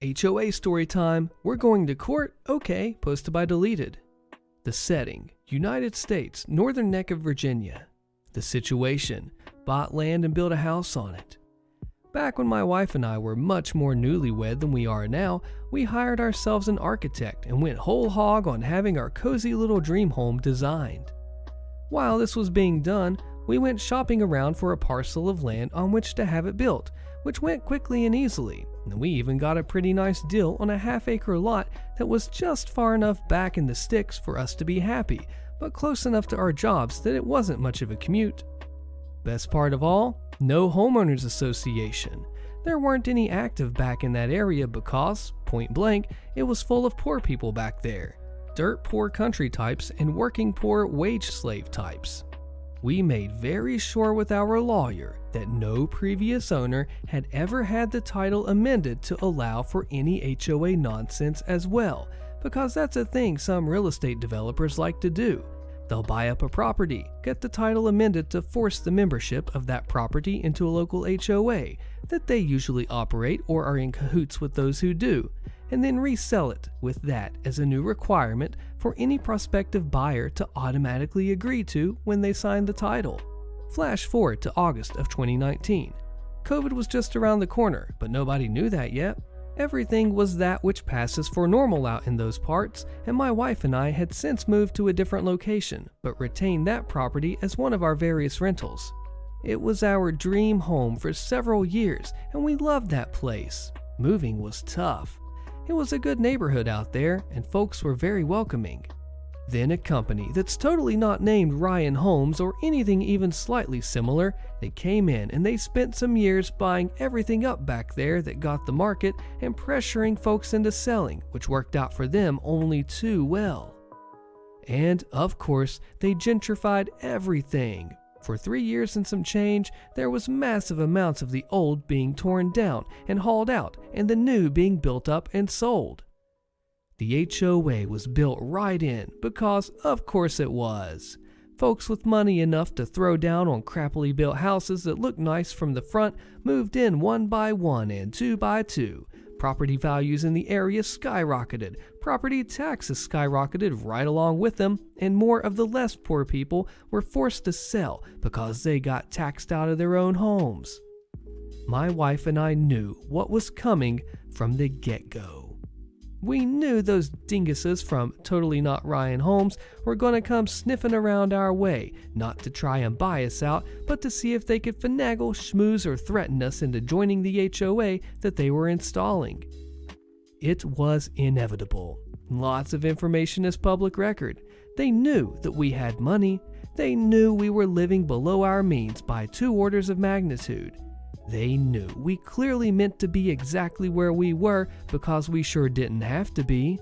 HOA story time. We're going to court. Okay, posted by deleted. The setting: United States, northern neck of Virginia. The situation: bought land and built a house on it. Back when my wife and I were much more newlywed than we are now, we hired ourselves an architect and went whole hog on having our cozy little dream home designed. While this was being done, we went shopping around for a parcel of land on which to have it built, which went quickly and easily, and we even got a pretty nice deal on a half-acre lot that was just far enough back in the sticks for us to be happy, but close enough to our jobs that it wasn't much of a commute. Best part of all, no homeowners association. There weren't any active back in that area because, point blank, it was full of poor people back there. Dirt poor country types and working poor wage slave types. We made very sure with our lawyer that no previous owner had ever had the title amended to allow for any HOA nonsense as well, because that's a thing some real estate developers like to do. They'll buy up a property, get the title amended to force the membership of that property into a local HOA that they usually operate or are in cahoots with those who do, and then resell it with that as a new requirement for any prospective buyer to automatically agree to when they sign the title. Flash forward to August of 2019. COVID was just around the corner, but nobody knew that yet. Everything was that which passes for normal out in those parts, and my wife and I had since moved to a different location, but retained that property as one of our various rentals. It was our dream home for several years, and we loved that place. Moving was tough. It was a good neighborhood out there, and folks were very welcoming. Then a company that's totally not named Ryan Homes or anything even slightly similar, they came in and they spent some years buying everything up back there that got the market and pressuring folks into selling, which worked out for them only too well. And, of course, they gentrified everything. For 3 years and some change, there was massive amounts of the old being torn down and hauled out and the new being built up and sold. The HOA was built right in because, of course it was. Folks with money enough to throw down on crappily built houses that looked nice from the front moved in one by one and two by two. Property values in the area skyrocketed, property taxes skyrocketed right along with them, and more of the less poor people were forced to sell because they got taxed out of their own homes. My wife and I knew what was coming from the get-go. We knew those dinguses from Totally Not Ryan Homes were going to come sniffing around our way, not to try and buy us out, but to see if they could finagle, schmooze, or threaten us into joining the HOA that they were installing. It was inevitable. Lots of information is public record. They knew that we had money. They knew we were living below our means by 2 orders of magnitude. They knew we clearly meant to be exactly where we were because we sure didn't have to be.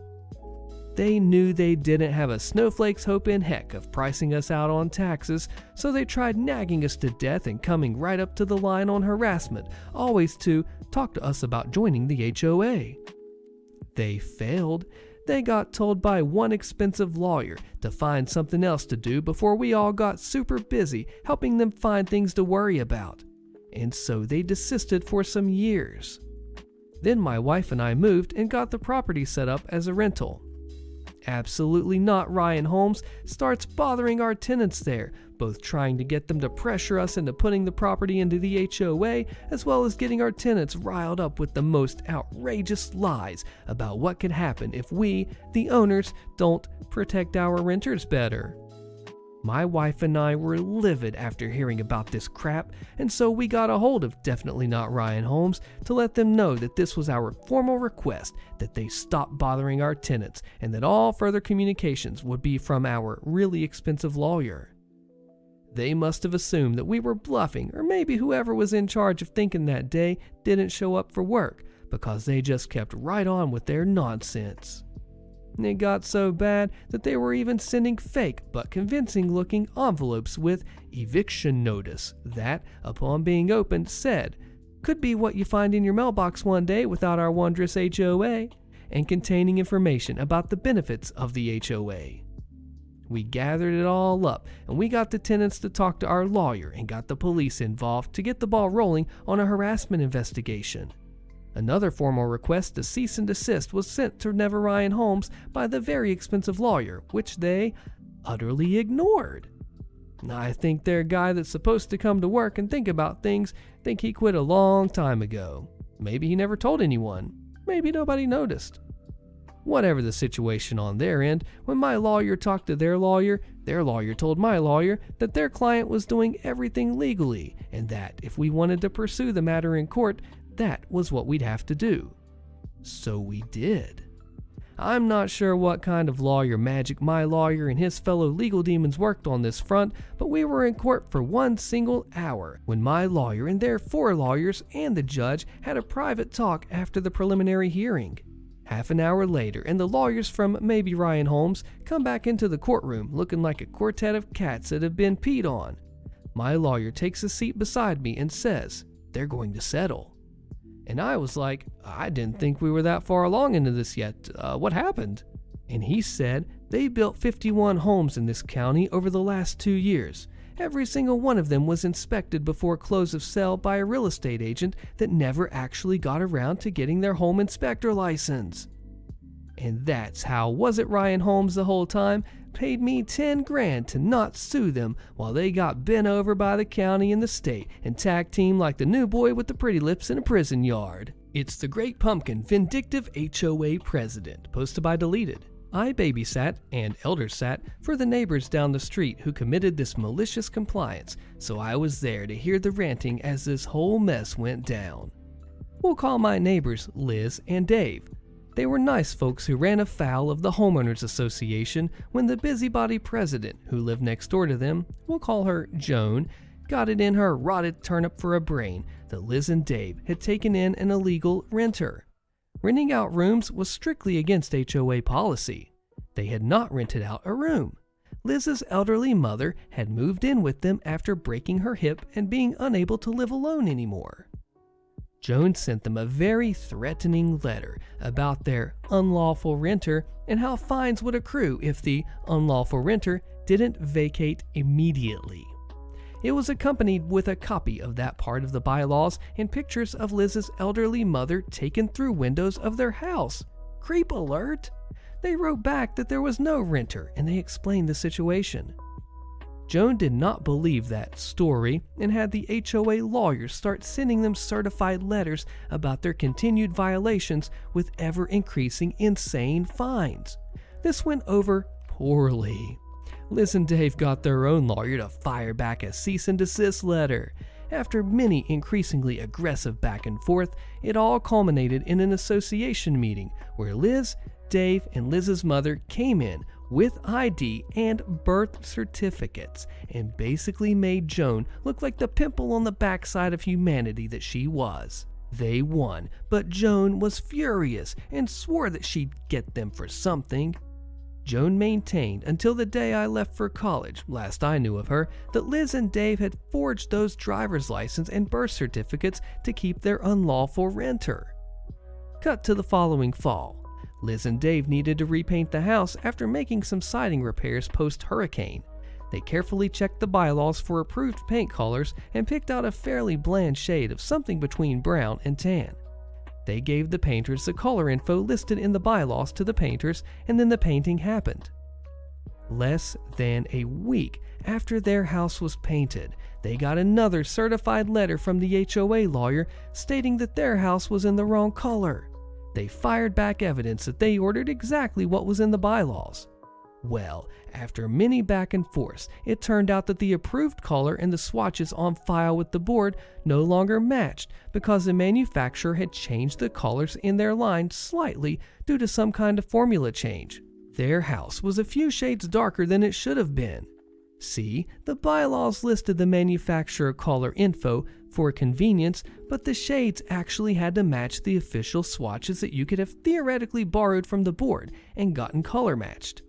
They knew they didn't have a snowflake's hope in heck of pricing us out on taxes, so they tried nagging us to death and coming right up to the line on harassment, always to talk to us about joining the HOA. They failed. They got told by one expensive lawyer to find something else to do before we all got super busy helping them find things to worry about. And so they desisted for some years. Then my wife and I moved and got the property set up as a rental. Absolutely Not Ryan Homes starts bothering our tenants there, both trying to get them to pressure us into putting the property into the HOA, as well as getting our tenants riled up with the most outrageous lies about what could happen if we, the owners, don't protect our renters better. My wife and I were livid after hearing about this crap, and so we got a hold of Definitely Not Ryan Homes to let them know that this was our formal request that they stop bothering our tenants and that all further communications would be from our really expensive lawyer. They must have assumed that we were bluffing, or maybe whoever was in charge of thinking that day didn't show up for work, because they just kept right on with their nonsense. It got so bad that they were even sending fake but convincing looking envelopes with eviction notice that, upon being opened, said, "Could be what you find in your mailbox one day without our wondrous HOA," and containing information about the benefits of the HOA. We gathered it all up, and we got the tenants to talk to our lawyer and got the police involved to get the ball rolling on a harassment investigation. Another formal request to cease and desist was sent to Never Ryan Homes by the very expensive lawyer, which they utterly ignored. I think their guy that's supposed to come to work and think about things think he quit a long time ago. Maybe he never told anyone. Maybe nobody noticed. Whatever the situation on their end, when my lawyer talked to their lawyer told my lawyer that their client was doing everything legally and that if we wanted to pursue the matter in court, that was what we'd have to do. So we did. I'm not sure what kind of lawyer magic my lawyer and his fellow legal demons worked on this front, but we were in court for 1 single hour when my lawyer and their 4 lawyers and the judge had a private talk after the preliminary hearing. Half an hour later, and the lawyers from maybe Ryan Homes come back into the courtroom looking like a quartet of cats that have been peed on. My lawyer takes a seat beside me and says, they're going to settle. And I was like, I didn't think we were that far along into this yet. What happened? And he said they built 51 homes in this county over the last 2 years. Every single one of them was inspected before close of sale by a real estate agent that never actually got around to getting their home inspector license. And that's how Was It Ryan Homes the whole time paid me 10 grand to not sue them while they got bent over by the county and the state and tag teamed like the new boy with the pretty lips in a prison yard. It's the Great Pumpkin Vindictive HOA President, posted by Deleted. I babysat and elder sat for the neighbors down the street who committed this malicious compliance, so I was there to hear the ranting as this whole mess went down. We'll call my neighbors Liz and Dave. They were nice folks who ran afoul of the Homeowners Association when the busybody president, who lived next door to them, we'll call her Joan, got it in her rotted turnip for a brain that Liz and Dave had taken in an illegal renter. Renting out rooms was strictly against HOA policy. They had not rented out a room. Liz's elderly mother had moved in with them after breaking her hip and being unable to live alone anymore. Joan sent them a very threatening letter about their unlawful renter and how fines would accrue if the unlawful renter didn't vacate immediately. It was accompanied with a copy of that part of the bylaws and pictures of Liz's elderly mother taken through windows of their house. Creep alert! They wrote back that there was no renter and they explained the situation. Joan did not believe that story and had the HOA lawyers start sending them certified letters about their continued violations with ever-increasing insane fines. This went over poorly. Liz and Dave got their own lawyer to fire back a cease and desist letter. After many increasingly aggressive back and forth, it all culminated in an association meeting where Liz, Dave, and Liz's mother came in with ID and birth certificates and basically made Joan look like the pimple on the backside of humanity that she was. They won, but Joan was furious and swore that she'd get them for something. Joan maintained until the day I left for college, last I knew of her, that Liz and Dave had forged those driver's license and birth certificates to keep their unlawful renter. Cut to the following fall. Liz and Dave needed to repaint the house after making some siding repairs post-hurricane. They carefully checked the bylaws for approved paint colors and picked out a fairly bland shade of something between brown and tan. They gave the painters the color info listed in the bylaws to the painters, and then the painting happened. Less than a week after their house was painted, they got another certified letter from the HOA lawyer stating that their house was in the wrong color. They fired back evidence that they ordered exactly what was in the bylaws. Well, after many back and forths, it turned out that the approved color and the swatches on file with the board no longer matched because the manufacturer had changed the colors in their line slightly due to some kind of formula change. Their house was a few shades darker than it should have been. See, the bylaws listed the manufacturer color info for convenience, but the shades actually had to match the official swatches that you could have theoretically borrowed from the board and gotten color matched.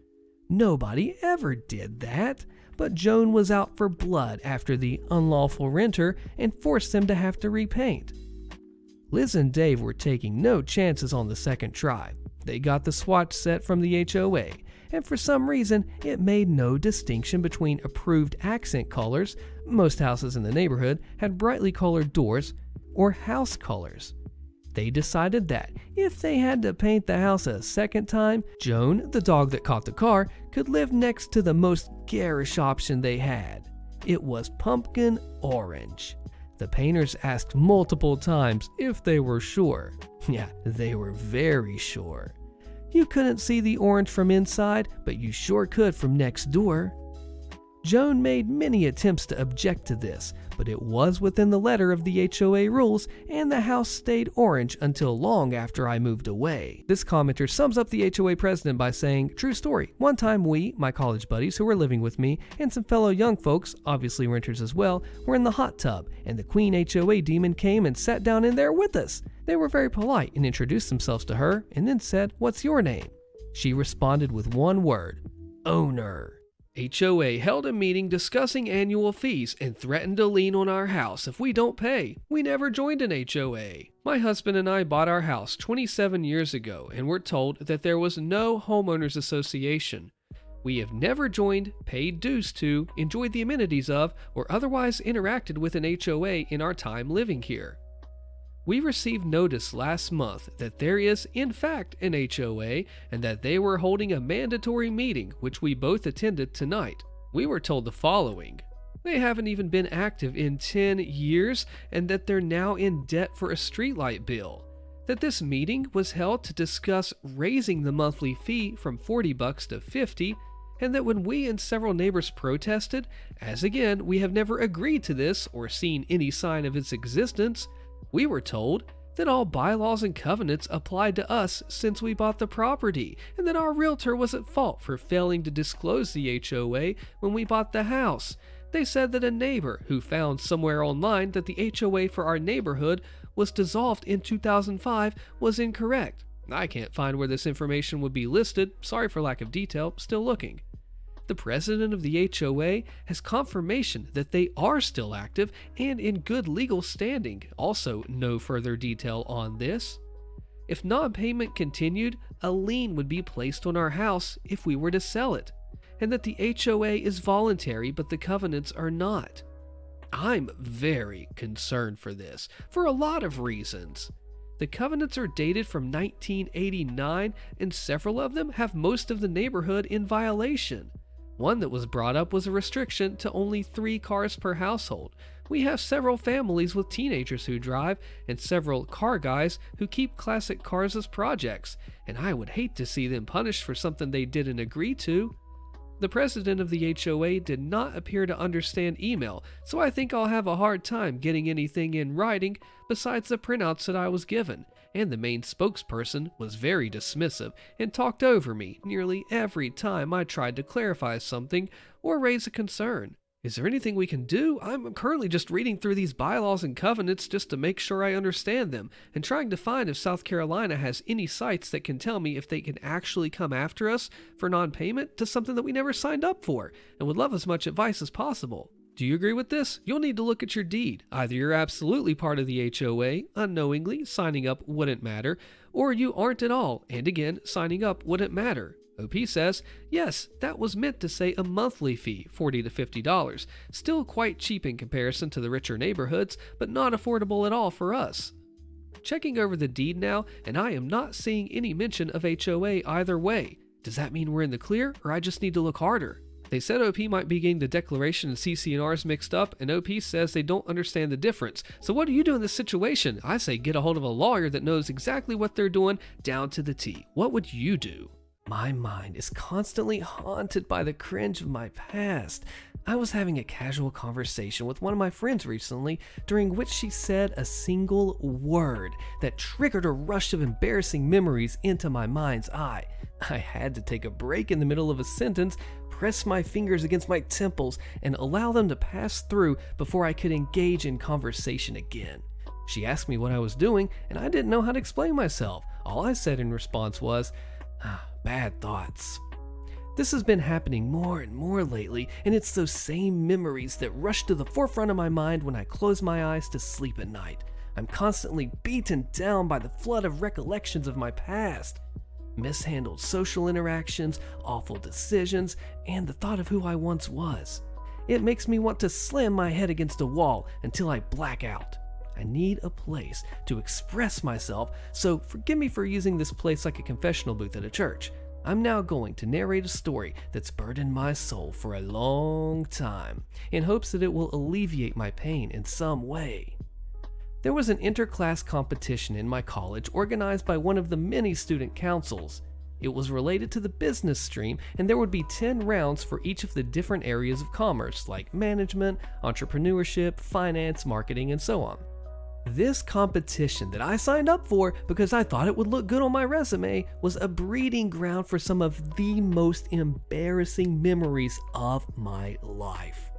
Nobody ever did that, but Joan was out for blood after the unlawful renter and forced them to have to repaint. Liz and Dave were taking no chances on the second try. They got the swatch set from the HOA, and for some reason it made no distinction between approved accent colors, most houses in the neighborhood had brightly colored doors, or house colors. They decided that if they had to paint the house a second time, Joan, the dog that caught the car, could live next to the most garish option they had. It was pumpkin orange. The painters asked multiple times if they were sure. Yeah, they were very sure. You couldn't see the orange from inside, but you sure could from next door. Joan made many attempts to object to this, but it was within the letter of the HOA rules, and the house stayed orange until long after I moved away. This commenter sums up the HOA president by saying, "True story. One time we, my college buddies who were living with me, and some fellow young folks, obviously renters as well, were in the hot tub, and the Queen HOA demon came and sat down in there with us. They were very polite and introduced themselves to her, and then said, 'What's your name?' She responded with one word, 'Owner.' HOA held a meeting discussing annual fees and threatened to lien on our house if we don't pay. We never joined an HOA. My husband and I bought our house 27 years ago and were told that there was no homeowners association. We have never joined, paid dues to, enjoyed the amenities of, or otherwise interacted with an HOA in our time living here. We received notice last month that there is, in fact, an HOA and that they were holding a mandatory meeting, which we both attended tonight. We were told the following: they haven't even been active in 10 years and that they're now in debt for a streetlight bill. That this meeting was held to discuss raising the monthly fee from $40 to $50, and that when we and several neighbors protested, as again we have never agreed to this or seen any sign of its existence, we were told that all bylaws and covenants applied to us since we bought the property, and that our realtor was at fault for failing to disclose the HOA when we bought the house. They said that a neighbor who found somewhere online that the HOA for our neighborhood was dissolved in 2005 was incorrect. I can't find where this information would be listed, sorry for lack of detail, still looking. The president of the HOA has confirmation that they are still active and in good legal standing. Also, no further detail on this. If non-payment continued, a lien would be placed on our house if we were to sell it, and that the HOA is voluntary but the covenants are not. I'm very concerned for this, for a lot of reasons. The covenants are dated from 1989, and several of them have most of the neighborhood in violation. One that was brought up was a restriction to only 3 cars per household. We have several families with teenagers who drive, and several car guys who keep classic cars as projects, and I would hate to see them punished for something they didn't agree to. The president of the HOA did not appear to understand email, so I think I'll have a hard time getting anything in writing besides the printouts that I was given, and the main spokesperson was very dismissive and talked over me nearly every time I tried to clarify something or raise a concern. Is there anything we can do? I'm currently just reading through these bylaws and covenants just to make sure I understand them, and trying to find if South Carolina has any sites that can tell me if they can actually come after us for non-payment to something that we never signed up for, and would love as much advice as possible. Do you agree with this? You'll need to look at your deed. Either you're absolutely part of the HOA, unknowingly signing up wouldn't matter, or you aren't at all, and again, signing up wouldn't matter. OP says, yes, that was meant to say a monthly fee, $40 to $50. Still quite cheap in comparison to the richer neighborhoods, but not affordable at all for us. Checking over the deed now, and I am not seeing any mention of HOA either way. Does that mean we're in the clear, or I just need to look harder? They said OP might be getting the declaration and CC&Rs mixed up, and OP says they don't understand the difference. So what do you do in this situation? I say get a hold of a lawyer that knows exactly what they're doing down to the T. What would you do? My mind is constantly haunted by the cringe of my past. I was having a casual conversation with one of my friends recently, during which she said a single word that triggered a rush of embarrassing memories into my mind's eye. I had to take a break in the middle of a sentence, press my fingers against my temples, and allow them to pass through before I could engage in conversation again. She asked me what I was doing, and I didn't know how to explain myself. All I said in response was, bad thoughts. This has been happening more and more lately, and it's those same memories that rush to the forefront of my mind when I close my eyes to sleep at night. I'm constantly beaten down by the flood of recollections of my past. Mishandled social interactions, awful decisions, and the thought of who I once was. It makes me want to slam my head against a wall until I black out. I need a place to express myself, so forgive me for using this place like a confessional booth at a church. I'm now going to narrate a story that's burdened my soul for a long time, in hopes that it will alleviate my pain in some way. There was an interclass competition in my college organized by one of the many student councils. It was related to the business stream, and there would be 10 rounds for each of the different areas of commerce, like management, entrepreneurship, finance, marketing, and so on. This competition that I signed up for because I thought it would look good on my resume was a breeding ground for some of the most embarrassing memories of my life.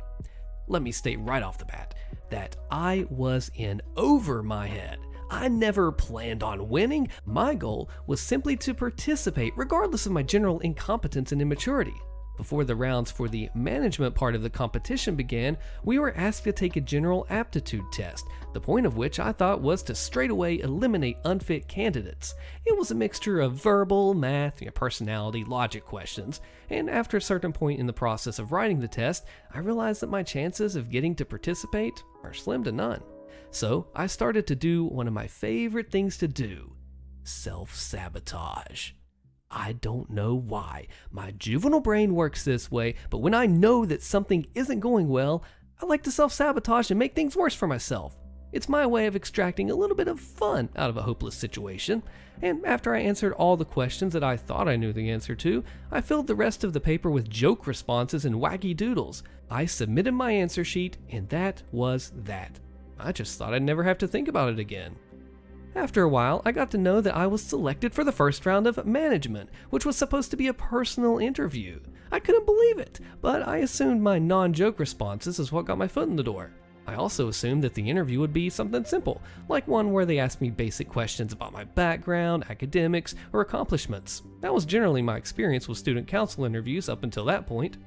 Let me state right off the bat that I was in over my head. I never planned on winning. My goal was simply to participate regardless of my general incompetence and immaturity. Before the rounds for the management part of the competition began, we were asked to take a general aptitude test, the point of which I thought was to straightaway eliminate unfit candidates. It was a mixture of verbal, math, personality, logic questions, and after a certain point in the process of writing the test, I realized that my chances of getting to participate are slim to none. So I started to do one of my favorite things to do: self-sabotage. I don't know why my juvenile brain works this way, but when I know that something isn't going well, I like to self-sabotage and make things worse for myself. It's my way of extracting a little bit of fun out of a hopeless situation. And after I answered all the questions that I thought I knew the answer to, I filled the rest of the paper with joke responses and wacky doodles. I submitted my answer sheet, and that was that. I just thought I'd never have to think about it again. After a while, I got to know that I was selected for the first round of management, which was supposed to be a personal interview. I couldn't believe it, but I assumed my non-joke responses is what got my foot in the door. I also assumed that the interview would be something simple, like one where they asked me basic questions about my background, academics, or accomplishments. That was generally my experience with student council interviews up until that point.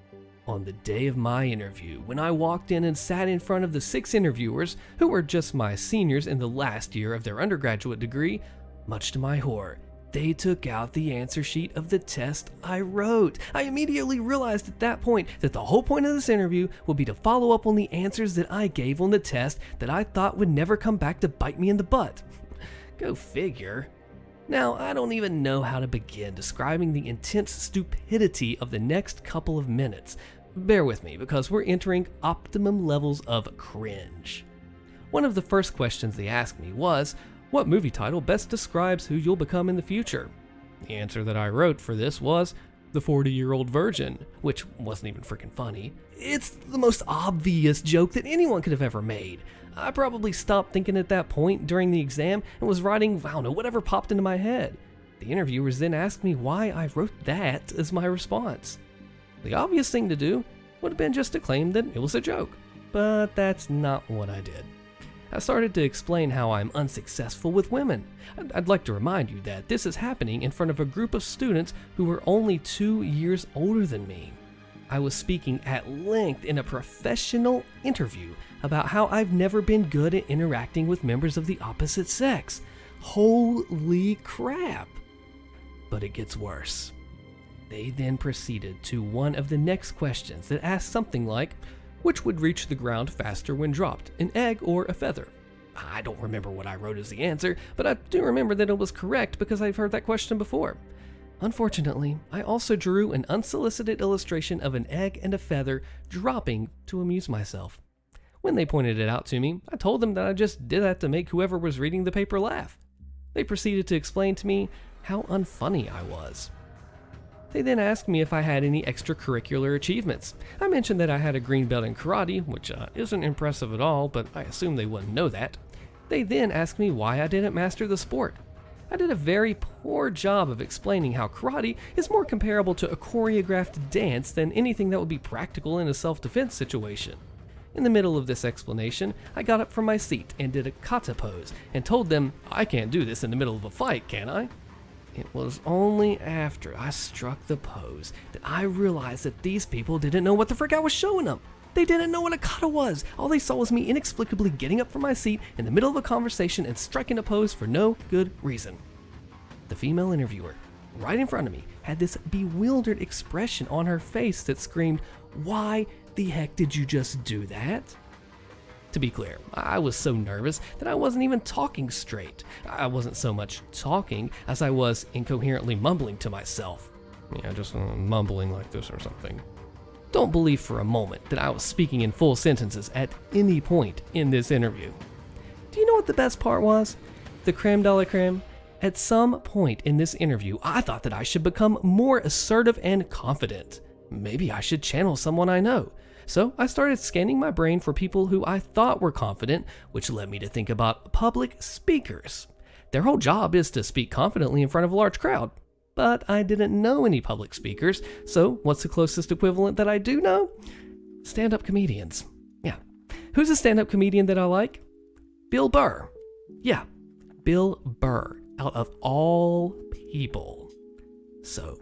On the day of my interview, when I walked in and sat in front of the 6 interviewers, who were just my seniors in the last year of their undergraduate degree, much to my horror, they took out the answer sheet of the test I wrote. I immediately realized at that point that the whole point of this interview would be to follow up on the answers that I gave on the test that I thought would never come back to bite me in the butt. Go figure. Now, I don't even know how to begin describing the intense stupidity of the next couple of minutes. Bear with me, because we're entering optimum levels of cringe. One of the first questions they asked me was, what movie title best describes who you'll become in the future? The answer that I wrote for this was The 40-Year-Old Virgin, which wasn't even freaking funny. It's the most obvious joke that anyone could have ever made. I probably stopped thinking at that point during the exam and was writing, whatever popped into my head. The interviewers then asked me why I wrote that as my response. The obvious thing to do would have been just to claim that it was a joke, but that's not what I did. I started to explain how I'm unsuccessful with women. I'd like to remind you that this is happening in front of a group of students who were only 2 years older than me. I was speaking at length in a professional interview about how I've never been good at interacting with members of the opposite sex. Holy crap! But it gets worse. They then proceeded to one of the next questions that asked something like, which would reach the ground faster when dropped, an egg or a feather? I don't remember what I wrote as the answer, but I do remember that it was correct because I've heard that question before. Unfortunately, I also drew an unsolicited illustration of an egg and a feather dropping to amuse myself. When they pointed it out to me, I told them that I just did that to make whoever was reading the paper laugh. They proceeded to explain to me how unfunny I was. They then asked me if I had any extracurricular achievements. I mentioned that I had a green belt in karate, which isn't impressive at all, but I assumed they wouldn't know that. They then asked me why I didn't master the sport. I did a very poor job of explaining how karate is more comparable to a choreographed dance than anything that would be practical in a self-defense situation. In the middle of this explanation, I got up from my seat and did a kata pose and told them, I can't do this in the middle of a fight, can I? It was only after I struck the pose that I realized that these people didn't know what the frick I was showing them. They didn't know what a kata was. All they saw was me inexplicably getting up from my seat in the middle of a conversation and striking a pose for no good reason. The female interviewer, right in front of me, had this bewildered expression on her face that screamed, "Why the heck did you just do that?" To be clear, I was so nervous that I wasn't even talking straight. I wasn't so much talking as I was incoherently mumbling to myself. Yeah, just mumbling like this or something. Don't believe for a moment that I was speaking in full sentences at any point in this interview. Do you know what the best part was? The creme de la creme? At some point in this interview, I thought that I should become more assertive and confident. Maybe I should channel someone I know. So I started scanning my brain for people who I thought were confident, which led me to think about public speakers. Their whole job is to speak confidently in front of a large crowd. But I didn't know any public speakers, so what's the closest equivalent that I do know? Stand-up comedians. Yeah. Who's a stand-up comedian that I like? Bill Burr. Yeah, Bill Burr, out of all people. So,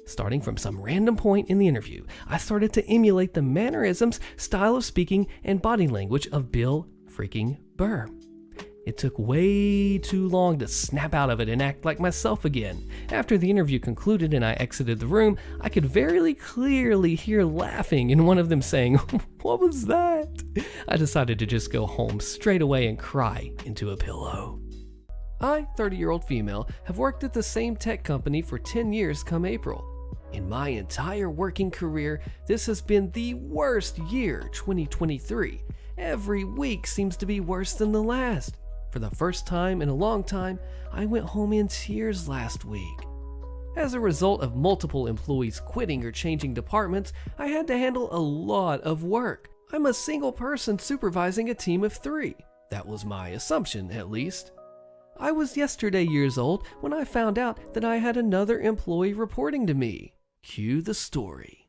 starting from some random point in the interview, I started to emulate the mannerisms, style of speaking, and body language of Bill freaking Burr. It took way too long to snap out of it and act like myself again. After the interview concluded and I exited the room, I could very clearly hear laughing and one of them saying, "What was that?" I decided to just go home straight away and cry into a pillow. I, 30-year-old female, have worked at the same tech company for 10 years come April. In my entire working career, this has been the worst year, 2023. Every week seems to be worse than the last. For the first time in a long time, I went home in tears last week. As a result of multiple employees quitting or changing departments, I had to handle a lot of work. I'm a single person supervising a team of 3. That was my assumption, at least. I was yesterday years old when I found out that I had another employee reporting to me. Cue the story.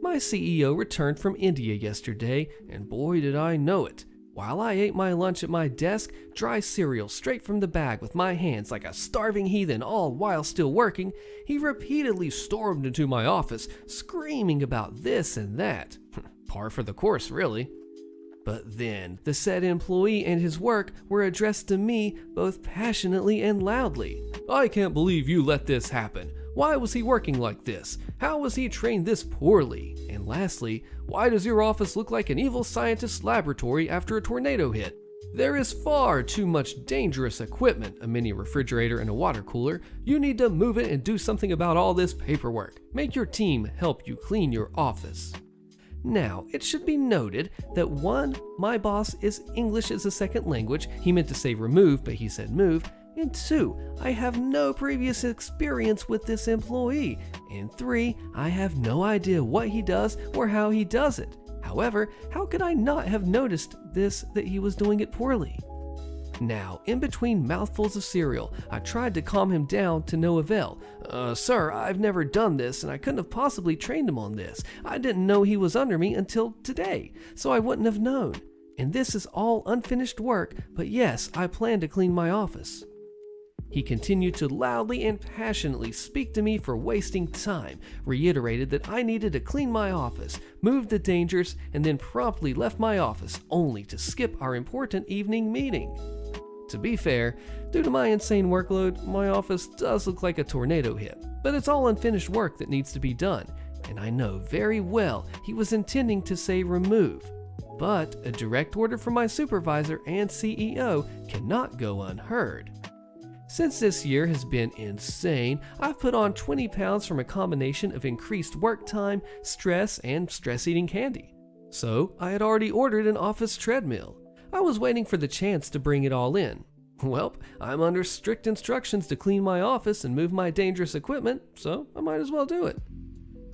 My CEO returned from India yesterday, and boy did I know it. While I ate my lunch at my desk, dry cereal straight from the bag with my hands like a starving heathen all while still working, he repeatedly stormed into my office, screaming about this and that. Par for the course, really. But then, the said employee and his work were addressed to me both passionately and loudly. "I can't believe you let this happen. Why was he working like this? How was he trained this poorly? And lastly, why does your office look like an evil scientist's laboratory after a tornado hit? There is far too much dangerous equipment, a mini refrigerator and a water cooler. You need to move it and do something about all this paperwork. Make your team help you clean your office." Now, it should be noted that 1, my boss is English as a second language. He meant to say remove, but he said move. And 2, I have no previous experience with this employee. And 3, I have no idea what he does or how he does it. However, how could I not have noticed that he was doing it poorly? Now, in between mouthfuls of cereal, I tried to calm him down to no avail. Sir, I've never done this and I couldn't have possibly trained him on this. I didn't know he was under me until today, so I wouldn't have known. And this is all unfinished work, but yes, I plan to clean my office." He continued to loudly and passionately speak to me for wasting time, reiterated that I needed to clean my office, move the dangers, and then promptly left my office, only to skip our important evening meeting. To be fair, due to my insane workload, my office does look like a tornado hit, but it's all unfinished work that needs to be done, and I know very well he was intending to say remove. But a direct order from my supervisor and CEO cannot go unheard. Since this year has been insane, I've put on 20 pounds from a combination of increased work time, stress, and stress-eating candy. So I had already ordered an office treadmill. I was waiting for the chance to bring it all in. Well, I'm under strict instructions to clean my office and move my dangerous equipment, so I might as well do it.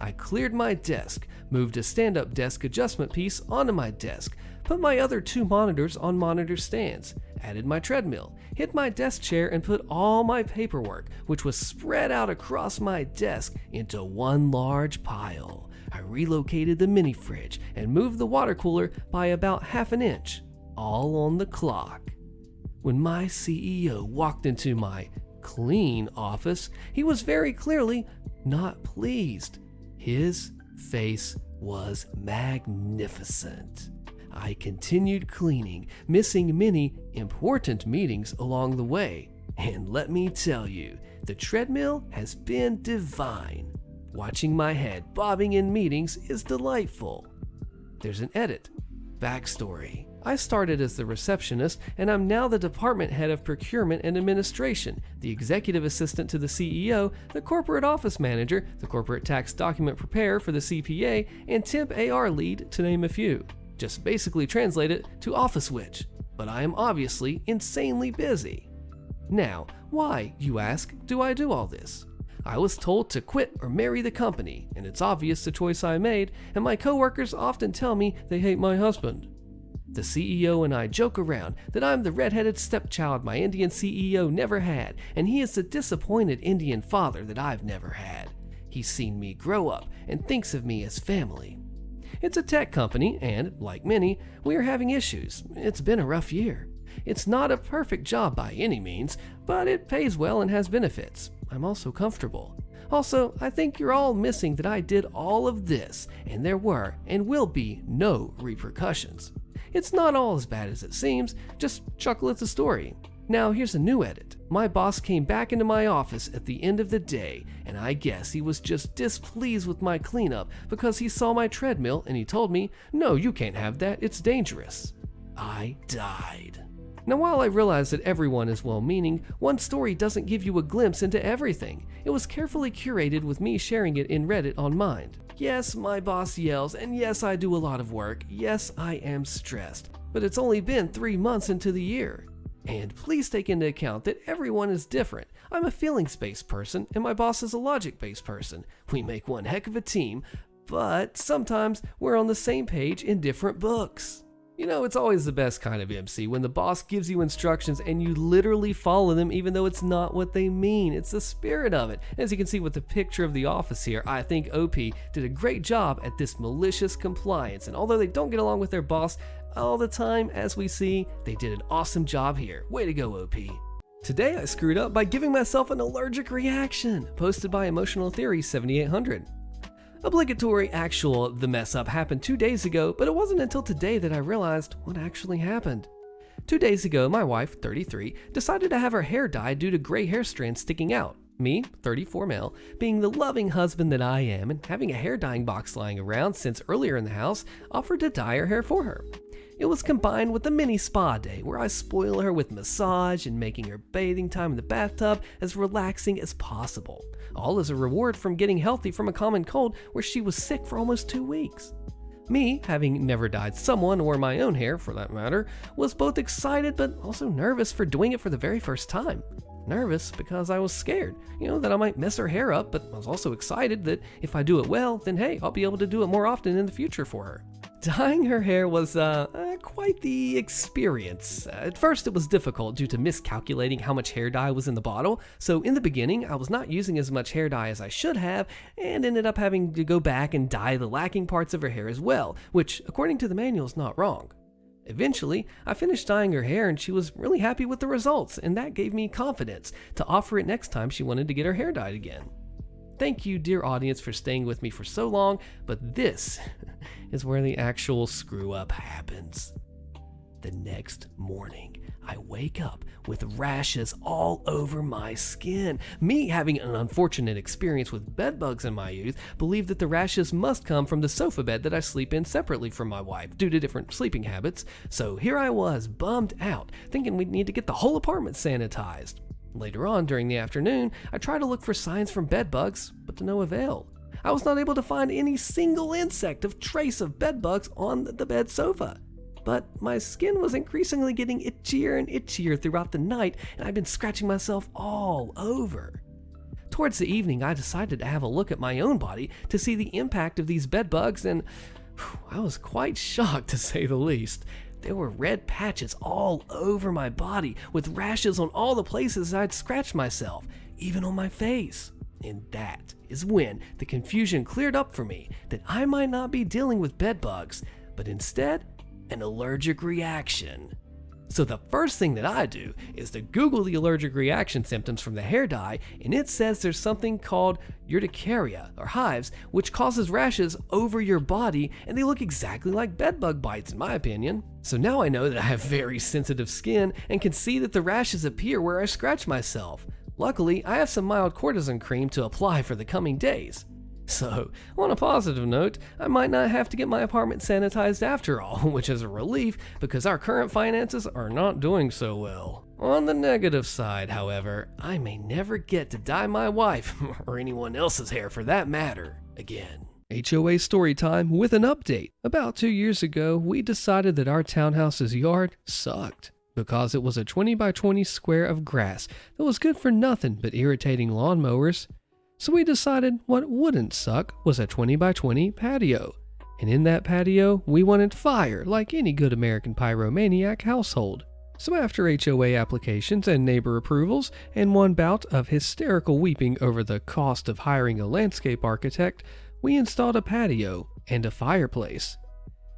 I cleared my desk, moved a stand-up desk adjustment piece onto my desk, put my other 2 monitors on monitor stands, added my treadmill, hit my desk chair, and put all my paperwork, which was spread out across my desk, into one large pile. I relocated the mini fridge and moved the water cooler by about half an inch, all on the clock. When my CEO walked into my clean office, he was very clearly not pleased. His face was magnificent. I continued cleaning, missing many important meetings along the way. And let me tell you, the treadmill has been divine. Watching my head bobbing in meetings is delightful. There's an edit. Backstory. I started as the receptionist, and I'm now the department head of procurement and administration, the executive assistant to the CEO, the corporate office manager, the corporate tax document preparer for the CPA, and temp AR lead, to name a few. Just basically translate it to office witch. But I am obviously insanely busy. Now, why, you ask, do I do all this? I was told to quit or marry the company, and it's obvious the choice I made, and my coworkers often tell me they hate my husband. The CEO and I joke around that I'm the redheaded stepchild my Indian CEO never had, and he is the disappointed Indian father that I've never had. He's seen me grow up and thinks of me as family. It's a tech company, and, like many, we are having issues. It's been a rough year. It's not a perfect job by any means, but it pays well and has benefits. I'm also comfortable. Also, I think you're all missing that I did all of this, and there were and will be no repercussions. It's not all as bad as it seems, just chuckle at the story. Now here's a new edit. My boss came back into my office at the end of the day, and I guess he was just displeased with my cleanup because he saw my treadmill and he told me, "No, you can't have that, it's dangerous." I died. Now while I realize that everyone is well-meaning, one story doesn't give you a glimpse into everything. It was carefully curated with me sharing it in Reddit on Mind. Yes, my boss yells, and yes, I do a lot of work. Yes, I am stressed. But it's only been 3 months into the year. And please take into account that everyone is different. I'm a feelings-based person, and my boss is a logic-based person. We make one heck of a team, but sometimes we're on the same page in different books. You know, it's always the best kind of MC when the boss gives you instructions and you literally follow them even though it's not what they mean. It's the spirit of it. As you can see with the picture of the office here, I think OP did a great job at this malicious compliance. And although they don't get along with their boss all the time, as we see, they did an awesome job here. Way to go, OP. Today I screwed up by giving myself an allergic reaction, posted by Emotional Theory 7800. Obligatory actual the mess up happened 2 days ago, but it wasn't until today that I realized what actually happened. 2 days ago, my wife, 33, decided to have her hair dyed due to gray hair strands sticking out. Me, 34 male, being the loving husband that I am and having a hair dyeing box lying around since earlier in the house, offered to dye her hair for her. It was combined with a mini spa day where I spoil her with massage and making her bathing time in the bathtub as relaxing as possible. All as a reward from getting healthy from a common cold where she was sick for almost 2 weeks. Me, having never dyed someone or my own hair for that matter, was both excited but also nervous for doing it for the very first time. Nervous because I was scared, that I might mess her hair up, but I was also excited that if I do it well, then hey, I'll be able to do it more often in the future for her. Dyeing her hair was quite the experience. At first it was difficult due to miscalculating how much hair dye was in the bottle, so in the beginning I was not using as much hair dye as I should have and ended up having to go back and dye the lacking parts of her hair as well, which according to the manual is not wrong. Eventually, I finished dyeing her hair and she was really happy with the results, and that gave me confidence to offer it next time she wanted to get her hair dyed again. Thank you, dear audience, for staying with me for so long, but this is where the actual screw-up happens. The next morning, I wake up with rashes all over my skin. Me, having an unfortunate experience with bed bugs in my youth, believed that the rashes must come from the sofa bed that I sleep in separately from my wife due to different sleeping habits. So here I was, bummed out, thinking we'd need to get the whole apartment sanitized. Later on during the afternoon, I tried to look for signs from bed bugs, but to no avail. I was not able to find any single insect of trace of bed bugs on the bed sofa. But my skin was increasingly getting itchier and itchier throughout the night, and I'd been scratching myself all over. Towards the evening, I decided to have a look at my own body to see the impact of these bed bugs, and I was quite shocked to say the least. There were red patches all over my body, with rashes on all the places I'd scratched myself, even on my face. And that is when the confusion cleared up for me that I might not be dealing with bed bugs, but instead, an allergic reaction. So the first thing that I do is to Google the allergic reaction symptoms from the hair dye, and it says there's something called urticaria, or hives, which causes rashes over your body, and they look exactly like bedbug bites in my opinion. So now I know that I have very sensitive skin and can see that the rashes appear where I scratch myself. Luckily, I have some mild cortisone cream to apply for the coming days. So, on a positive note, I might not have to get my apartment sanitized after all, which is a relief because our current finances are not doing so well. On the negative side, however, I may never get to dye my wife, or anyone else's hair for that matter, again. HOA story time with an update. About 2 years ago, we decided that our townhouse's yard sucked because it was a 20 by 20 square of grass that was good for nothing but irritating lawnmowers. So we decided what wouldn't suck was a 20 by 20 patio. And in that patio, we wanted fire like any good American pyromaniac household. So after HOA applications and neighbor approvals and one bout of hysterical weeping over the cost of hiring a landscape architect, we installed a patio and a fireplace.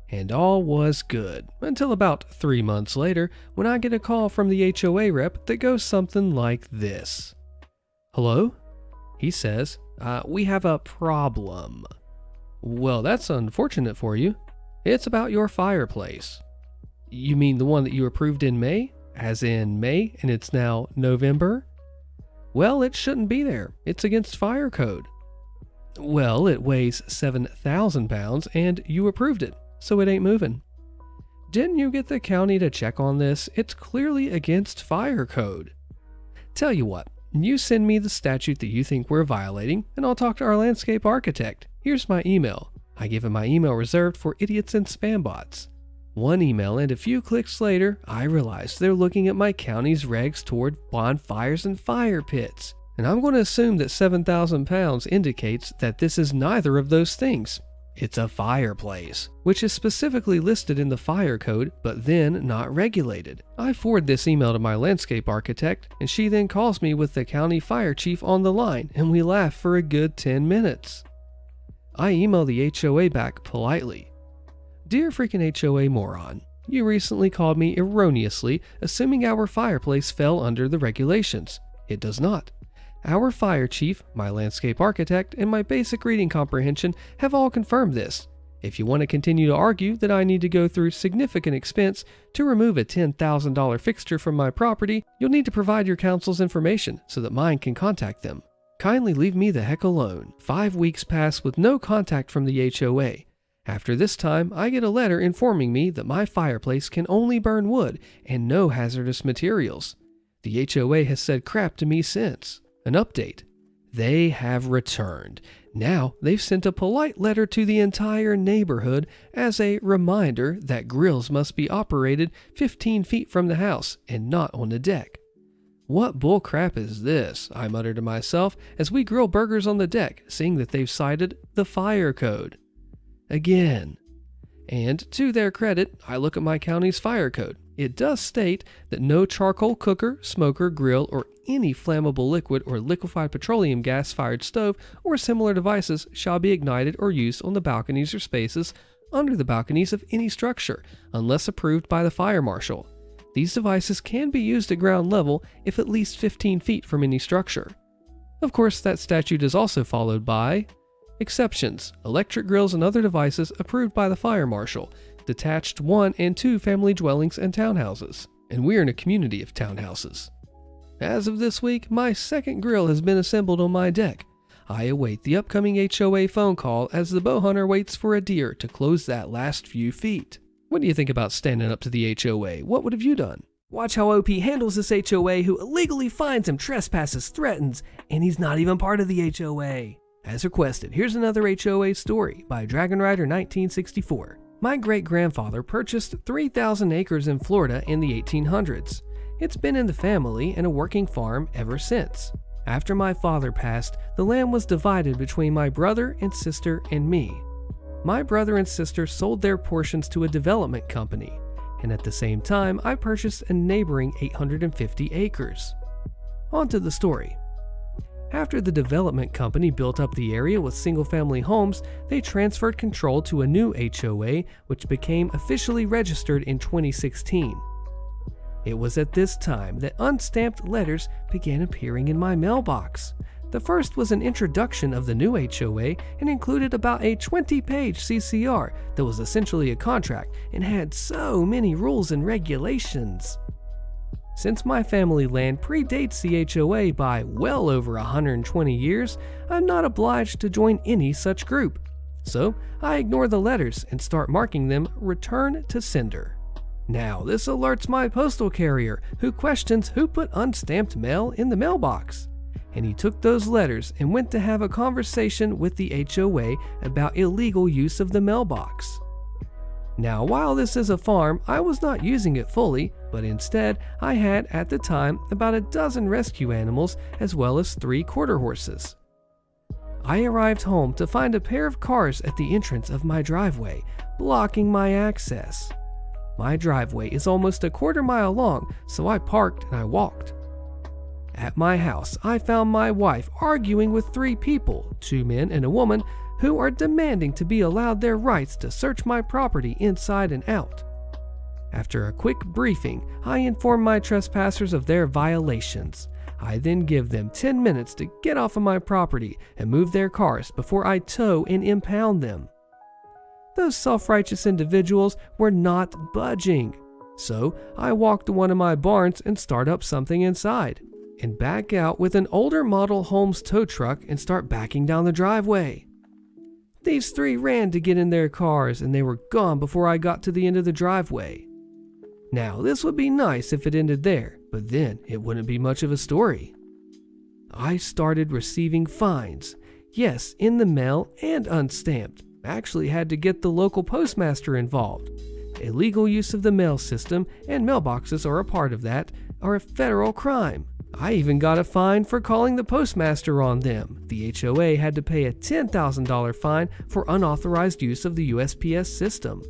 And all was good, until about 3 months later when I get a call from the HOA rep that goes something like this. Hello? He says, we have a problem. Well, that's unfortunate for you. It's about your fireplace. You mean the one that you approved in May? As in May, and it's now November? Well, it shouldn't be there. It's against fire code. Well, it weighs 7,000 pounds and you approved it, so it ain't moving. Didn't you get the county to check on this? It's clearly against fire code. Tell you what, you send me the statute that you think we're violating, and I'll talk to our landscape architect. Here's my email. I give him my email reserved for idiots and spam bots. One email and a few clicks later, I realize they're looking at my county's regs toward bonfires and fire pits. And I'm going to assume that 7,000 pounds indicates that this is neither of those things. It's a fireplace, which is specifically listed in the fire code, but then not regulated. I forward this email to my landscape architect, and she then calls me with the county fire chief on the line, and we laugh for a good 10 minutes. I email the HOA back politely. Dear freaking HOA moron, you recently called me erroneously, assuming our fireplace fell under the regulations. It does not. Our fire chief, my landscape architect, and my basic reading comprehension have all confirmed this. If you want to continue to argue that I need to go through significant expense to remove a $10,000 fixture from my property, you'll need to provide your counsel's information so that mine can contact them. Kindly leave me the heck alone. 5 weeks pass with no contact from the HOA. After this time, I get a letter informing me that my fireplace can only burn wood and no hazardous materials. The HOA has said crap to me since. An update. They have returned. Now they've sent a polite letter to the entire neighborhood as a reminder that grills must be operated 15 feet from the house and not on the deck. What bull crap is this? I mutter to myself as we grill burgers on the deck, seeing that they've cited the fire code. Again. And to their credit, I look at my county's fire code. It does state that no charcoal cooker, smoker, grill, or any flammable liquid or liquefied petroleum gas-fired stove or similar devices shall be ignited or used on the balconies or spaces under the balconies of any structure, unless approved by the fire marshal. These devices can be used at ground level if at least 15 feet from any structure. Of course, that statute is also followed by exceptions, electric grills and other devices approved by the fire marshal, detached 1 and 2 family dwellings and townhouses, and we're in a community of townhouses. As of this week, my second grill has been assembled on my deck. I await the upcoming HOA phone call as the bow hunter waits for a deer to close that last few feet. What do you think about standing up to the HOA? What would have you done? Watch how OP handles this HOA who illegally finds him, trespasses, threatens, and he's not even part of the HOA. As requested, here's another HOA story by Dragon Rider 1964. My great-grandfather purchased 3,000 acres in Florida in the 1800s. It's been in the family and a working farm ever since. After my father passed, the land was divided between my brother and sister and me. My brother and sister sold their portions to a development company, and at the same time, I purchased a neighboring 850 acres. On to the story. After the development company built up the area with single-family homes, they transferred control to a new HOA, which became officially registered in 2016. It was at this time that unstamped letters began appearing in my mailbox. The first was an introduction of the new HOA and included about a 20-page CCR that was essentially a contract and had so many rules and regulations. Since my family land predates the HOA by well over 120 years, I'm not obliged to join any such group. So I ignore the letters and start marking them return to sender. Now this alerts my postal carrier, who questions who put unstamped mail in the mailbox. And he took those letters and went to have a conversation with the HOA about illegal use of the mailbox. Now, while this is a farm, I was not using it fully, but instead I had at the time about a dozen rescue animals as well as 3 quarter horses. I arrived home to find a pair of cars at the entrance of my driveway, blocking my access. My driveway is almost a quarter mile long, so I parked and I walked. At my house, I found my wife arguing with 3 people, 2 men and a woman, who are demanding to be allowed their rights to search my property inside and out. After a quick briefing, I inform my trespassers of their violations. I then give them 10 minutes to get off of my property and move their cars before I tow and impound them. Those self-righteous individuals were not budging, so I walk to one of my barns and start up something inside, and back out with an older model Holmes tow truck and start backing down the driveway. These 3 ran to get in their cars and they were gone before I got to the end of the driveway. Now, this would be nice if it ended there, but then it wouldn't be much of a story. I started receiving fines, yes, in the mail and unstamped. Actually had to get the local postmaster involved. Illegal use of the mail system, and mailboxes are a part of that, are a federal crime. I even got a fine for calling the postmaster on them. The HOA had to pay a $10,000 fine for unauthorized use of the USPS system.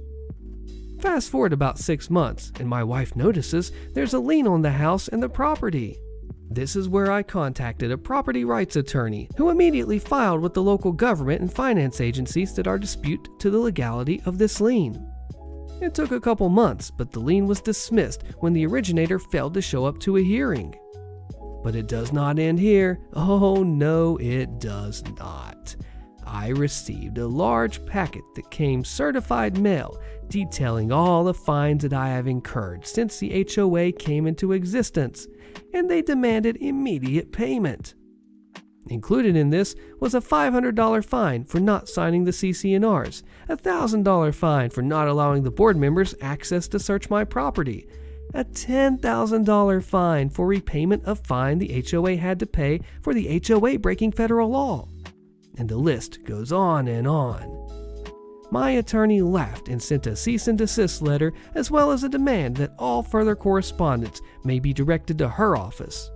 Fast forward about 6 months, and my wife notices there's a lien on the house and the property. This is where I contacted a property rights attorney, who immediately filed with the local government and finance agencies that are dispute to the legality of this lien. It took a couple months, but the lien was dismissed when the originator failed to show up to a hearing. But it does not end here. Oh no, it does not. I received a large packet that came certified mail detailing all the fines that I have incurred since the HOA came into existence, and they demanded immediate payment. Included in this was a $500 fine for not signing the CC&Rs, a $1,000 fine for not allowing the board members access to search my property, a $10,000 fine for repayment of fine the HOA had to pay for the HOA breaking federal law. And the list goes on and on. My attorney laughed and sent a cease and desist letter, as well as a demand that all further correspondence may be directed to her office.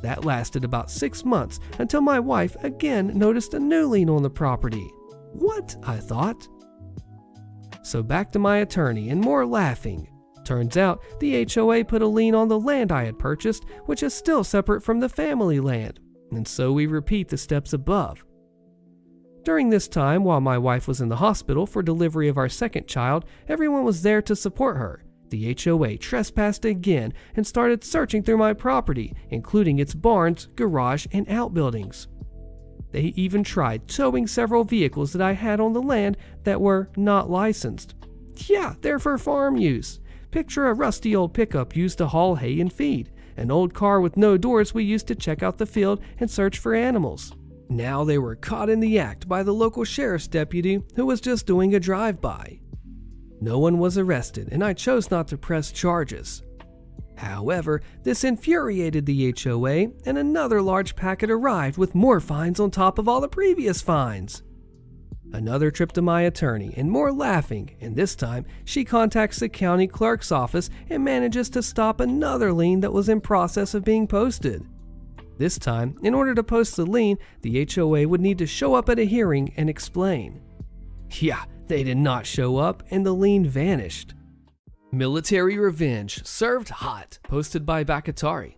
That lasted about 6 months until my wife again noticed a new lien on the property. What? I thought. So back to my attorney and more laughing. Turns out the HOA put a lien on the land I had purchased, which is still separate from the family land, and so we repeat the steps above. During this time, while my wife was in the hospital for delivery of our second child, everyone was there to support her. The HOA trespassed again and started searching through my property, including its barns, garage, and outbuildings. They even tried towing several vehicles that I had on the land that were not licensed. Yeah, they're for farm use. Picture a rusty old pickup used to haul hay and feed, an old car with no doors we used to check out the field and search for animals. Now they were caught in the act by the local sheriff's deputy who was just doing a drive-by. No one was arrested, and I chose not to press charges. However, this infuriated the HOA, and another large packet arrived with more fines on top of all the previous fines. Another trip to my attorney, and more laughing, and this time she contacts the county clerk's office and manages to stop another lien that was in process of being posted. This time, in order to post the lien, the HOA would need to show up at a hearing and explain. Yeah, they did not show up, and the lien vanished. Military Revenge Served Hot, posted by Bakatari.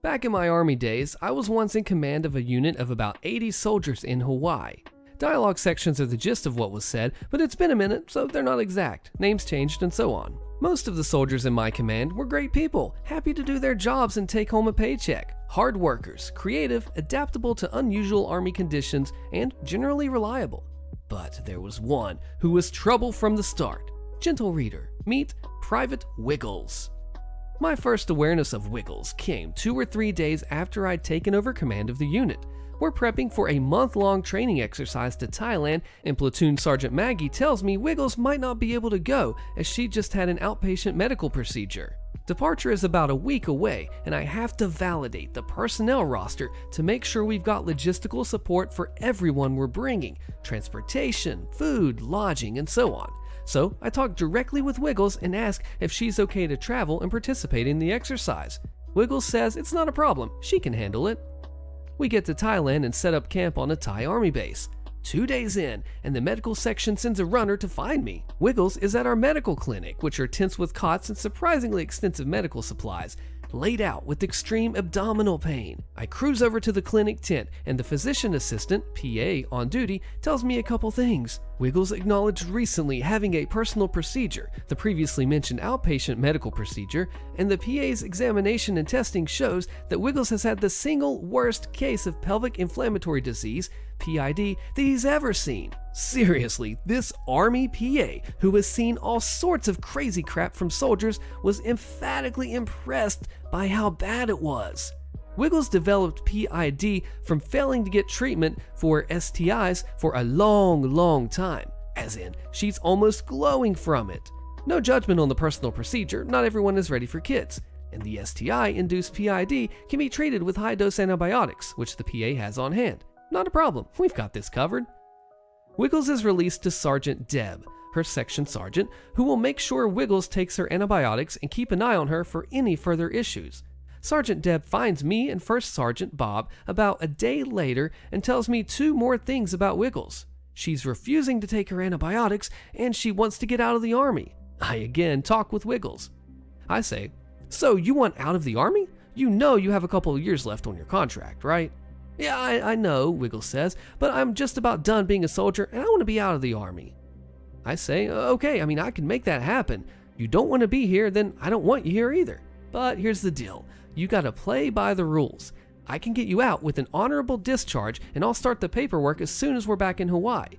Back in my army days, I was once in command of a unit of about 80 soldiers in Hawaii. Dialogue sections are the gist of what was said, but it's been a minute, so they're not exact. Names changed and so on. Most of the soldiers in my command were great people, happy to do their jobs and take home a paycheck. Hard workers, creative, adaptable to unusual army conditions, and generally reliable. But there was one who was trouble from the start. Gentle reader, meet Private Wiggles. My first awareness of Wiggles came 2 or 3 days after I'd taken over command of the unit. We're prepping for a month-long training exercise to Thailand, and Platoon Sergeant Maggie tells me Wiggles might not be able to go as she just had an outpatient medical procedure. Departure is about a week away, and I have to validate the personnel roster to make sure we've got logistical support for everyone we're bringing: transportation, food, lodging, and so on. So I talk directly with Wiggles and ask if she's okay to travel and participate in the exercise. Wiggles says it's not a problem, she can handle it. We get to Thailand and set up camp on a Thai army base. 2 days in, and the medical section sends a runner to find me. Wiggles is at our medical clinic, which are tents with cots and surprisingly extensive medical supplies, laid out with extreme abdominal pain. I cruise over to the clinic tent, and the physician assistant, PA, on duty tells me a couple things. Wiggles acknowledged recently having a personal procedure, the previously mentioned outpatient medical procedure, and the PA's examination and testing shows that Wiggles has had the single worst case of pelvic inflammatory disease, PID, that he's ever seen. Seriously, this Army PA, who has seen all sorts of crazy crap from soldiers, was emphatically impressed by how bad it was. Wiggles developed PID from failing to get treatment for STIs for a long time, as in, she's almost glowing from it. No judgment on the personal procedure, not everyone is ready for kids, and the STI-induced PID can be treated with high-dose antibiotics, which the PA has on hand. Not a problem, we've got this covered. Wiggles is released to Sergeant Deb, her section sergeant, who will make sure Wiggles takes her antibiotics and keep an eye on her for any further issues. Sergeant Deb finds me and First Sergeant Bob about a day later and tells me 2 more things about Wiggles. She's refusing to take her antibiotics and she wants to get out of the Army. I again talk with Wiggles. I say, "So you want out of the Army? You know you have a couple of years left on your contract, right?" "Yeah, I know," Wiggles says, "but I'm just about done being a soldier and I want to be out of the Army." I say, "Okay, I can make that happen. You don't want to be here, then I don't want you here either. But here's the deal. You gotta play by the rules. I can get you out with an honorable discharge and I'll start the paperwork as soon as we're back in Hawaii.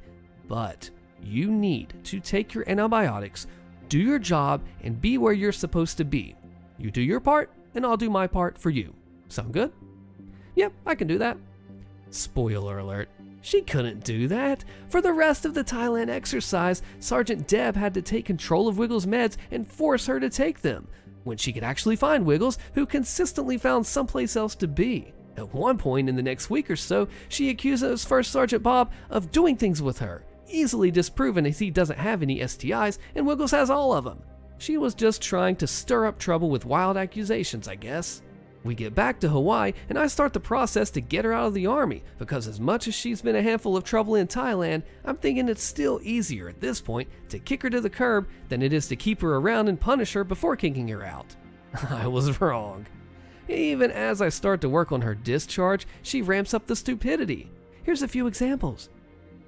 But you need to take your antibiotics, do your job, and be where you're supposed to be. You do your part, and I'll do my part for you. Sound good?" "Yep, I can do that." Spoiler alert, she couldn't do that. For the rest of the Thailand exercise, Sergeant Deb had to take control of Wiggles' meds and force her to take them, when she could actually find Wiggles, who consistently found someplace else to be. At one point in the next week or so, she accuses First Sergeant Bob of doing things with her, easily disproven as he doesn't have any STIs and Wiggles has all of them. She was just trying to stir up trouble with wild accusations, I guess. We get back to Hawaii and I start the process to get her out of the Army, because as much as she's been a handful of trouble in Thailand, I'm thinking it's still easier at this point to kick her to the curb than it is to keep her around and punish her before kicking her out. I was wrong. Even as I start to work on her discharge, she ramps up the stupidity. Here's a few examples.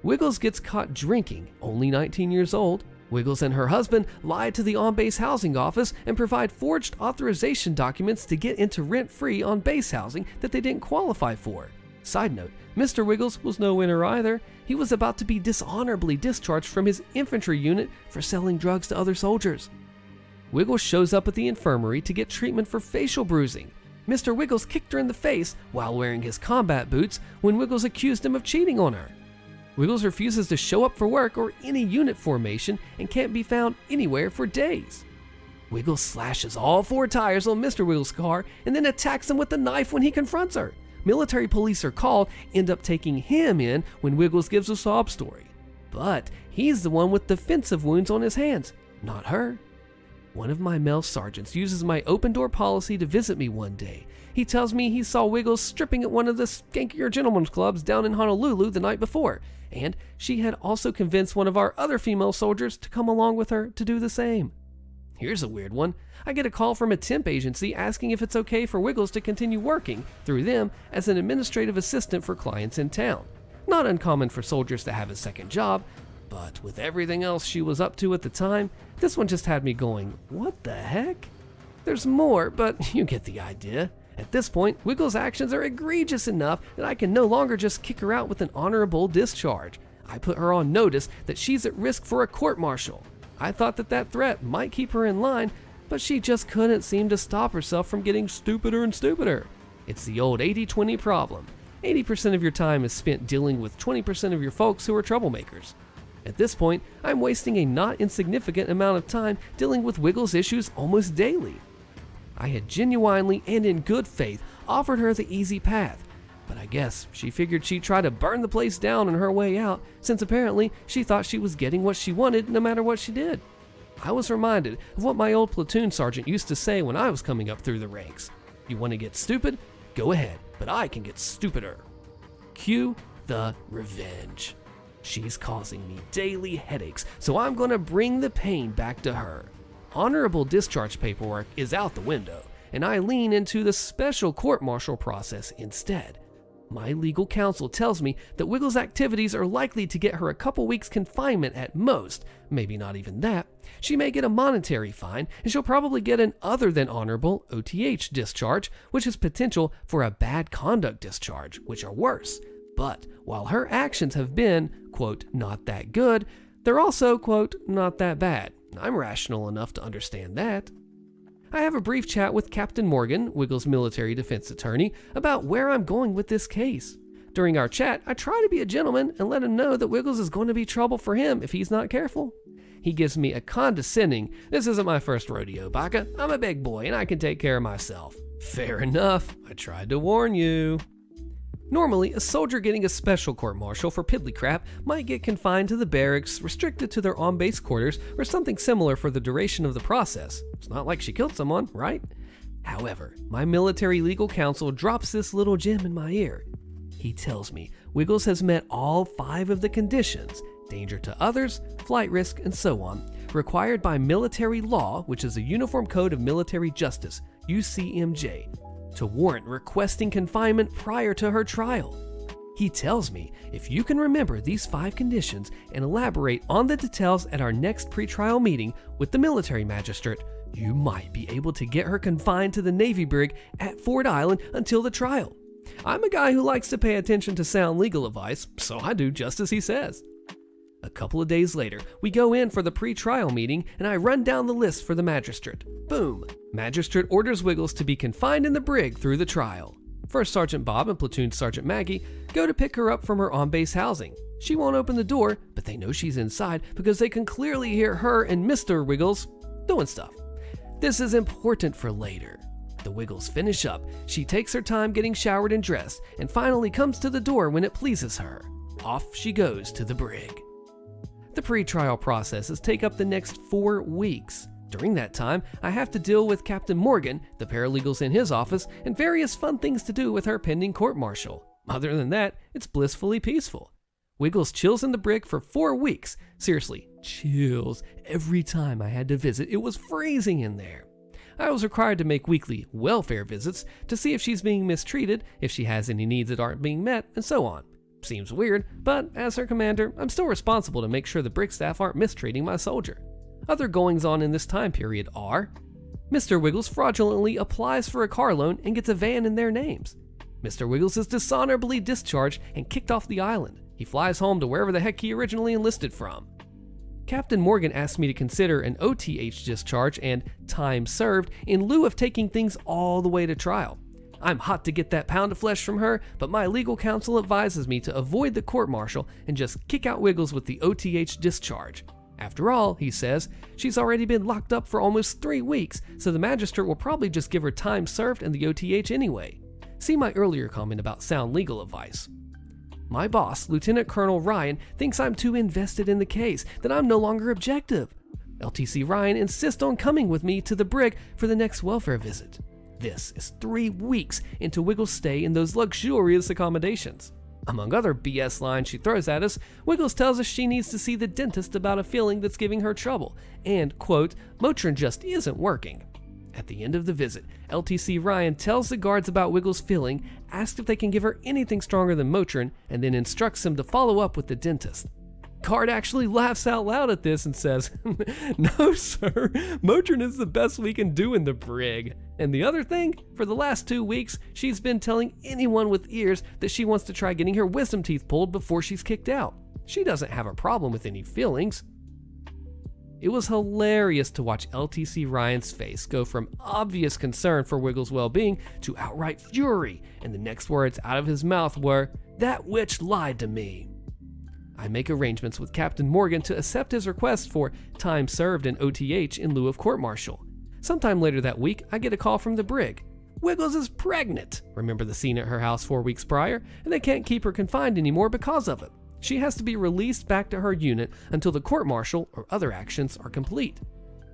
Wiggles gets caught drinking, only 19 years old. Wiggles and her husband lie to the on-base housing office and provide forged authorization documents to get into rent-free on-base housing that they didn't qualify for. Side note, Mr. Wiggles was no winner either. He was about to be dishonorably discharged from his infantry unit for selling drugs to other soldiers. Wiggles shows up at the infirmary to get treatment for facial bruising. Mr. Wiggles kicked her in the face while wearing his combat boots when Wiggles accused him of cheating on her. Wiggles refuses to show up for work or any unit formation and can't be found anywhere for days. Wiggles slashes all 4 tires on Mr. Wiggles' car and then attacks him with a knife when he confronts her. Military police are called, end up taking him in when Wiggles gives a sob story. But he's the one with defensive wounds on his hands, not her. One of my male sergeants uses my open door policy to visit me one day. He tells me he saw Wiggles stripping at one of the skankier gentlemen's clubs down in Honolulu the night before, and she had also convinced one of our other female soldiers to come along with her to do the same. Here's a weird one. I get a call from a temp agency asking if it's okay for Wiggles to continue working through them as an administrative assistant for clients in town. Not uncommon for soldiers to have a second job, but with everything else she was up to at the time, this one just had me going, what the heck? There's more, but you get the idea. At this point, Wiggles' actions are egregious enough that I can no longer just kick her out with an honorable discharge. I put her on notice that she's at risk for a court-martial. I thought that threat might keep her in line, but she just couldn't seem to stop herself from getting stupider and stupider. It's the old 80-20 problem. 80% of your time is spent dealing with 20% of your folks who are troublemakers. At this point, I'm wasting a not insignificant amount of time dealing with Wiggles' issues almost daily. I had genuinely and in good faith offered her the easy path, but I guess she figured she'd try to burn the place down on her way out, since apparently she thought she was getting what she wanted no matter what she did. I was reminded of what my old platoon sergeant used to say when I was coming up through the ranks. You want to get stupid? Go ahead, but I can get stupider. Cue the revenge. She's causing me daily headaches, so I'm going to bring the pain back to her. Honorable discharge paperwork is out the window, and I lean into the special court-martial process instead. My legal counsel tells me that Wiggles' activities are likely to get her a couple weeks confinement at most, maybe not even that. She may get a monetary fine, and she'll probably get an other than honorable OTH discharge, which has potential for a bad conduct discharge, which are worse. But while her actions have been, quote, not that good, they're also, quote, not that bad. I'm rational enough to understand that. I have a brief chat with Captain Morgan, Wiggles' military defense attorney, about where I'm going with this case. During our chat, I try to be a gentleman and let him know that Wiggles is going to be trouble for him if he's not careful. He gives me a condescending, "This isn't my first rodeo, Baka. I'm a big boy and I can take care of myself." Fair enough. I tried to warn you. Normally, a soldier getting a special court-martial for piddly crap might get confined to the barracks, restricted to their on-base quarters, or something similar for the duration of the process. It's not like she killed someone, right? However, my military legal counsel drops this little gem in my ear. He tells me Wiggles has met all 5 of the conditions, danger to others, flight risk, and so on, required by military law, which is a Uniform Code of Military Justice, UCMJ, to warrant requesting confinement prior to her trial. He tells me if you can remember these 5 conditions and elaborate on the details at our next pretrial meeting with the military magistrate, you might be able to get her confined to the Navy brig at Ford Island until the trial. I'm a guy who likes to pay attention to sound legal advice, so I do just as he says. A couple of days later, we go in for the pre-trial meeting and I run down the list for the magistrate. Boom! Magistrate orders Wiggles to be confined in the brig through the trial. First Sergeant Bob and Platoon Sergeant Maggie go to pick her up from her on-base housing. She won't open the door, but they know she's inside because they can clearly hear her and Mr. Wiggles doing stuff. This is important for later. The Wiggles finish up, she takes her time getting showered and dressed, and finally comes to the door when it pleases her. Off she goes to the brig. The pre-trial processes take up the next 4 weeks. During that time, I have to deal with Captain Morgan, the paralegals in his office, and various fun things to do with her pending court-martial. Other than that, it's blissfully peaceful. Wiggles chills in the brig for 4 weeks. Seriously, chills. Every time I had to visit, it was freezing in there. I was required to make weekly welfare visits to see if she's being mistreated, if she has any needs that aren't being met, and so on. Seems weird, but as her commander, I'm still responsible to make sure the brig staff aren't mistreating my soldier. Other goings-on in this time period are: Mr. Wiggles fraudulently applies for a car loan and gets a van in their names. Mr. Wiggles is dishonorably discharged and kicked off the island. He flies home to wherever the heck he originally enlisted from. Captain Morgan asked me to consider an OTH discharge and time served in lieu of taking things all the way to trial. I'm hot to get that pound of flesh from her, but my legal counsel advises me to avoid the court-martial and just kick out Wiggles with the OTH discharge. After all, he says, she's already been locked up for almost 3 weeks, so the magistrate will probably just give her time served and the OTH anyway. See my earlier comment about sound legal advice. My boss, Lieutenant Colonel Ryan, thinks I'm too invested in the case, that I'm no longer objective. LTC Ryan insists on coming with me to the brig for the next welfare visit. This is 3 weeks into Wiggles' stay in those luxurious accommodations. Among other BS lines she throws at us, Wiggles tells us she needs to see the dentist about a feeling that's giving her trouble, and, quote, Motrin just isn't working. At the end of the visit, LTC Ryan tells the guards about Wiggles' feeling, asks if they can give her anything stronger than Motrin, and then instructs them to follow up with the dentist. Guard actually laughs out loud at this and says, "No, sir, Motrin is the best we can do in the brig." And the other thing, for the last 2 weeks, she's been telling anyone with ears that she wants to try getting her wisdom teeth pulled before she's kicked out. She doesn't have a problem with any feelings. It was hilarious to watch LTC Ryan's face go from obvious concern for Wiggles' well-being to outright fury, and the next words out of his mouth were, "That witch lied to me." I make arrangements with Captain Morgan to accept his request for time served in OTH in lieu of court-martial. Sometime later that week, I get a call from the brig. Wiggles is pregnant. Remember the scene at her house 4 weeks prior? And they can't keep her confined anymore because of it. She has to be released back to her unit until the court-martial or other actions are complete.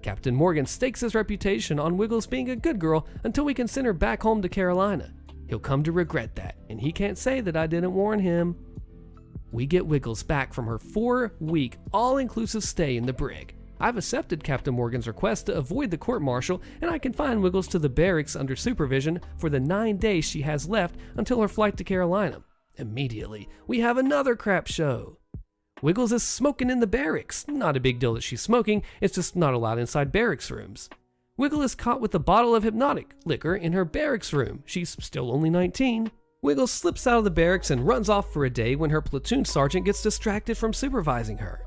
Captain Morgan stakes his reputation on Wiggles being a good girl until we can send her back home to Carolina. He'll come to regret that, and he can't say that I didn't warn him. We get Wiggles back from her 4-week all-inclusive stay in the brig. I've accepted Captain Morgan's request to avoid the court-martial, and I confine Wiggles to the barracks under supervision for the 9 days she has left until her flight to Carolina. Immediately, we have another crap show. Wiggles is smoking in the barracks. Not a big deal that she's smoking, it's just not allowed inside barracks rooms. Wiggle is caught with a bottle of hypnotic liquor in her barracks room. She's still only 19. Wiggle slips out of the barracks and runs off for a day when her platoon sergeant gets distracted from supervising her.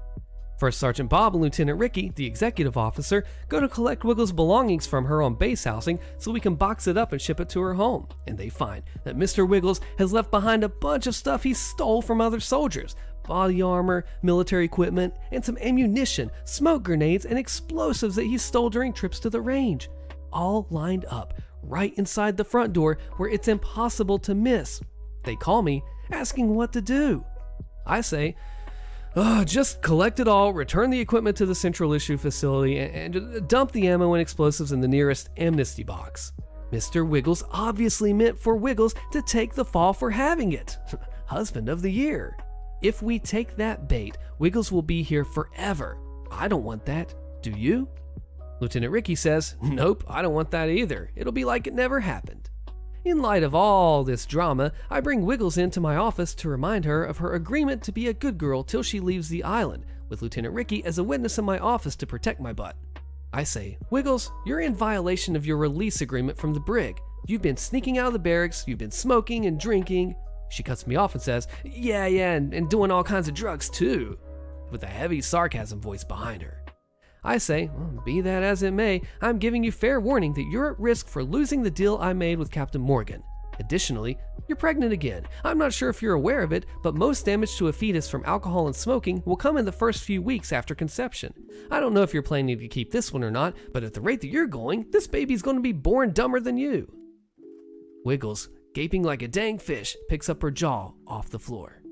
First Sergeant Bob and Lieutenant Ricky, the executive officer, go to collect Wiggle's belongings from her on base housing so we can box it up and ship it to her home. And they find that Mr. Wiggles has left behind a bunch of stuff he stole from other soldiers. Body armor, military equipment, and some ammunition, smoke grenades, and explosives that he stole during trips to the range. All lined up right inside the front door where it's impossible to miss. They call me, asking what to do. I say, just collect it all, return the equipment to the central issue facility, and dump the ammo and explosives in the nearest amnesty box. Mr. Wiggles obviously meant for Wiggles to take the fall for having it. Husband of the year. If we take that bait, Wiggles will be here forever. I don't want that. Do you? Lieutenant Ricky says, nope, I don't want that either. It'll be like it never happened. In light of all this drama, I bring Wiggles into my office to remind her of her agreement to be a good girl till she leaves the island, with Lieutenant Ricky as a witness in my office to protect my butt. I say, Wiggles, you're in violation of your release agreement from the brig. You've been sneaking out of the barracks, you've been smoking and drinking. She cuts me off and says, yeah, and doing all kinds of drugs too, with a heavy sarcasm voice behind her. I say, well, be that as it may, I'm giving you fair warning that you're at risk for losing the deal I made with Captain Morgan. Additionally, you're pregnant again. I'm not sure if you're aware of it, but most damage to a fetus from alcohol and smoking will come in the first few weeks after conception. I don't know if you're planning to keep this one or not, but at the rate that you're going, this baby's going to be born dumber than you. Wiggles, gaping like a dang fish, picks up her jaw off the floor.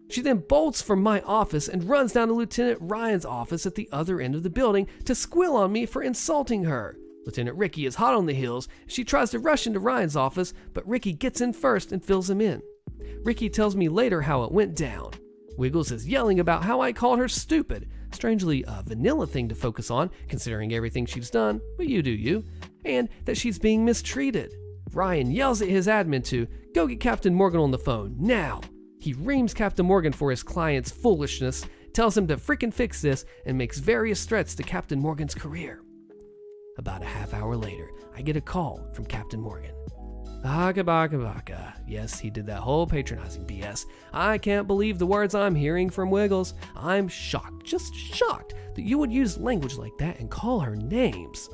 She then bolts from my office and runs down to Lieutenant Ryan's office at the other end of the building to squeal on me for insulting her. Lieutenant Ricky is hot on the heels. She tries to rush into Ryan's office, but Ricky gets in first and fills him in. Ricky tells me later how it went down. Wiggles is yelling about how I called her stupid. Strangely, a vanilla thing to focus on, considering everything she's done, but you do you. And that she's being mistreated. Ryan yells at his admin to, go get Captain Morgan on the phone, now. He reams Captain Morgan for his client's foolishness, tells him to frickin' fix this, and makes various threats to Captain Morgan's career. About a half hour later, I get a call from Captain Morgan. Baka. Yes, he did that whole patronizing BS. I can't believe the words I'm hearing from Wiggles. I'm shocked, just shocked, that you would use language like that and call her names.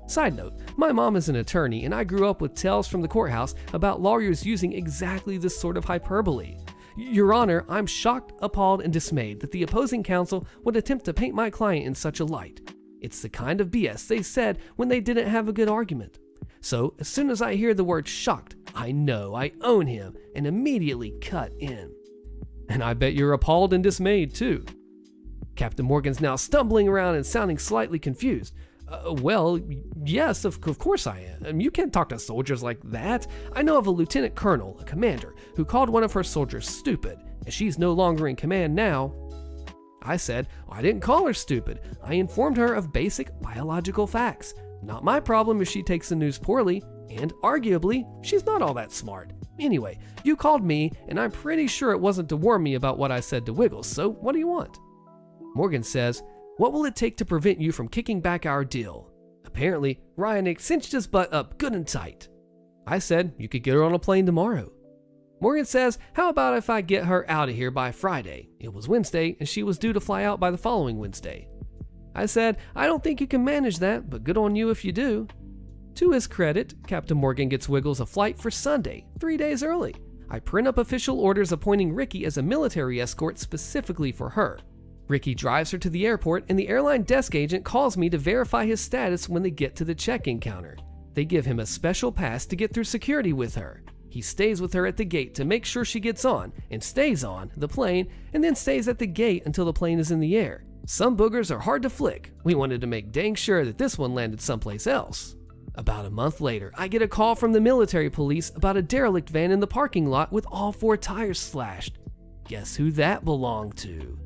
Side note, my mom is an attorney, and I grew up with tales from the courthouse about lawyers using exactly this sort of hyperbole. Your Honor, I'm shocked, appalled, and dismayed that the opposing counsel would attempt to paint my client in such a light. It's the kind of BS they said when they didn't have a good argument. So, as soon as I hear the word shocked, I know I own him and immediately cut in. And I bet you're appalled and dismayed too. Captain Morgan's now stumbling around and sounding slightly confused. Well, yes, of course I am. You can't talk to soldiers like that. I know of a lieutenant colonel, a commander, who called one of her soldiers stupid, and she's no longer in command now. I said, I didn't call her stupid. I informed her of basic biological facts. Not my problem if she takes the news poorly, and arguably, she's not all that smart. Anyway, you called me, and I'm pretty sure it wasn't to warn me about what I said to Wiggles, so what do you want? Morgan says, what will it take to prevent you from kicking back our deal? Apparently, Ryan cinched his butt up good and tight. I said, you could get her on a plane tomorrow. Morgan says, how about if I get her out of here by Friday? It was Wednesday, and she was due to fly out by the following Wednesday. I said, "I don't think you can manage that, but good on you if you do." To his credit, Captain Morgan gets Wiggles a flight for Sunday, 3 days early. I print up official orders appointing Ricky as a military escort specifically for her. Ricky drives her to the airport, and the airline desk agent calls me to verify his status when they get to the check-in counter. They give him a special pass to get through security with her. He stays with her at the gate to make sure she gets on, and stays on, the plane, and then stays at the gate until the plane is in the air. Some boogers are hard to flick. We wanted to make dang sure that this one landed someplace else. About a month later, I get a call from the military police about a derelict van in the parking lot with all 4 tires slashed. Guess who that belonged to?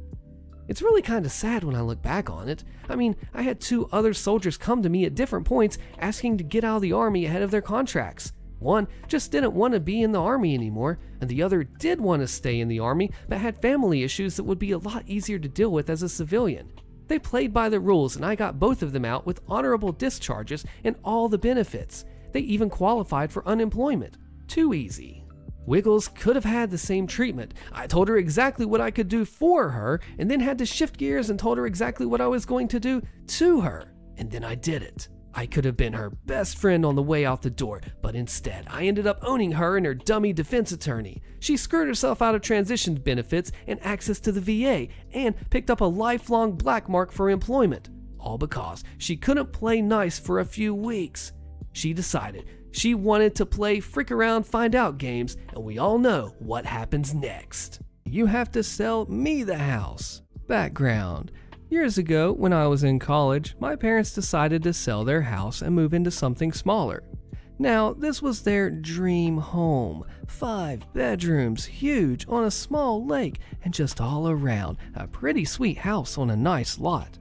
It's really kind of sad when I look back on it. I mean, I had 2 other soldiers come to me at different points asking to get out of the Army ahead of their contracts. One just didn't want to be in the Army anymore, and the other did want to stay in the Army but had family issues that would be a lot easier to deal with as a civilian. They played by the rules, and I got both of them out with honorable discharges and all the benefits. They even qualified for unemployment. Too easy. Wiggles could have had the same treatment. I told her exactly what I could do for her, and then had to shift gears and told her exactly what I was going to do to her. And then I did it. I could have been her best friend on the way out the door, but instead I ended up owning her and her dummy defense attorney. She screwed herself out of transition benefits and access to the VA, and picked up a lifelong black mark for employment, all because she couldn't play nice for a few weeks. She decided she wanted to play freak around find out games, and we all know what happens next. You have to sell me the house. Background. Years ago, when I was in college, my parents decided to sell their house and move into something smaller. Now, this was their dream home. 5 bedrooms, huge, on a small lake, and just all around, a pretty sweet house on a nice lot.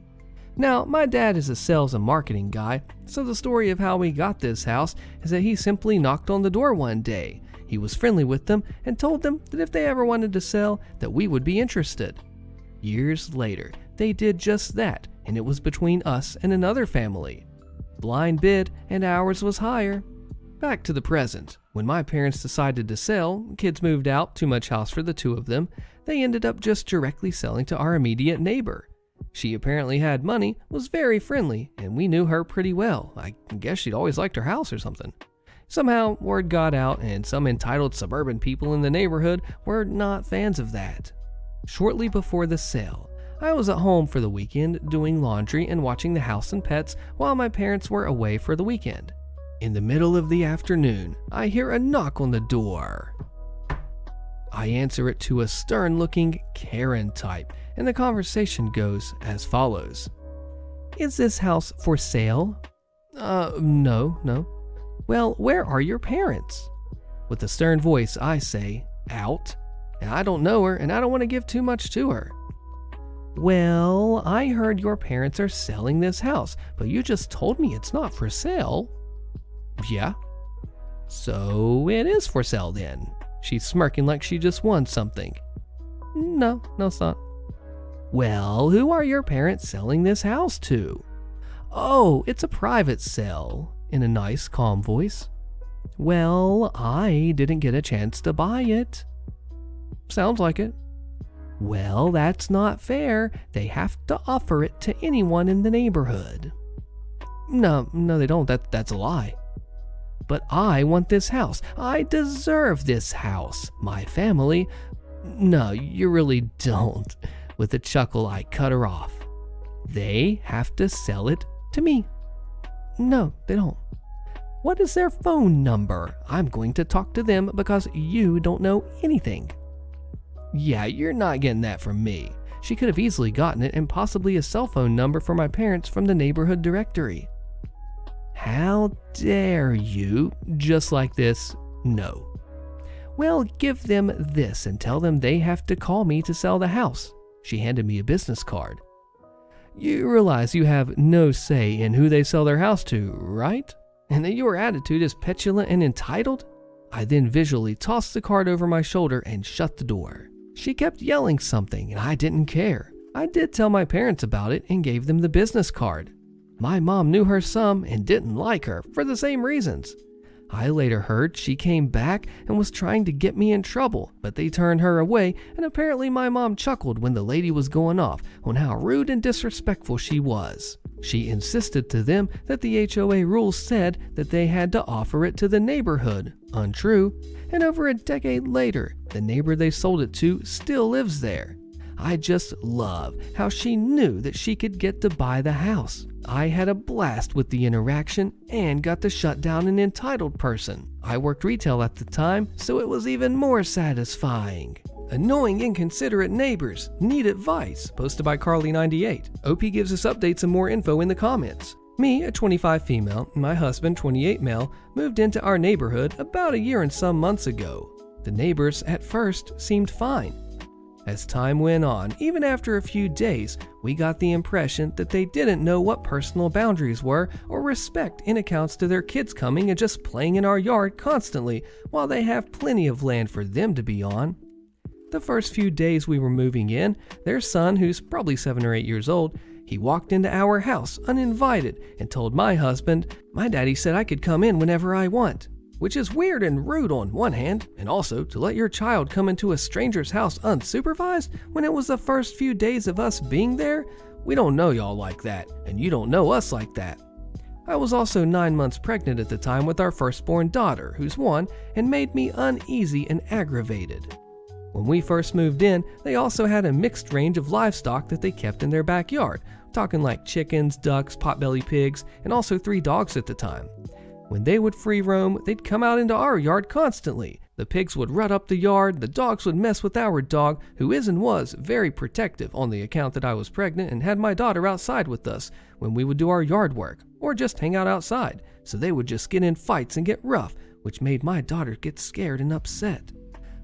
Now, my dad is a sales and marketing guy, so the story of how we got this house is that he simply knocked on the door one day. He was friendly with them and told them that if they ever wanted to sell, that we would be interested. Years later, they did just that, and it was between us and another family. Blind bid, and ours was higher. Back to the present. When my parents decided to sell, kids moved out, too much house for the 2 of them, they ended up just directly selling to our immediate neighbor. She apparently had money, was very friendly, and we knew her pretty well. I guess she'd always liked her house or something. Somehow, word got out, and some entitled suburban people in the neighborhood were not fans of that. Shortly before the sale, I was at home for the weekend doing laundry and watching The House and Pets while my parents were away for the weekend. In the middle of the afternoon, I hear a knock on the door. I answer it to a stern-looking Karen type, and the conversation goes as follows. "Is this house for sale?" No. "Well, where are your parents?" With a stern voice, I say, "Out. And I don't know her, and I don't want to give too much to her." "Well, I heard your parents are selling this house, but you just told me it's not for sale." "Yeah." "So it is for sale then." She's smirking like she just won something. No, it's not." "Well, who are your parents selling this house to?" "Oh, it's a private sale," in a nice, calm voice. "Well, I didn't get a chance to buy it." "Sounds like it." "Well, that's not fair. They have to offer it to anyone in the neighborhood." No, they don't. That's a lie." "But I want this house. I deserve this house. My family—" "No, you really don't." With a chuckle, I cut her off. "They have to sell it to me." "No, they don't." "What is their phone number? I'm going to talk to them because you don't know anything." "Yeah, you're not getting that from me." She could have easily gotten it, and possibly a cell phone number for my parents from the neighborhood directory. "How dare you?" Just like this, no. "Well, give them this and tell them they have to call me to sell the house." She handed me a business card. "You realize you have no say in who they sell their house to, right? And that your attitude is petulant and entitled?" I then visually tossed the card over my shoulder and shut the door. She kept yelling something, and I didn't care. I did tell my parents about it and gave them the business card. My mom knew her some and didn't like her for the same reasons. I later heard she came back and was trying to get me in trouble, but they turned her away, and apparently my mom chuckled when the lady was going off on how rude and disrespectful she was. She insisted to them that the HOA rules said that they had to offer it to the neighborhood. Untrue. And over a decade later, the neighbor they sold it to still lives there. I just love how she knew that she could get to buy the house. I had a blast with the interaction and got to shut down an entitled person. I worked retail at the time, so it was even more satisfying. Annoying, inconsiderate neighbors need advice, posted by Carly98. OP gives us updates and more info in the comments. Me, a 25 female, and my husband, 28 male, moved into our neighborhood about a year and some months ago. The neighbors at first seemed fine. As time went on, even after a few days, we got the impression that they didn't know what personal boundaries were or respect in accounts to their kids coming and just playing in our yard constantly while they have plenty of land for them to be on. The first few days we were moving in, their son, who's probably 7 or 8 years old, he walked into our house uninvited and told my husband, "My daddy said I could come in whenever I want." Which is weird and rude on one hand, and also to let your child come into a stranger's house unsupervised when it was the first few days of us being there? We don't know y'all like that, and you don't know us like that. I was also 9 months pregnant at the time with our firstborn daughter, who's 1, and made me uneasy and aggravated. When we first moved in, they also had a mixed range of livestock that they kept in their backyard, talking like chickens, ducks, potbelly pigs, and also 3 dogs at the time. When they would free roam, they'd come out into our yard constantly. The pigs would rut up the yard, the dogs would mess with our dog, who is and was very protective on the account that I was pregnant and had my daughter outside with us when we would do our yard work, or just hang out outside, so they would just get in fights and get rough, which made my daughter get scared and upset.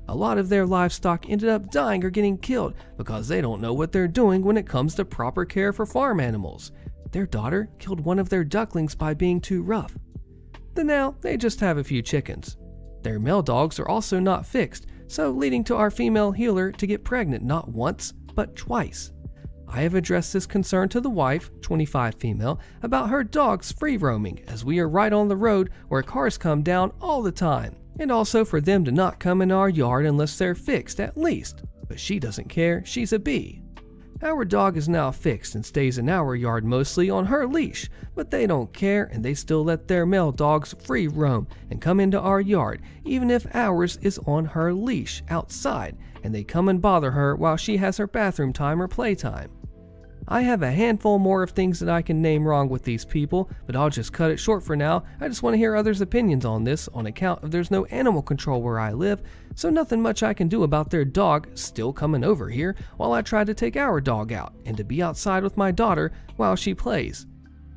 A lot of their livestock ended up dying or getting killed because they don't know what they're doing when it comes to proper care for farm animals. Their daughter killed one of their ducklings by being too rough. Then now, they just have a few chickens. Their male dogs are also not fixed, so leading to our female healer to get pregnant not once, but twice. I have addressed this concern to the wife, 25 female, about her dogs free roaming, as we are right on the road where cars come down all the time, and also for them to not come in our yard unless they're fixed at least. But she doesn't care, she's a bee. Our dog is now fixed and stays in our yard mostly on her leash, but they don't care and they still let their male dogs free roam and come into our yard even if ours is on her leash outside and they come and bother her while she has her bathroom time or playtime. I have a handful more of things that I can name wrong with these people, but I'll just cut it short for now. I just want to hear others' opinions on this on account of there's no animal control where I live, so nothing much I can do about their dog still coming over here while I try to take our dog out and to be outside with my daughter while she plays.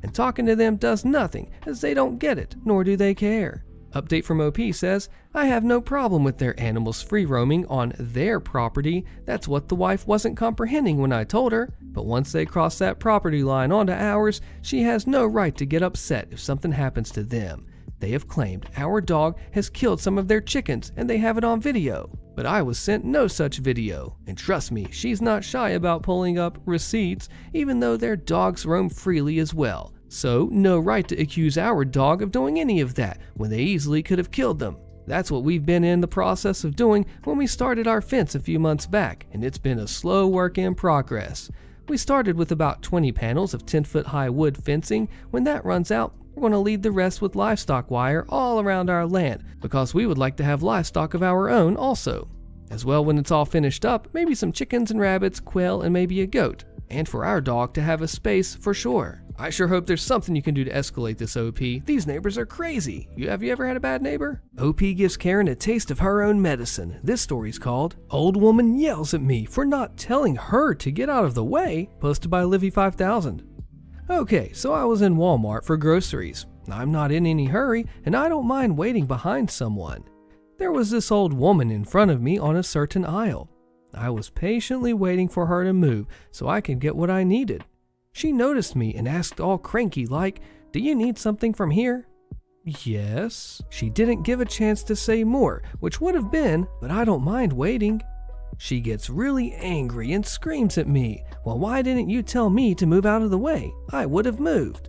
And talking to them does nothing, as they don't get it, nor do they care. Update from OP says, I have no problem with their animals free roaming on their property. That's what the wife wasn't comprehending when I told her. But once they cross that property line onto ours, she has no right to get upset if something happens to them. They have claimed our dog has killed some of their chickens and they have it on video. But I was sent no such video. And trust me, she's not shy about pulling up receipts, even though their dogs roam freely as well. So, no right to accuse our dog of doing any of that when they easily could have killed them. That's what we've been in the process of doing when we started our fence a few months back, and it's been a slow work in progress. We started with about 20 panels of 10-foot high wood fencing. When that runs out, we're going to lead the rest with livestock wire all around our land because we would like to have livestock of our own also. As well, when it's all finished up, maybe some chickens and rabbits, quail, and maybe a goat. And for our dog to have a space for sure. I sure hope there's something you can do to escalate this, OP. These neighbors are crazy. Have you ever had a bad neighbor? OP gives Karen a taste of her own medicine. This story's called Old Woman Yells at Me for Not Telling Her to Get Out of the Way, posted by Livy5000. Okay, so I was in Walmart for groceries. I'm not in any hurry, and I don't mind waiting behind someone. There was this old woman in front of me on a certain aisle. I was patiently waiting for her to move so I could get what I needed. She noticed me and asked all cranky like, "Do you need something from here?" Yes. She didn't give a chance to say more, which would have been, but I don't mind waiting. She gets really angry and screams at me, "Well, why didn't you tell me to move out of the way? I would have moved."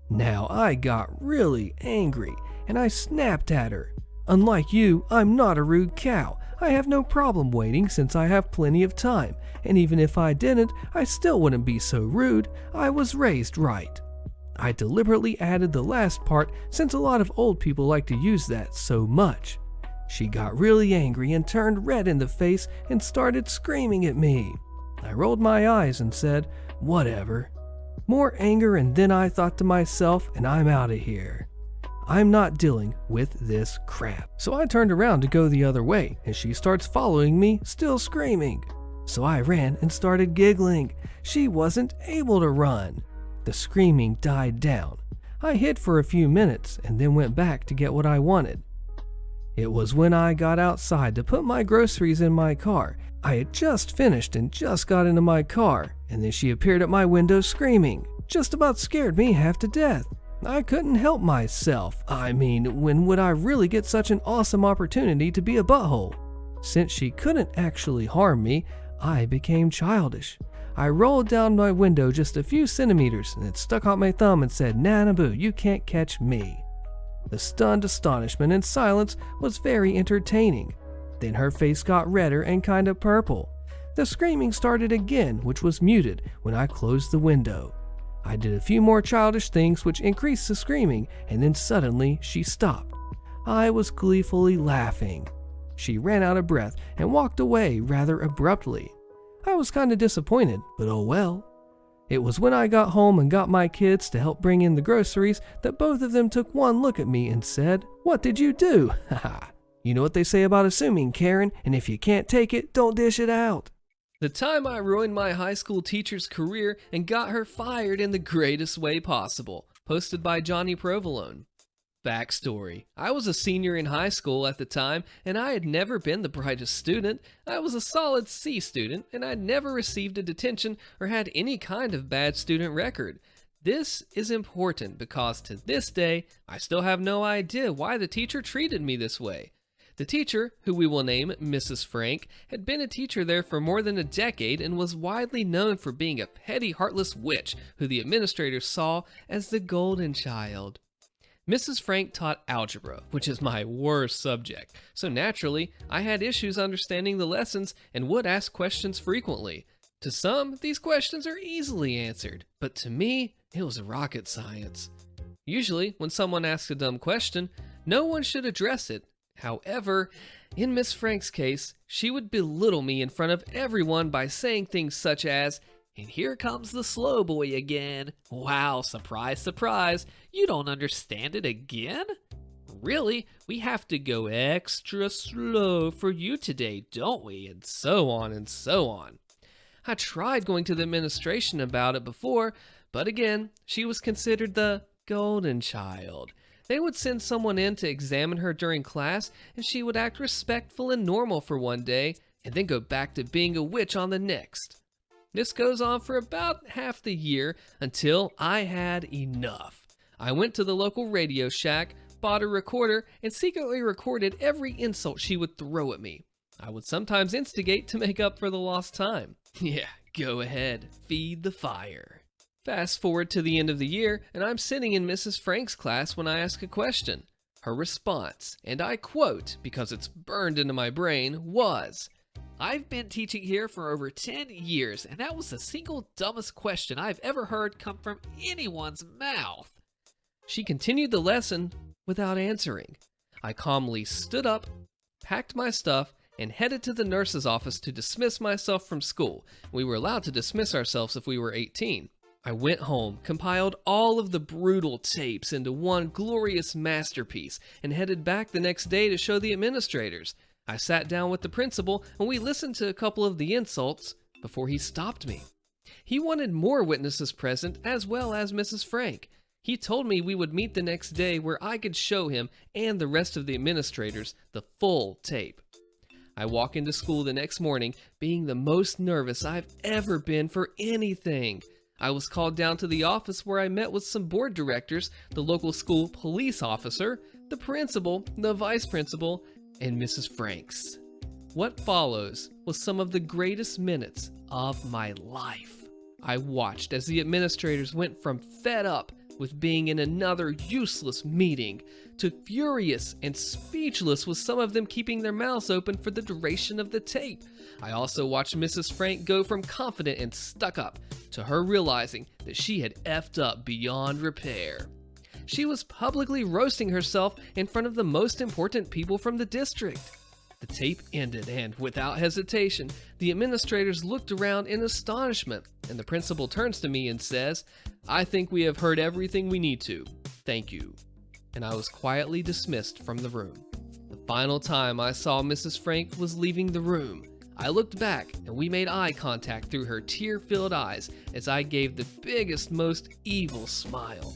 Now I got really angry, and I snapped at her. Unlike you, I'm not a rude cow. I have no problem waiting since I have plenty of time, and even if I didn't, I still wouldn't be so rude. I was raised right. I deliberately added the last part since a lot of old people like to use that so much. She got really angry and turned red in the face and started screaming at me. I rolled my eyes and said, "Whatever." More anger, and then I thought to myself, and I'm out of here. I'm not dealing with this crap. So I turned around to go the other way, and she starts following me, still screaming. So I ran and started giggling. She wasn't able to run. The screaming died down. I hid for a few minutes and then went back to get what I wanted. It was when I got outside to put my groceries in my car. I had just finished and just got into my car, and then she appeared at my window screaming. Just about scared me half to death. I couldn't help myself. I mean, when would I really get such an awesome opportunity to be a butthole? Since she couldn't actually harm me, I became childish. I rolled down my window just a few centimeters and it stuck out my thumb and said, "Nanaboo, you can't catch me." The stunned astonishment and silence was very entertaining. Then her face got redder and kind of purple. The screaming started again, which was muted when I closed the window. I did a few more childish things which increased the screaming, and then suddenly she stopped. I was gleefully laughing. She ran out of breath and walked away rather abruptly. I was kind of disappointed, but oh well. It was when I got home and got my kids to help bring in the groceries that both of them took one look at me and said, "What did you do?" Haha. You know what they say about assuming, Karen, and if you can't take it, don't dish it out. The time I ruined my high school teacher's career and got her fired in the greatest way possible. Posted by Johnny Provolone. Backstory. I was a senior in high school at the time, and I had never been the brightest student. I was a solid C student, and I'd never received a detention or had any kind of bad student record. This is important because to this day, I still have no idea why the teacher treated me this way. The teacher, who we will name Mrs. Frank, had been a teacher there for more than a decade and was widely known for being a petty, heartless witch who the administrators saw as the golden child. Mrs. Frank taught algebra, which is my worst subject, so naturally, I had issues understanding the lessons and would ask questions frequently. To some, these questions are easily answered, but to me, it was rocket science. Usually, when someone asks a dumb question, no one should address it. However, in Miss Frank's case, she would belittle me in front of everyone by saying things such as, "And here comes the slow boy again. Wow, surprise, surprise. You don't understand it again? Really? We have to go extra slow for you today, don't we?" And so on and so on. I tried going to the administration about it before, but again, she was considered the golden child. They would send someone in to examine her during class, and she would act respectful and normal for one day, and then go back to being a witch on the next. This goes on for about half the year until I had enough. I went to the local Radio Shack, bought a recorder, and secretly recorded every insult she would throw at me. I would sometimes instigate to make up for the lost time. Yeah, go ahead, feed the fire. Fast forward to the end of the year, and I'm sitting in Mrs. Frank's class when I ask a question. Her response, and I quote because it's burned into my brain, was, "I've been teaching here for over 10 years, and that was the single dumbest question I've ever heard come from anyone's mouth." She continued the lesson without answering. I calmly stood up, packed my stuff, and headed to the nurse's office to dismiss myself from school. We were allowed to dismiss ourselves if we were 18. I went home, compiled all of the brutal tapes into one glorious masterpiece, and headed back the next day to show the administrators. I sat down with the principal, and we listened to a couple of the insults before he stopped me. He wanted more witnesses present, as well as Mrs. Frank. He told me we would meet the next day where I could show him and the rest of the administrators the full tape. I walk into school the next morning being the most nervous I've ever been for anything. I was called down to the office where I met with some board directors, the local school police officer, the principal, the vice principal, and Mrs. Franks. What follows was some of the greatest minutes of my life. I watched as the administrators went from fed up with being in another useless meeting, to furious and speechless with some of them keeping their mouths open for the duration of the tape. I also watched Mrs. Frank go from confident and stuck up to her realizing that she had effed up beyond repair. She was publicly roasting herself in front of the most important people from the district. The tape ended, and without hesitation, the administrators looked around in astonishment, and the principal turns to me and says, "I think we have heard everything we need to. Thank you." And I was quietly dismissed from the room. The final time I saw Mrs. Frank was leaving the room. I looked back, and we made eye contact through her tear-filled eyes as I gave the biggest, most evil smile.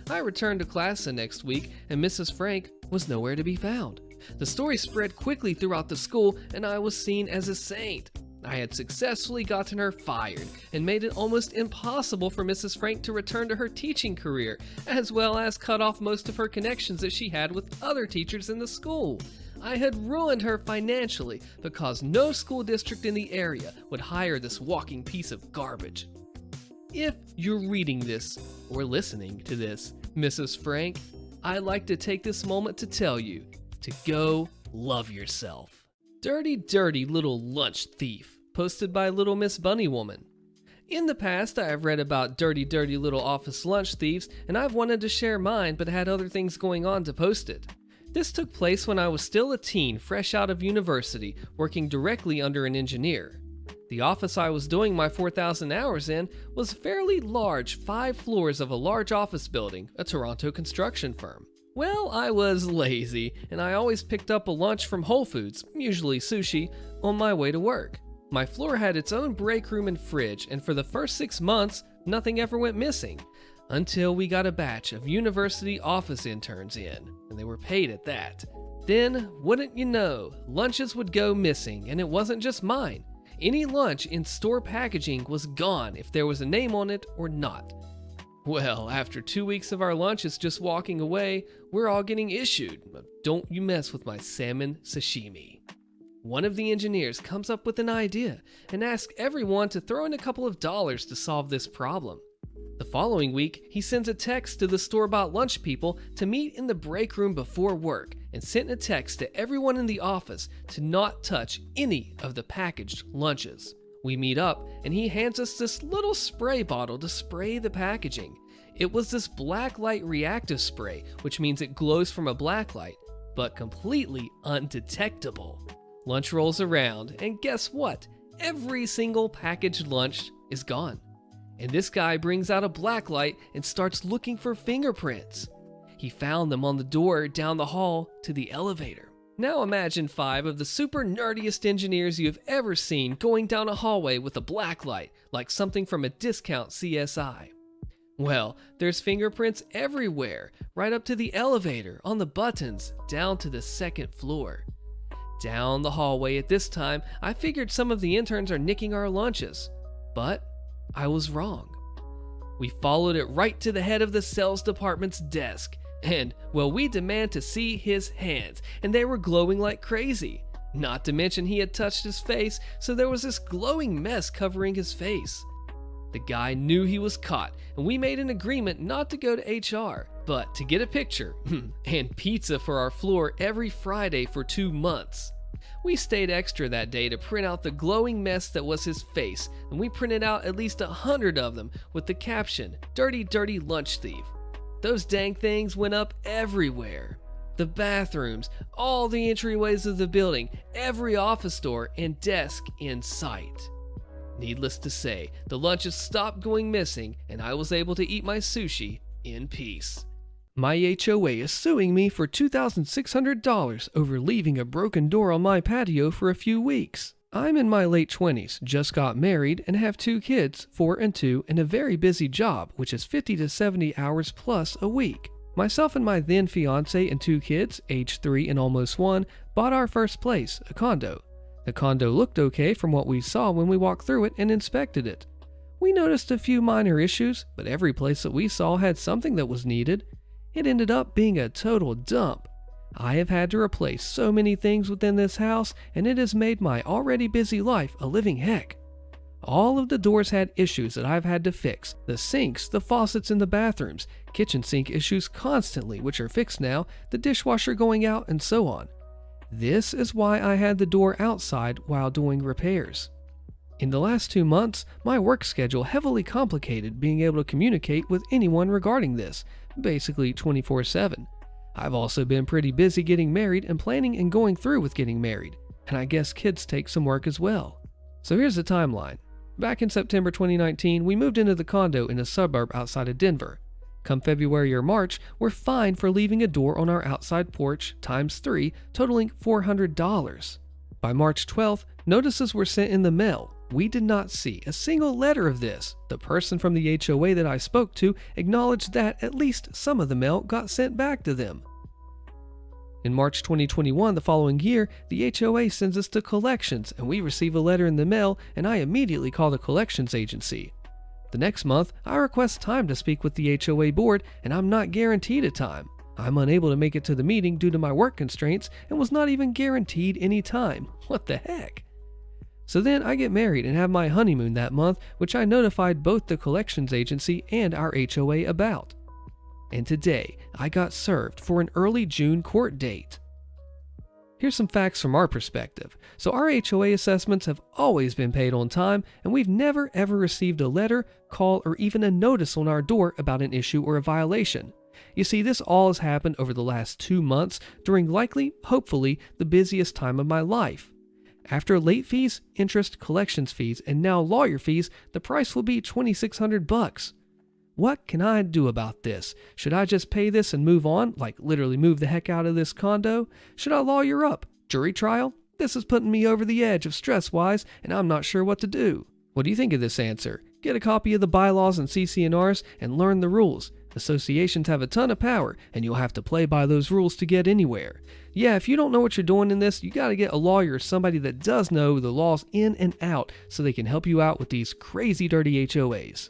I returned to class the next week, and Mrs. Frank was nowhere to be found. The story spread quickly throughout the school, and I was seen as a saint. I had successfully gotten her fired and made it almost impossible for Mrs. Frank to return to her teaching career, as well as cut off most of her connections that she had with other teachers in the school. I had ruined her financially because no school district in the area would hire this walking piece of garbage. If you're reading this or listening to this, Mrs. Frank, I'd like to take this moment to tell you to go love yourself. Dirty, dirty little lunch thief, posted by Little Miss Bunny Woman. In the past, I have read about dirty, dirty little office lunch thieves, and I've wanted to share mine but had other things going on to post it. This took place when I was still a teen, fresh out of university, working directly under an engineer. The office I was doing my 4,000 hours in was fairly large, 5 floors of a large office building, a Toronto construction firm. Well, I was lazy, and I always picked up a lunch from Whole Foods, usually sushi, on my way to work. My floor had its own break room and fridge, and for the first 6 months, nothing ever went missing. Until we got a batch of university office interns in, and they were paid at that. Then, wouldn't you know, lunches would go missing, and it wasn't just mine. Any lunch in store packaging was gone if there was a name on it or not. Well, after 2 weeks of our lunches just walking away, we're all getting issued. Don't you mess with my salmon sashimi. One of the engineers comes up with an idea and asks everyone to throw in a couple of dollars to solve this problem. The following week, he sends a text to the store-bought lunch people to meet in the break room before work and sent a text to everyone in the office to not touch any of the packaged lunches. We meet up, and he hands us this little spray bottle to spray the packaging. It was this black light reactive spray, which means it glows from a black light, but completely undetectable. Lunch rolls around, and guess what? Every single packaged lunch is gone. And this guy brings out a black light and starts looking for fingerprints. He found them on the door down the hall to the elevator. Now imagine 5 of the super nerdiest engineers you have ever seen going down a hallway with a black light, like something from a discount CSI. Well, there's fingerprints everywhere, right up to the elevator, on the buttons, down to the 2nd floor. Down the hallway at this time, I figured some of the interns are nicking our lunches, but I was wrong. We followed it right to the head of the sales department's desk. And, well, we demand to see his hands, and they were glowing like crazy. Not to mention he had touched his face, so there was this glowing mess covering his face. The guy knew he was caught, and we made an agreement not to go to HR, but to get a picture and pizza for our floor every Friday for 2 months. We stayed extra that day to print out the glowing mess that was his face, and we printed out at least 100 of them with the caption, "Dirty, dirty lunch thief." Those dang things went up everywhere. The bathrooms, all the entryways of the building, every office door and desk in sight. Needless to say, the lunches stopped going missing and I was able to eat my sushi in peace. My HOA is suing me for $2,600 over leaving a broken door on my patio for a few weeks. I'm in my late 20s, just got married, and have 2 kids, 4 and 2, and a very busy job, which is 50 to 70 hours plus a week. Myself and my then fiance and 2 kids, age 3 and almost 1, bought our first place, a condo. The condo looked okay from what we saw when we walked through it and inspected it. We noticed a few minor issues, but every place that we saw had something that was needed. It ended up being a total dump. I have had to replace so many things within this house, and it has made my already busy life a living heck. All of the doors had issues that I've had to fix. The sinks, the faucets in the bathrooms, kitchen sink issues constantly, which are fixed now, the dishwasher going out, and so on. This is why I had the door outside while doing repairs. In the last 2 months, my work schedule heavily complicated being able to communicate with anyone regarding this, basically 24/7. I've also been pretty busy getting married and planning and going through with getting married, and I guess kids take some work as well. So here's the timeline. Back in September 2019, we moved into the condo in a suburb outside of Denver. Come February or March, we're fined for leaving a door on our outside porch ×3, totaling $400. By March 12th, notices were sent in the mail. We did not see a single letter of this. The person from the HOA that I spoke to acknowledged that at least some of the mail got sent back to them. In March 2021, the following year, the HOA sends us to collections and we receive a letter in the mail, and I immediately call the collections agency. The next month, I request time to speak with the HOA board, and I'm not guaranteed a time. I'm unable to make it to the meeting due to my work constraints and was not even guaranteed any time. What the heck? So then I get married and have my honeymoon that month, which I notified both the collections agency and our HOA about. And today, I got served for an early June court date. Here's some facts from our perspective. So our HOA assessments have always been paid on time, and we've never ever received a letter, call, or even a notice on our door about an issue or a violation. You see, this all has happened over the last 2 months during likely, hopefully, the busiest time of my life. After late fees, interest, collections fees, and now lawyer fees, the price will be $2,600. What can I do about this? Should I just pay this and move on, like literally move the heck out of this condo? Should I lawyer up? Jury trial? This is putting me over the edge of stress-wise, and I'm not sure what to do. What do you think of this answer? Get a copy of the bylaws and CC&Rs and learn the rules. Associations have a ton of power, and you'll have to play by those rules to get anywhere. Yeah, if you don't know what you're doing in this, you gotta get a lawyer or somebody that does know the laws in and out so they can help you out with these crazy dirty HOAs.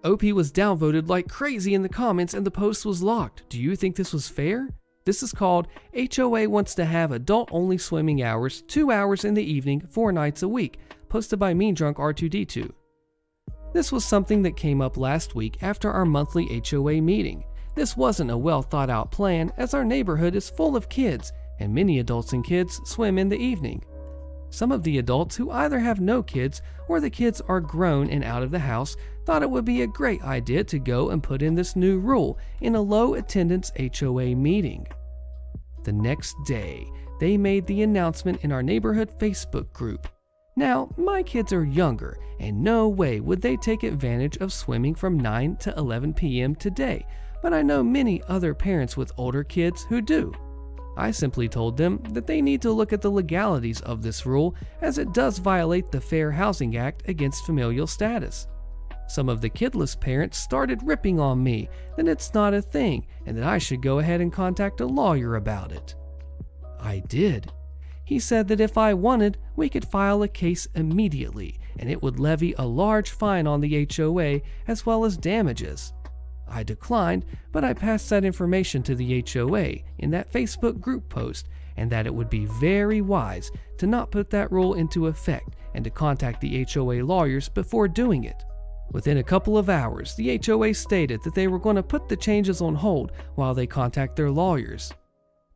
OP was downvoted like crazy in the comments and the post was locked. Do you think this was fair? This is called HOA wants to have adult-only swimming hours, 2 hours in the evening, 4 nights a week, posted by Mean Drunk R2D2. This was something that came up last week after our monthly HOA meeting. This wasn't a well thought out plan, as our neighborhood is full of kids, and many adults and kids swim in the evening. Some of the adults who either have no kids or the kids are grown and out of the house thought it would be a great idea to go and put in this new rule in a low attendance HOA meeting. The next day, they made the announcement in our neighborhood Facebook group. Now, my kids are younger, and no way would they take advantage of swimming from 9 to 11 p.m. today, but I know many other parents with older kids who do. I simply told them that they need to look at the legalities of this rule, as it does violate the Fair Housing Act against familial status. Some of the kidless parents started ripping on me that it's not a thing and that I should go ahead and contact a lawyer about it. I did. He said that if I wanted, we could file a case immediately and it would levy a large fine on the HOA as well as damages. I declined, but I passed that information to the HOA in that Facebook group post, and that it would be very wise to not put that rule into effect and to contact the HOA lawyers before doing it. Within a couple of hours, the HOA stated that they were going to put the changes on hold while they contact their lawyers.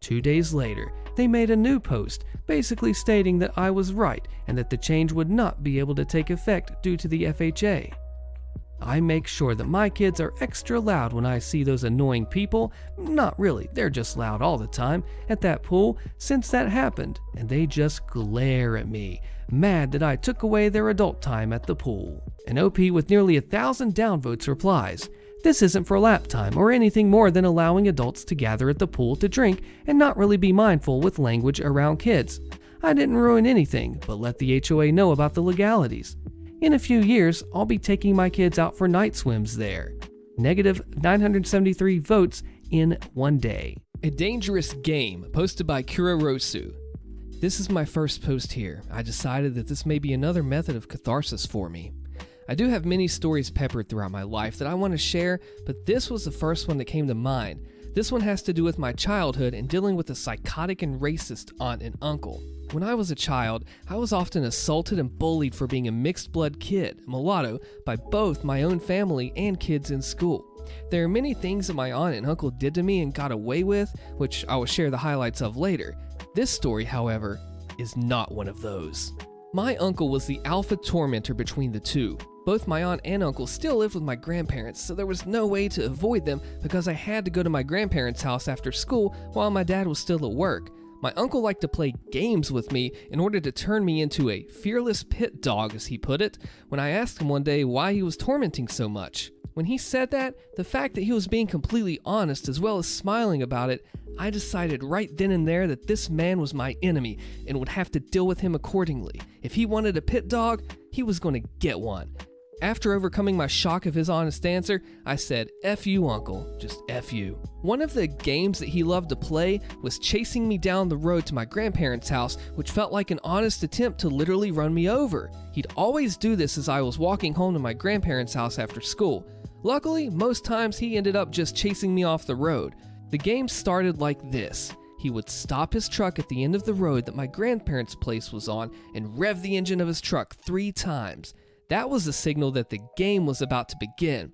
2 days later, they made a new post basically stating that I was right and that the change would not be able to take effect due to the FHA. I make sure that my kids are extra loud when I see those annoying people, not really, they're just loud all the time, at that pool since that happened, and they just glare at me, mad that I took away their adult time at the pool. And OP with nearly 1,000 downvotes replies, "This isn't for lap time or anything more than allowing adults to gather at the pool to drink and not really be mindful with language around kids. I didn't ruin anything, but let the HOA know about the legalities. In a few years, I'll be taking my kids out for night swims there." Negative 973 votes in 1 day. A dangerous game, posted by Kurorosu. This is my first post here. I decided that this may be another method of catharsis for me. I do have many stories peppered throughout my life that I want to share, but this was the first one that came to mind. This one has to do with my childhood and dealing with a psychotic and racist aunt and uncle. When I was a child, I was often assaulted and bullied for being a mixed blood kid, mulatto, by both my own family and kids in school. There are many things that my aunt and uncle did to me and got away with, which I will share the highlights of later. This story, however, is not one of those. My uncle was the alpha tormentor between the two. Both my aunt and uncle still lived with my grandparents, so there was no way to avoid them because I had to go to my grandparents' house after school while my dad was still at work. My uncle liked to play games with me in order to turn me into a fearless pit dog, as he put it, when I asked him one day why he was tormenting so much. When he said that, the fact that he was being completely honest as well as smiling about it, I decided right then and there that this man was my enemy and would have to deal with him accordingly. If he wanted a pit dog, he was going to get one. After overcoming my shock of his honest answer, I said, "F you, uncle, just F you." One of the games that he loved to play was chasing me down the road to my grandparents' house, which felt like an honest attempt to literally run me over. He'd always do this as I was walking home to my grandparents' house after school. Luckily, most times he ended up just chasing me off the road. The game started like this. He would stop his truck at the end of the road that my grandparents' place was on and rev the engine of his truck 3 times. That was the signal that the game was about to begin.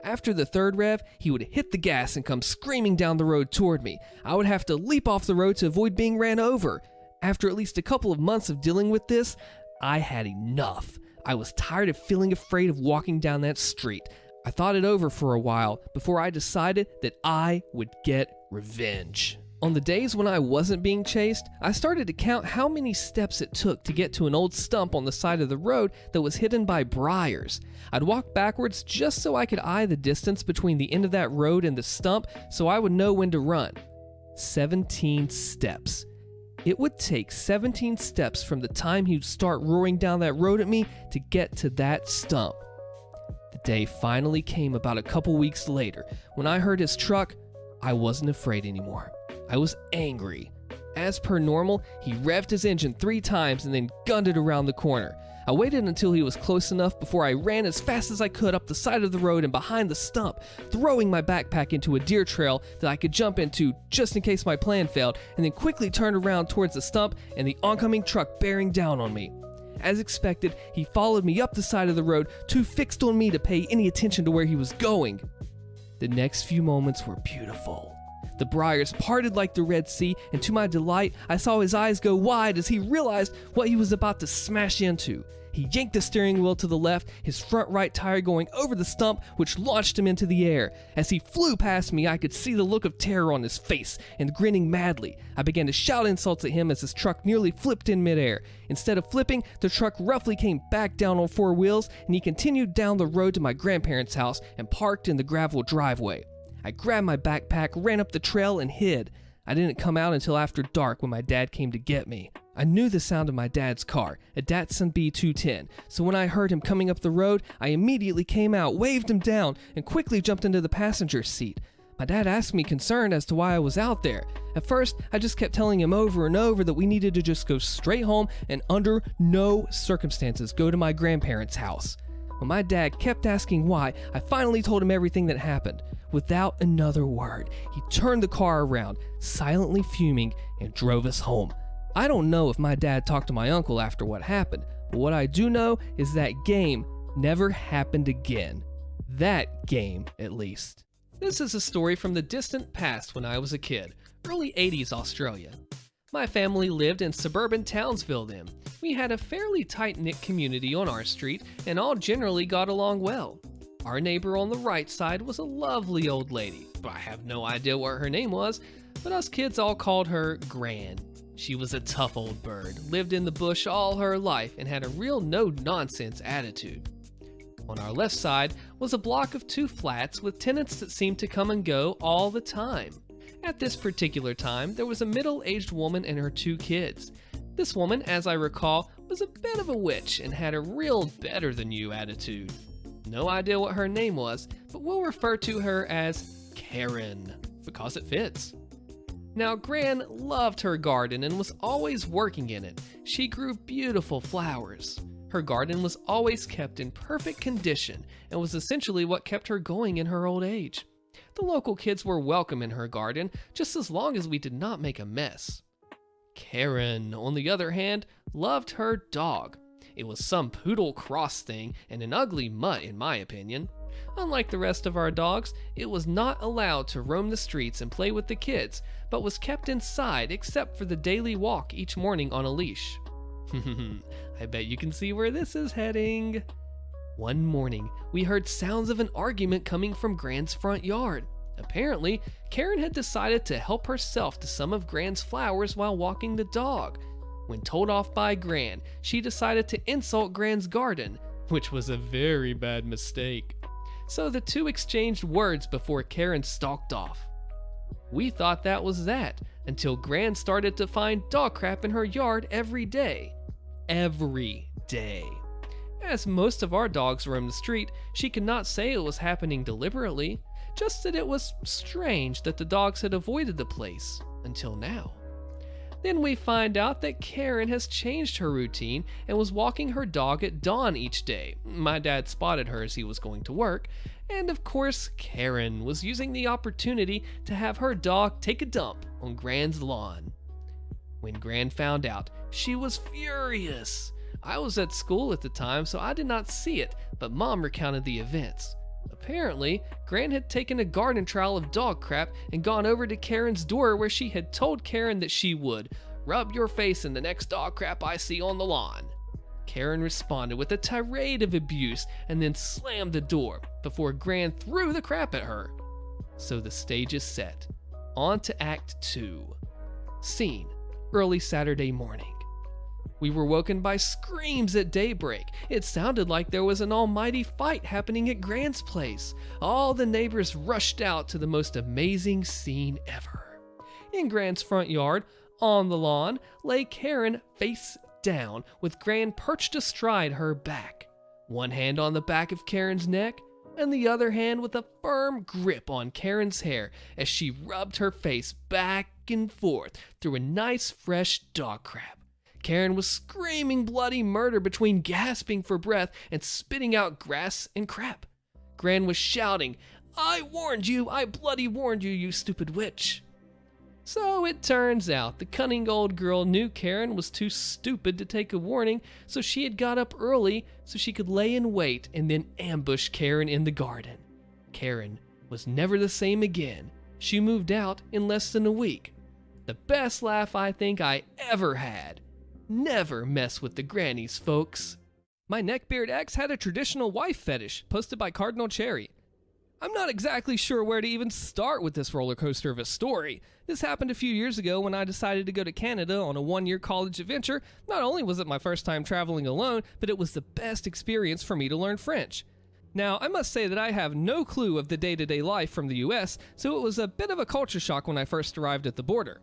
After the 3rd rev, he would hit the gas and come screaming down the road toward me. I would have to leap off the road to avoid being ran over. After at least a couple of months of dealing with this, I had enough. I was tired of feeling afraid of walking down that street. I thought it over for a while before I decided that I would get revenge. On the days when I wasn't being chased, I started to count how many steps it took to get to an old stump on the side of the road that was hidden by briars. I'd walk backwards just so I could eye the distance between the end of that road and the stump so I would know when to run. 17 steps. It would take 17 steps from the time he'd start roaring down that road at me to get to that stump. The day finally came about a couple weeks later. When I heard his truck, I wasn't afraid anymore. I was angry. As per normal, he revved his engine 3 times and then gunned it around the corner. I waited until he was close enough before I ran as fast as I could up the side of the road and behind the stump, throwing my backpack into a deer trail that I could jump into just in case my plan failed, and then quickly turned around towards the stump and the oncoming truck bearing down on me. As expected, he followed me up the side of the road, too fixed on me to pay any attention to where he was going. The next few moments were beautiful. The briars parted like the Red Sea, and to my delight, I saw his eyes go wide as he realized what he was about to smash into. He yanked the steering wheel to the left, his front right tire going over the stump, which launched him into the air. As he flew past me, I could see the look of terror on his face, and grinning madly, I began to shout insults at him as his truck nearly flipped in midair. Instead of flipping, the truck roughly came back down on 4 wheels, and he continued down the road to my grandparents' house and parked in the gravel driveway. I grabbed my backpack, ran up the trail, and hid. I didn't come out until after dark when my dad came to get me. I knew the sound of my dad's car, a Datsun B210, so when I heard him coming up the road, I immediately came out, waved him down, and quickly jumped into the passenger seat. My dad asked me concerned as to why I was out there. At first, I just kept telling him over and over that we needed to just go straight home and under no circumstances go to my grandparents' house. When my dad kept asking why, I finally told him everything that happened. Without another word, he turned the car around, silently fuming, and drove us home. I don't know if my dad talked to my uncle after what happened, but what I do know is that game never happened again. That game, at least. This is a story from the distant past when I was a kid, early 80s Australia. My family lived in suburban Townsville then. We had a fairly tight-knit community on our street and all generally got along well. Our neighbor on the right side was a lovely old lady, but I have no idea what her name was, but us kids all called her Gran. She was a tough old bird, lived in the bush all her life, and had a real no-nonsense attitude. On our left side was a block of 2 flats with tenants that seemed to come and go all the time. At this particular time, there was a middle-aged woman and her 2 kids. This woman, as I recall, was a bit of a witch and had a real better-than-you attitude. No idea what her name was, but we'll refer to her as Karen, because it fits. Now, Gran loved her garden and was always working in it. She grew beautiful flowers. Her garden was always kept in perfect condition and was essentially what kept her going in her old age. The local kids were welcome in her garden, just as long as we did not make a mess. Karen, on the other hand, loved her dog. It was some poodle cross thing and an ugly mutt in my opinion. Unlike the rest of our dogs, it was not allowed to roam the streets and play with the kids, but was kept inside except for the daily walk each morning on a leash. I bet you can see where this is heading. One morning, we heard sounds of an argument coming from Gran's front yard. Apparently, Karen had decided to help herself to some of Gran's flowers while walking the dog. When told off by Gran, she decided to insult Gran's garden, which was a very bad mistake. So the two exchanged words before Karen stalked off. We thought that was that, until Gran started to find dog crap in her yard every day. Every day. As most of our dogs roam the street, she could not say it was happening deliberately, just that it was strange that the dogs had avoided the place until now. Then we find out that Karen has changed her routine and was walking her dog at dawn each day. My dad spotted her as he was going to work, and of course, Karen was using the opportunity to have her dog take a dump on Gran's lawn. When Gran found out, she was furious. I was at school at the time, so I did not see it, but Mom recounted the events. Apparently, Gran had taken a garden trowel of dog crap and gone over to Karen's door where she had told Karen that she would rub your face in the next dog crap I see on the lawn. Karen responded with a tirade of abuse and then slammed the door before Gran threw the crap at her. So the stage is set. On to Act 2. Scene: early Saturday morning. We were woken by screams at daybreak. It sounded like there was an almighty fight happening at Gran's place. All the neighbors rushed out to the most amazing scene ever. In Gran's front yard, on the lawn, lay Karen face down with Gran perched astride her back. One hand on the back of Karen's neck, and the other hand with a firm grip on Karen's hair as she rubbed her face back and forth through a nice fresh dog crap. Karen was screaming bloody murder between gasping for breath and spitting out grass and crap. Gran was shouting, "I warned you, I bloody warned you, you stupid witch." So it turns out the cunning old girl knew Karen was too stupid to take a warning, so she had got up early so she could lay in wait and then ambush Karen in the garden. Karen was never the same again. She moved out in less than a week. The best laugh I think I ever had. Never mess with the grannies, folks. My neckbeard ex had a traditional wife fetish, posted by Cardinal Cherry. I'm not exactly sure where to even start with this roller coaster of a story. This happened a few years ago when I decided to go to Canada on a one-year college adventure. Not only was it my first time traveling alone, but it was the best experience for me to learn French. Now, I must say that I have no clue of the day-to-day life from the US, so it was a bit of a culture shock when I first arrived at the border.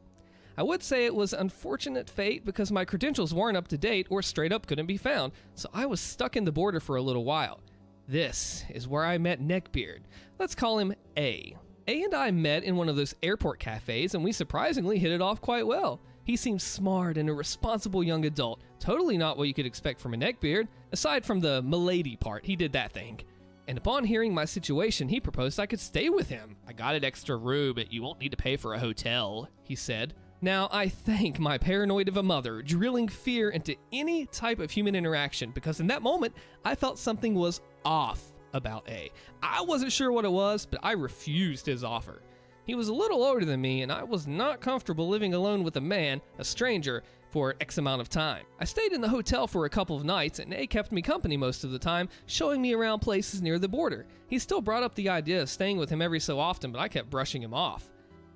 I would say it was unfortunate fate because my credentials weren't up to date or straight up couldn't be found, so I was stuck in the border for a little while. This is where I met Neckbeard. Let's call him A. A and I met in one of those airport cafes and we surprisingly hit it off quite well. He seemed smart and a responsible young adult, totally not what you could expect from a neckbeard. Aside from the milady part, he did that thing. And upon hearing my situation, he proposed I could stay with him. "I got an extra room, but you won't need to pay for a hotel," he said. Now, I thank my paranoid of a mother drilling fear into any type of human interaction because in that moment, I felt something was off about A. I wasn't sure what it was, but I refused his offer. He was a little older than me, and I was not comfortable living alone with a man, a stranger, for X amount of time. I stayed in the hotel for a couple of nights, and A kept me company most of the time, showing me around places near the border. He still brought up the idea of staying with him every so often, but I kept brushing him off.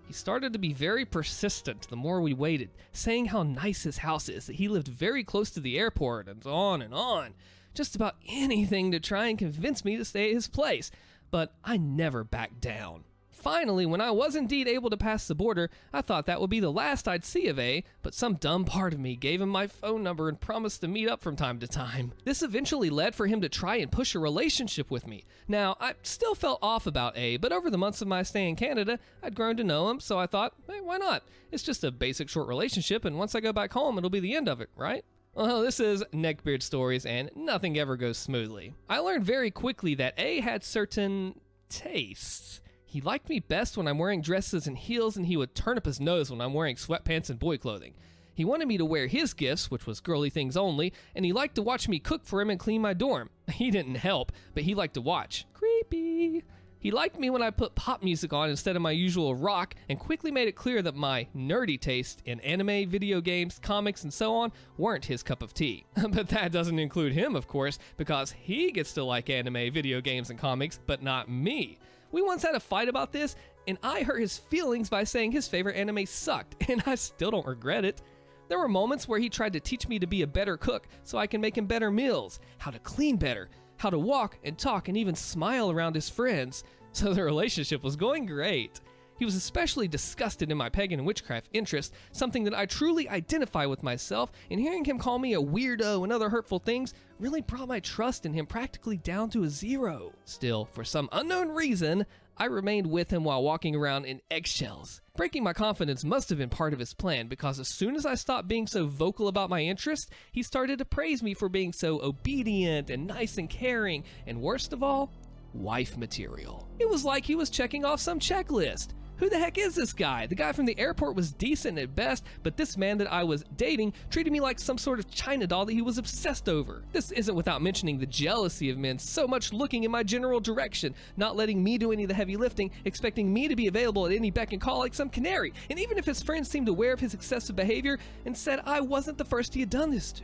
He started to be very persistent the more we waited, saying how nice his house is, that he lived very close to the airport, and on and on. Just about anything to try and convince me to stay at his place, but I never backed down. Finally, when I was indeed able to pass the border, I thought that would be the last I'd see of A, but some dumb part of me gave him my phone number and promised to meet up from time to time. This eventually led for him to try and push a relationship with me. Now, I still felt off about A, but over the months of my stay in Canada, I'd grown to know him, so I thought, hey, why not? It's just a basic short relationship, and once I go back home, it'll be the end of it, right? Well, this is Neckbeard Stories, and nothing ever goes smoothly. I learned very quickly that A had certain tastes. He liked me best when I'm wearing dresses and heels, and he would turn up his nose when I'm wearing sweatpants and boy clothing. He wanted me to wear his gifts, which was girly things only, and he liked to watch me cook for him and clean my dorm. He didn't help, but he liked to watch. Creepy. He liked me when I put pop music on instead of my usual rock, and quickly made it clear that my nerdy taste in anime, video games, comics, and so on weren't his cup of tea. But that doesn't include him, of course, because he gets to like anime, video games, and comics, but not me. We once had a fight about this, and I hurt his feelings by saying his favorite anime sucked, and I still don't regret it. There were moments where he tried to teach me to be a better cook so I can make him better meals, how to clean better, how to walk and talk and even smile around his friends, so the relationship was going great. He was especially disgusted in my pagan and witchcraft interest, something that I truly identify with myself, and hearing him call me a weirdo and other hurtful things really brought my trust in him practically down to a zero. Still, for some unknown reason, I remained with him while walking around in eggshells. Breaking my confidence must have been part of his plan, because as soon as I stopped being so vocal about my interest, he started to praise me for being so obedient and nice and caring, and worst of all, wife material. It was like he was checking off some checklist. Who the heck is this guy? The guy from the airport was decent at best, but this man that I was dating treated me like some sort of China doll that he was obsessed over. This isn't without mentioning the jealousy of men so much looking in my general direction, not letting me do any of the heavy lifting, expecting me to be available at any beck and call like some canary. And even if his friends seemed aware of his excessive behavior and said I wasn't the first he had done this to.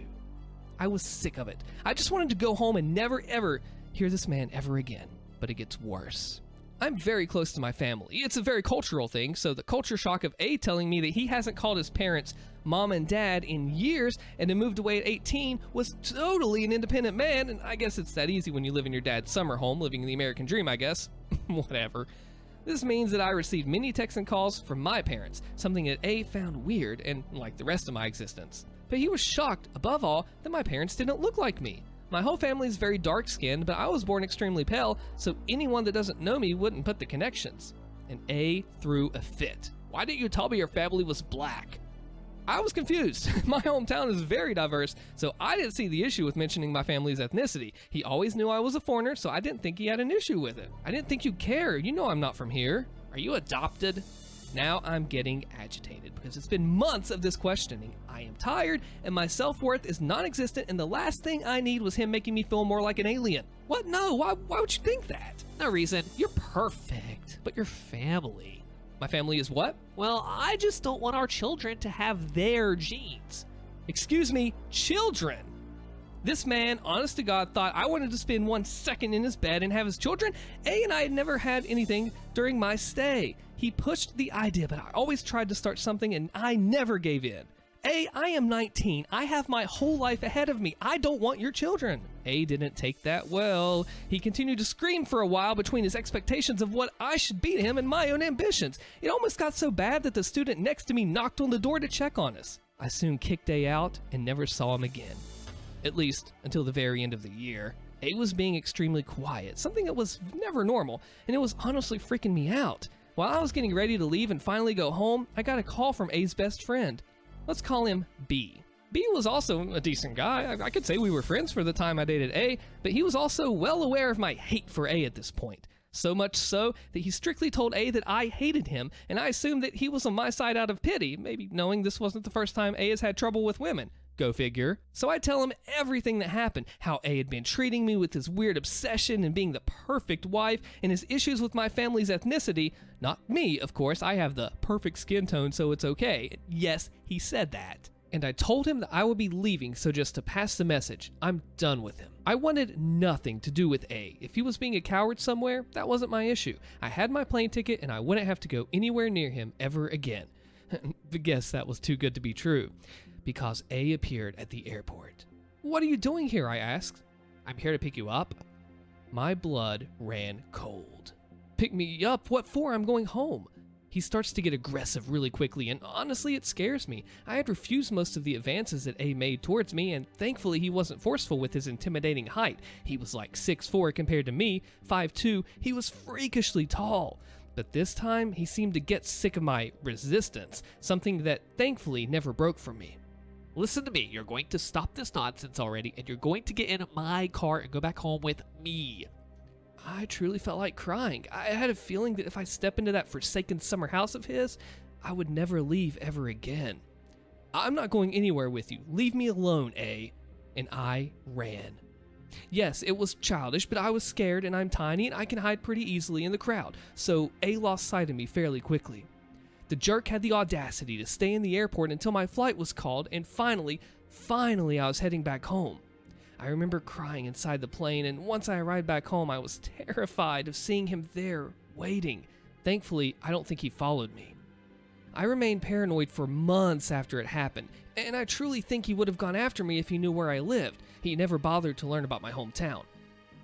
I was sick of it. I just wanted to go home and never ever hear this man ever again. But it gets worse. I'm very close to my family. It's a very cultural thing, so the culture shock of A telling me that he hasn't called his parents mom and dad in years and then moved away at 18 was totally an independent man, and I guess it's that easy when you live in your dad's summer home, living the American dream, I guess. Whatever. This means that I received many texts and calls from my parents, something that A found weird and like the rest of my existence. But he was shocked, above all, that my parents didn't look like me. My whole family is very dark-skinned, but I was born extremely pale, so anyone that doesn't know me wouldn't put the connections. And A threw a fit. Why didn't you tell me your family was black? I was confused. My hometown is very diverse, so I didn't see the issue with mentioning my family's ethnicity. He always knew I was a foreigner, so I didn't think he had an issue with it. I didn't think you'd care. You know I'm not from here. Are you adopted? Now I'm getting agitated because it's been months of this questioning. I am tired and my self-worth is non-existent, and the last thing I need was him making me feel more like an alien. What? No, why would you think that? No reason. You're perfect. But your family. My family is what? Well, I just don't want our children to have their genes. Excuse me, children? This man, honest to God, thought I wanted to spend 1 second in his bed and have his children. A and I had never had anything during my stay. He pushed the idea, but I always tried to start something and I never gave in. A, I am 19. I have my whole life ahead of me. I don't want your children. A didn't take that well. He continued to scream for a while between his expectations of what I should be to him and my own ambitions. It almost got so bad that the student next to me knocked on the door to check on us. I soon kicked A out and never saw him again. At least until the very end of the year. A was being extremely quiet, something that was never normal, and it was honestly freaking me out. While I was getting ready to leave and finally go home, I got a call from A's best friend. Let's call him B. B was also a decent guy. I could say we were friends for the time I dated A, but he was also well aware of my hate for A at this point. So much so that he strictly told A that I hated him, and I assumed that he was on my side out of pity, maybe knowing this wasn't the first time A has had trouble with women. Go figure. So I tell him everything that happened, how A had been treating me with his weird obsession and being the perfect wife, and his issues with my family's ethnicity. Not me, of course. I have the perfect skin tone, so it's okay. Yes, he said that. And I told him that I would be leaving, so just to pass the message, I'm done with him. I wanted nothing to do with A. If he was being a coward somewhere, that wasn't my issue. I had my plane ticket and I wouldn't have to go anywhere near him ever again. But guess that was too good to be true, because A appeared at the airport. What are you doing here? I asked. I'm here to pick you up. My blood ran cold. Pick me up? What for? I'm going home. He starts to get aggressive really quickly, and honestly, it scares me. I had refused most of the advances that A made towards me, and thankfully he wasn't forceful with his intimidating height. He was like 6'4" compared to me, 5'2". He was freakishly tall. But this time, he seemed to get sick of my resistance, something that thankfully never broke from me. Listen to me, you're going to stop this nonsense already, and you're going to get in my car and go back home with me. I truly felt like crying. I had a feeling that if I step into that forsaken summer house of his, I would never leave ever again. I'm not going anywhere with you. Leave me alone, A. And I ran. Yes, it was childish, but I was scared and I'm tiny and I can hide pretty easily in the crowd, so A lost sight of me fairly quickly. The jerk had the audacity to stay in the airport until my flight was called, and finally I was heading back home. I remember crying inside the plane, and once I arrived back home, I was terrified of seeing him there, waiting. Thankfully, I don't think he followed me. I remained paranoid for months after it happened, and I truly think he would have gone after me if he knew where I lived. He never bothered to learn about my hometown.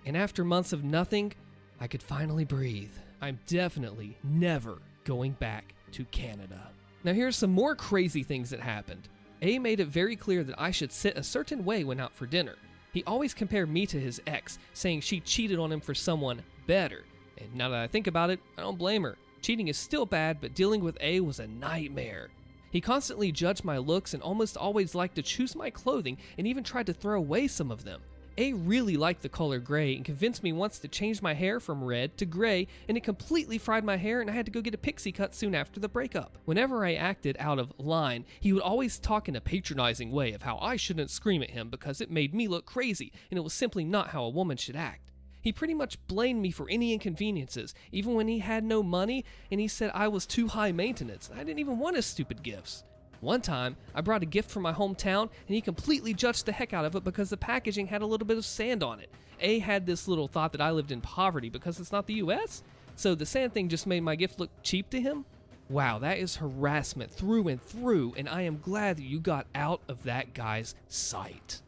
And after months of nothing, I could finally breathe. I'm definitely never going back to Canada. Now here's some more crazy things that happened. A made it very clear that I should sit a certain way when out for dinner. He always compared me to his ex, saying she cheated on him for someone better. And now that I think about it, I don't blame her. Cheating is still bad, but dealing with A was a nightmare. He constantly judged my looks and almost always liked to choose my clothing and even tried to throw away some of them. A really liked the color gray and convinced me once to change my hair from red to gray, and it completely fried my hair and I had to go get a pixie cut soon after the breakup. Whenever I acted out of line, he would always talk in a patronizing way of how I shouldn't scream at him because it made me look crazy and it was simply not how a woman should act. He pretty much blamed me for any inconveniences, even when he had no money, and he said I was too high maintenance. I didn't even want his stupid gifts. One time, I brought a gift from my hometown, and he completely judged the heck out of it because the packaging had a little bit of sand on it. A had this little thought that I lived in poverty because it's not the US, so the sand thing just made my gift look cheap to him. Wow, that is harassment through and through, and I am glad that you got out of that guy's sight.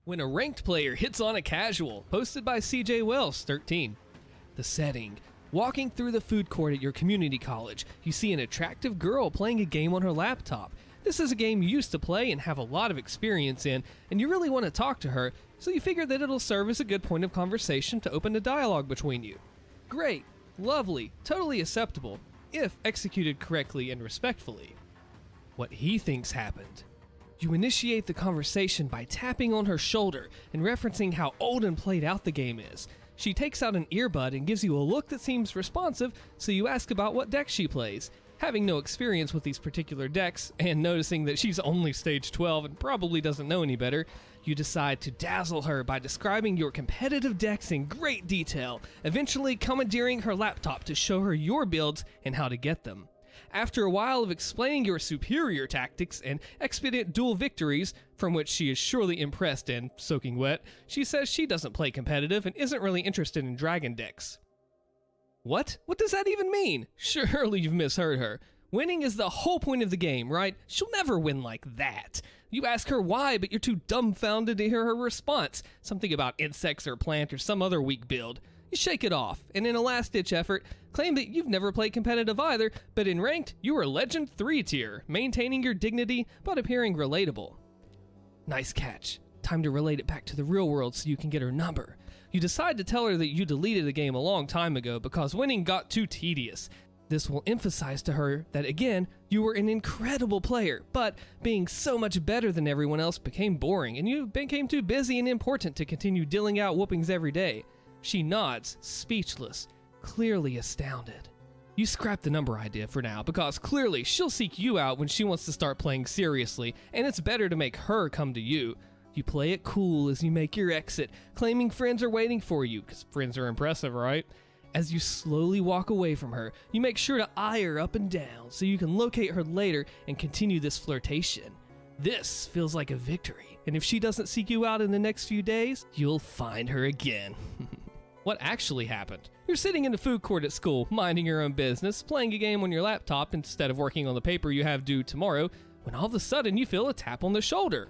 When a ranked player hits on a casual, posted by CJ Wells, 13. The setting. Walking through the food court at your community college, you see an attractive girl playing a game on her laptop. This is a game you used to play and have a lot of experience in, and you really want to talk to her, so you figure that it'll serve as a good point of conversation to open a dialogue between you. Great, lovely, totally acceptable, if executed correctly and respectfully. What he thinks happened. You initiate the conversation by tapping on her shoulder and referencing how old and played out the game is. She takes out an earbud and gives you a look that seems responsive, so you ask about what deck she plays. Having no experience with these particular decks, and noticing that she's only stage 12 and probably doesn't know any better, you decide to dazzle her by describing your competitive decks in great detail, eventually commandeering her laptop to show her your builds and how to get them. After a while of explaining your superior tactics and expedient duel victories, from which she is surely impressed and soaking wet, she says she doesn't play competitive and isn't really interested in dragon decks. What? What does that even mean? Surely you've misheard her. Winning is the whole point of the game, right? She'll never win like that. You ask her why, but you're too dumbfounded to hear her response. Something about insects or plant or some other weak build. You shake it off, and in a last-ditch effort, claim that you've never played competitive either, but in ranked, you are Legend 3 tier, maintaining your dignity, but appearing relatable. Nice catch. Time to relate it back to the real world so you can get her number. You decide to tell her that you deleted the game a long time ago because winning got too tedious. This will emphasize to her that, again, you were an incredible player, but being so much better than everyone else became boring, and you became too busy and important to continue dealing out whoopings every day. She nods, speechless, clearly astounded. You scrap the number idea for now, because clearly she'll seek you out when she wants to start playing seriously, and it's better to make her come to you. You play it cool as you make your exit, claiming friends are waiting for you, because friends are impressive, right? As you slowly walk away from her, you make sure to eye her up and down so you can locate her later and continue this flirtation. This feels like a victory, and if she doesn't seek you out in the next few days, you'll find her again. What actually happened? You're sitting in the food court at school, minding your own business, playing a game on your laptop instead of working on the paper you have due tomorrow, when all of a sudden you feel a tap on the shoulder.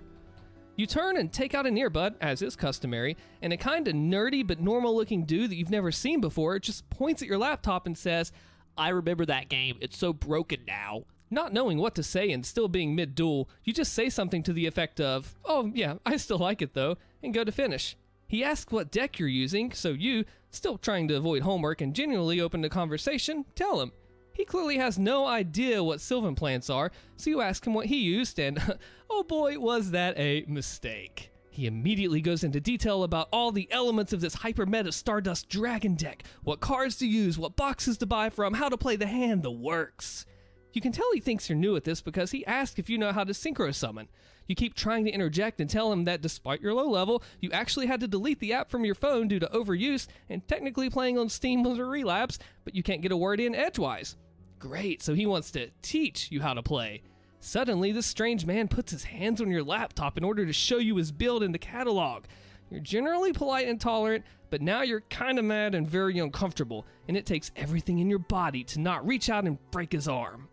You turn and take out an earbud, as is customary, and a kinda nerdy but normal looking dude that you've never seen before just points at your laptop and says, I remember that game. It's so broken now. Not knowing what to say and still being mid-duel, you just say something to the effect of, oh yeah, I still like it though, and go to finish. He asks what deck you're using, so you, still trying to avoid homework and genuinely open the conversation, tell him. He clearly has no idea what Sylvan plants are, so you ask him what he used, and oh boy, was that a mistake. He immediately goes into detail about all the elements of this hyper-meta Stardust Dragon deck, what cards to use, what boxes to buy from, how to play the hand, the works. You can tell he thinks you're new at this because he asks if you know how to synchro summon. You keep trying to interject and tell him that despite your low level, you actually had to delete the app from your phone due to overuse, and technically playing on Steam was a relapse, but you can't get a word in edgewise. Great, so he wants to teach you how to play. Suddenly, this strange man puts his hands on your laptop in order to show you his build in the catalog. You're generally polite and tolerant, but now you're kinda mad and very uncomfortable, and it takes everything in your body to not reach out and break his arm.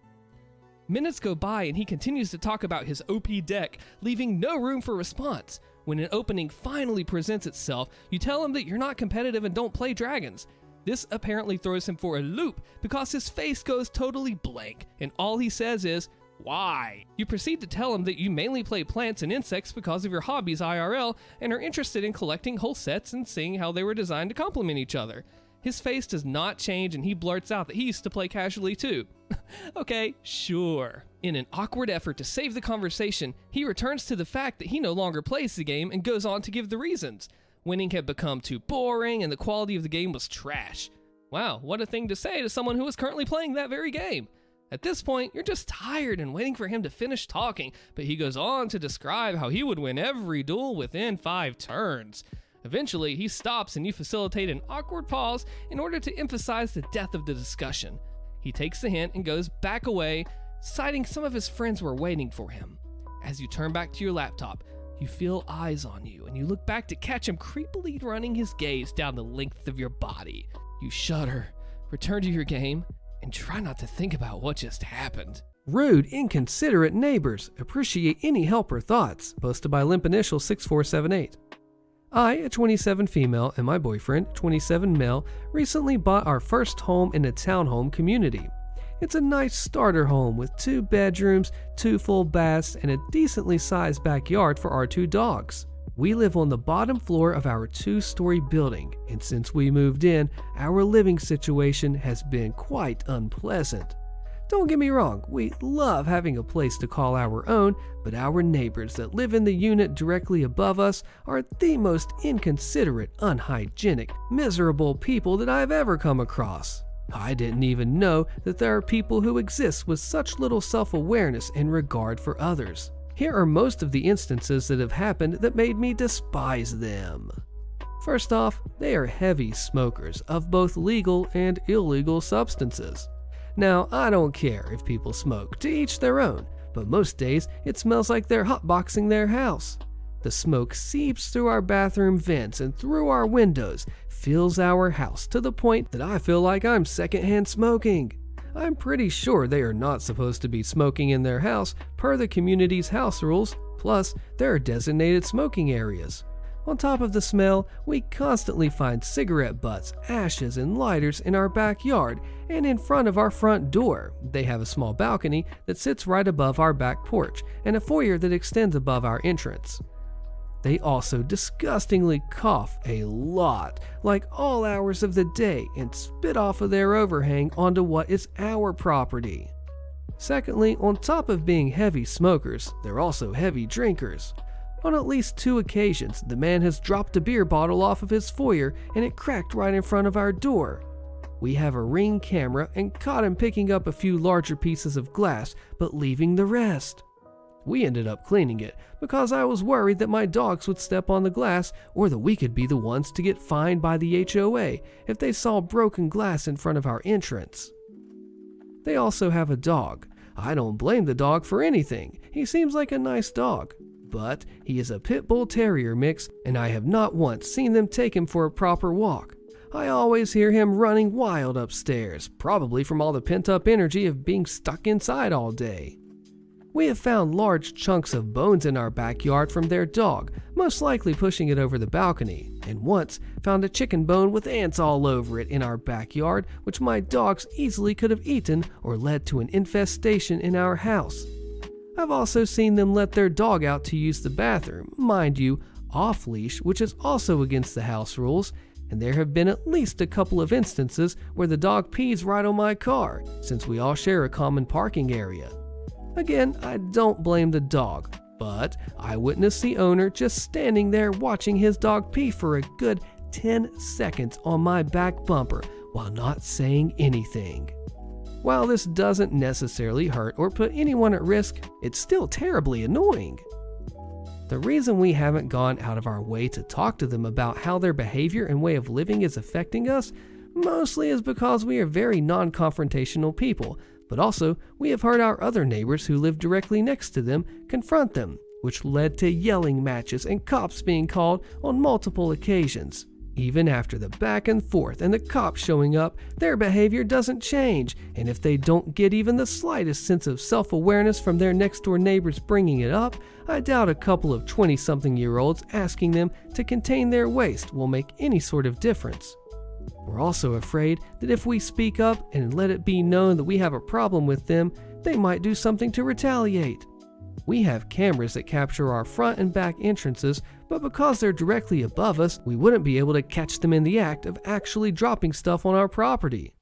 Minutes go by and he continues to talk about his OP deck, leaving no room for response. When an opening finally presents itself, you tell him that you're not competitive and don't play dragons. This apparently throws him for a loop because his face goes totally blank, and all he says is, "Why?" You proceed to tell him that you mainly play plants and insects because of your hobbies IRL and are interested in collecting whole sets and seeing how they were designed to complement each other. His face does not change and he blurts out that he used to play casually too. Okay, sure. In an awkward effort to save the conversation, he returns to the fact that he no longer plays the game and goes on to give the reasons. Winning had become too boring and the quality of the game was trash. Wow, what a thing to say to someone who is currently playing that very game. At this point, you're just tired and waiting for him to finish talking, but he goes on to describe how he would win every duel within 5 turns. Eventually, he stops and you facilitate an awkward pause in order to emphasize the depth of the discussion. He takes the hint and goes back away, citing some of his friends were waiting for him. As you turn back to your laptop, you feel eyes on you and you look back to catch him creepily running his gaze down the length of your body. You shudder, return to your game, and try not to think about what just happened. Rude, inconsiderate neighbors. Appreciate any help or thoughts. Posted by Limp Initial 6478. I, a 27 female, and my boyfriend, 27 male, recently bought our first home in a townhome community. It's a nice starter home with 2 bedrooms, 2 full baths, and a decently sized backyard for our 2 dogs. We live on the bottom floor of our 2-story building, and since we moved in, our living situation has been quite unpleasant. Don't get me wrong, we love having a place to call our own, but our neighbors that live in the unit directly above us are the most inconsiderate, unhygienic, miserable people that I've ever come across. I didn't even know that there are people who exist with such little self-awareness and regard for others. Here are most of the instances that have happened that made me despise them. First off, they are heavy smokers of both legal and illegal substances. Now, I don't care if people smoke, to each their own, but most days it smells like they're hotboxing their house. The smoke seeps through our bathroom vents and through our windows, fills our house to the point that I feel like I'm secondhand smoking. I'm pretty sure they are not supposed to be smoking in their house per the community's house rules, plus there are designated smoking areas. On top of the smell, we constantly find cigarette butts, ashes, and lighters in our backyard and in front of our front door. They have a small balcony that sits right above our back porch and a foyer that extends above our entrance. They also disgustingly cough a lot, like all hours of the day, and spit off of their overhang onto what is our property. Secondly, on top of being heavy smokers, they're also heavy drinkers. On at least 2 occasions, the man has dropped a beer bottle off of his foyer and it cracked right in front of our door. We have a Ring camera and caught him picking up a few larger pieces of glass, but leaving the rest. We ended up cleaning it because I was worried that my dogs would step on the glass or that we could be the ones to get fined by the HOA if they saw broken glass in front of our entrance. They also have a dog. I don't blame the dog for anything. He seems like a nice dog. But he is a pit bull terrier mix, and I have not once seen them take him for a proper walk. I always hear him running wild upstairs, probably from all the pent-up energy of being stuck inside all day. We have found large chunks of bones in our backyard from their dog, most likely pushing it over the balcony, and once found a chicken bone with ants all over it in our backyard, which my dogs easily could have eaten or led to an infestation in our house. I've also seen them let their dog out to use the bathroom, mind you, off-leash, which is also against the house rules, and there have been at least a couple of instances where the dog pees right on my car, since we all share a common parking area. Again, I don't blame the dog, But I witnessed the owner just standing there watching his dog pee for a good 10 seconds on my back bumper while not saying anything. While this doesn't necessarily hurt or put anyone at risk, it's still terribly annoying. The reason we haven't gone out of our way to talk to them about how their behavior and way of living is affecting us mostly is because we are very non-confrontational people, but also we have heard our other neighbors who live directly next to them confront them, which led to yelling matches and cops being called on multiple occasions. Even after the back and forth and the cops showing up, their behavior doesn't change, and if they don't get even the slightest sense of self-awareness from their next-door neighbors bringing it up, I doubt a couple of 20-something-year-olds asking them to contain their waste will make any sort of difference. We're also afraid that if we speak up and let it be known that we have a problem with them, they might do something to retaliate. We have cameras that capture our front and back entrances, but because they're directly above us, we wouldn't be able to catch them in the act of actually dropping stuff on our property.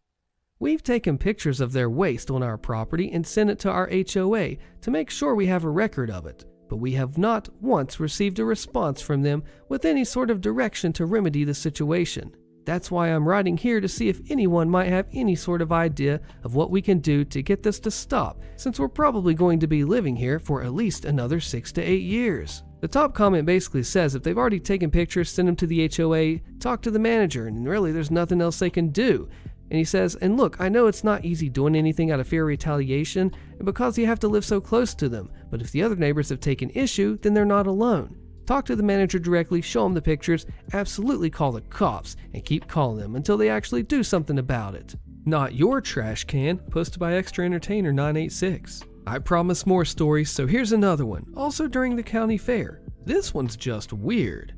We've taken pictures of their waste on our property and sent it to our HOA to make sure we have a record of it, but we have not once received a response from them with any sort of direction to remedy the situation. That's why I'm writing here to see if anyone might have any sort of idea of what we can do to get this to stop, since we're probably going to be living here for at least another 6 to 8 years. The top comment basically says if they've already taken pictures, send them to the HOA, talk to the manager, and really there's nothing else they can do. And he says, and look, I know it's not easy doing anything out of fear of retaliation, and because you have to live so close to them, but if the other neighbors have taken issue, then they're not alone. Talk to the manager directly, show them the pictures, absolutely call the cops, and keep calling them until they actually do something about it. Not your trash can, posted by Extra Entertainer 986. I promise more stories, so here's another one, also during the county fair. This one's just weird.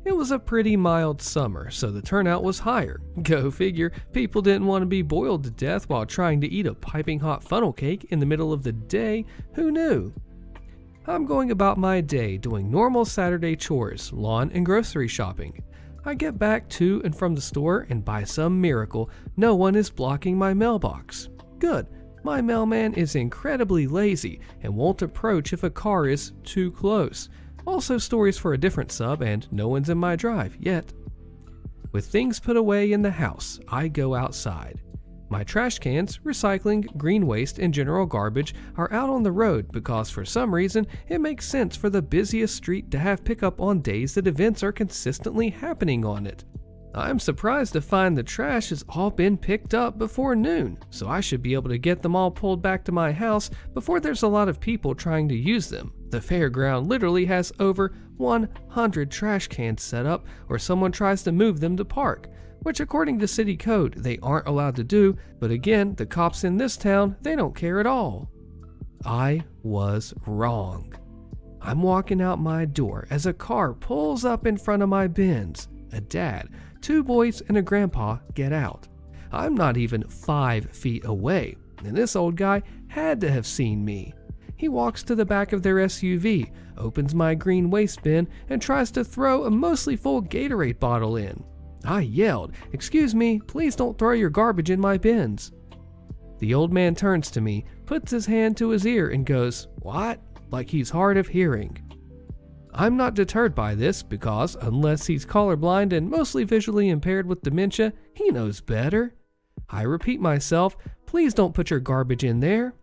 It was a pretty mild summer, so the turnout was higher. Go figure, people didn't want to be boiled to death while trying to eat a piping hot funnel cake in the middle of the day. Who knew? I'm going about my day doing normal Saturday chores, lawn and grocery shopping. I get back to and from the store, and by some miracle, no one is blocking my mailbox. Good. My mailman is incredibly lazy and won't approach if a car is too close. Also stories for a different sub, and no one's in my drive yet. With things put away in the house, I go outside. My trash cans, recycling, green waste, and general garbage are out on the road because for some reason it makes sense for the busiest street to have pickup on days that events are consistently happening on it. I'm surprised to find the trash has all been picked up before noon, so I should be able to get them all pulled back to my house before there's a lot of people trying to use them. The fairground literally has over 100 trash cans set up, or someone tries to move them to park, which according to city code they aren't allowed to do, but again, the cops in this town, they don't care at all. I was wrong. I'm walking out my door as a car pulls up in front of my bins. A dad, 2 boys, and a grandpa get out. I'm not even 5 feet away, and this old guy had to have seen me. He walks to the back of their SUV, opens my green waste bin, and tries to throw a mostly full Gatorade bottle in. I yelled, "Excuse me, please don't throw your garbage in my bins." The old man turns to me, puts his hand to his ear, and goes, "What?" like he's hard of hearing. I'm not deterred by this because, unless he's colorblind and mostly visually impaired with dementia, he knows better. I repeat myself, "Please don't put your garbage in there."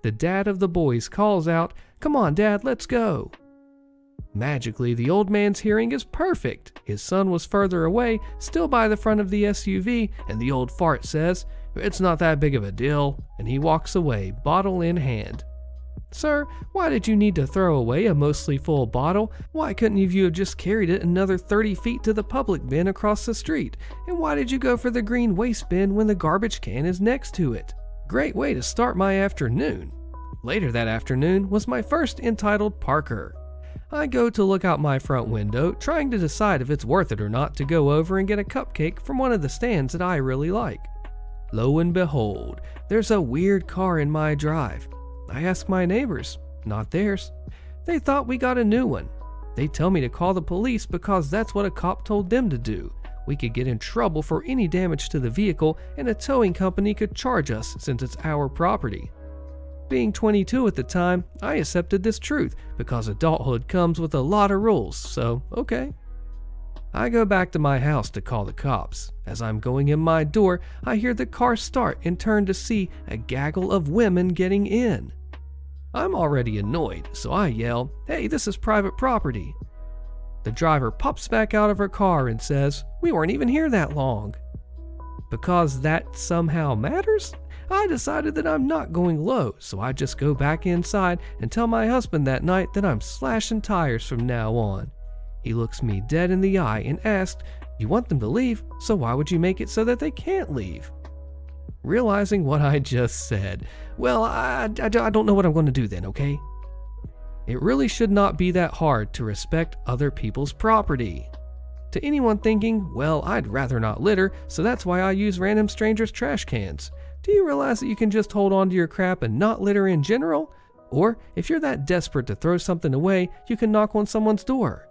The dad of the boys calls out, "Come on, Dad, let's go." Magically, the old man's hearing is perfect. His son was further away, still by the front of the SUV, and the old fart says, "It's not that big of a deal," and he walks away, bottle in hand. "Sir, why did you need to throw away a mostly full bottle? Why couldn't you have just carried it another 30 feet to the public bin across the street? And why did you go for the green waste bin when the garbage can is next to it?" Great way to start my afternoon. Later that afternoon was my first entitled Parker. I go to look out my front window, trying to decide if it's worth it or not to go over and get a cupcake from one of the stands that I really like. Lo and behold, there's a weird car in my drive. I ask my neighbors, not theirs. They thought we got a new one. They tell me to call the police because that's what a cop told them to do. We could get in trouble for any damage to the vehicle and a towing company could charge us since it's our property. Being 22 at the time, I accepted this truth because adulthood comes with a lot of rules, so okay. I go back to my house to call the cops. As I'm going in my door, I hear the car start and turn to see a gaggle of women getting in. I'm already annoyed, so I yell, "Hey, this is private property." The driver pops back out of her car and says, "We weren't even here that long." Because that somehow matters, I decided that I'm not going low, so I just go back inside and tell my husband that night that I'm slashing tires from now on. He looks me dead in the eye and asked, "You want them to leave, so why would you make it so that they can't leave?" Realizing what I just said, well, I don't know what I'm going to do then, okay? It really should not be that hard to respect other people's property. To anyone thinking, well, I'd rather not litter, so that's why I use random strangers' trash cans. Do you realize that you can just hold on to your crap and not litter in general? Or, if you're that desperate to throw something away, you can knock on someone's door.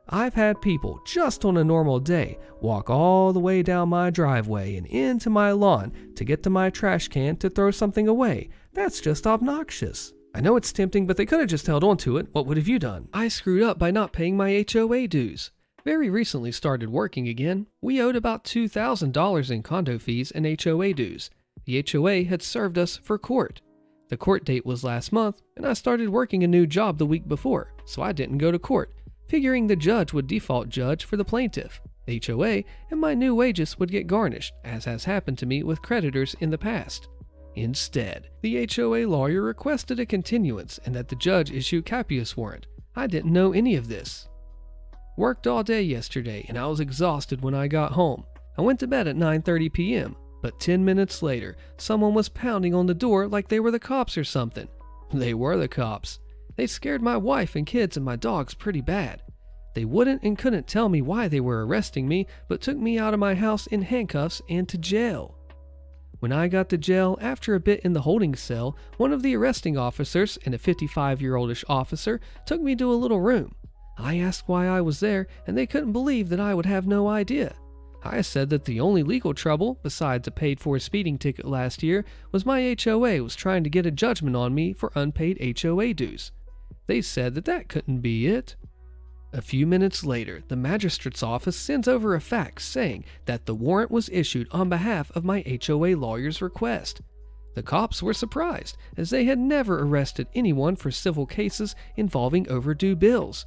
I've had people, just on a normal day, walk all the way down my driveway and into my lawn to get to my trash can to throw something away. That's just obnoxious. I know it's tempting, but they could have just held on to it. What would have you done? I screwed up by not paying my HOA dues. Very recently started working again. We owed about $2,000 in condo fees and HOA dues. The HOA had served us for court. The court date was last month, and I started working a new job the week before, so I didn't go to court, figuring the judge would default judge for the plaintiff, HOA, and my new wages would get garnished, as has happened to me with creditors in the past. Instead, the HOA lawyer requested a continuance and that the judge issue capias warrant. I didn't know any of this. Worked all day yesterday and I was exhausted when I got home. I went to bed at 9:30 p.m., but 10 minutes later, someone was pounding on the door like they were the cops or something. They were the cops. They scared my wife and kids and my dogs pretty bad. They wouldn't and couldn't tell me why they were arresting me, but took me out of my house in handcuffs and to jail. When I got to jail, after a bit in the holding cell, one of the arresting officers, and a 55-year-oldish officer, took me to a little room. I asked why I was there, and they couldn't believe that I would have no idea. I said that the only legal trouble, besides a paid-for speeding ticket last year, was my HOA was trying to get a judgment on me for unpaid HOA dues. They said that that couldn't be it. A few minutes later, the magistrate's office sends over a fax saying that the warrant was issued on behalf of my HOA lawyer's request. The cops were surprised, as they had never arrested anyone for civil cases involving overdue bills.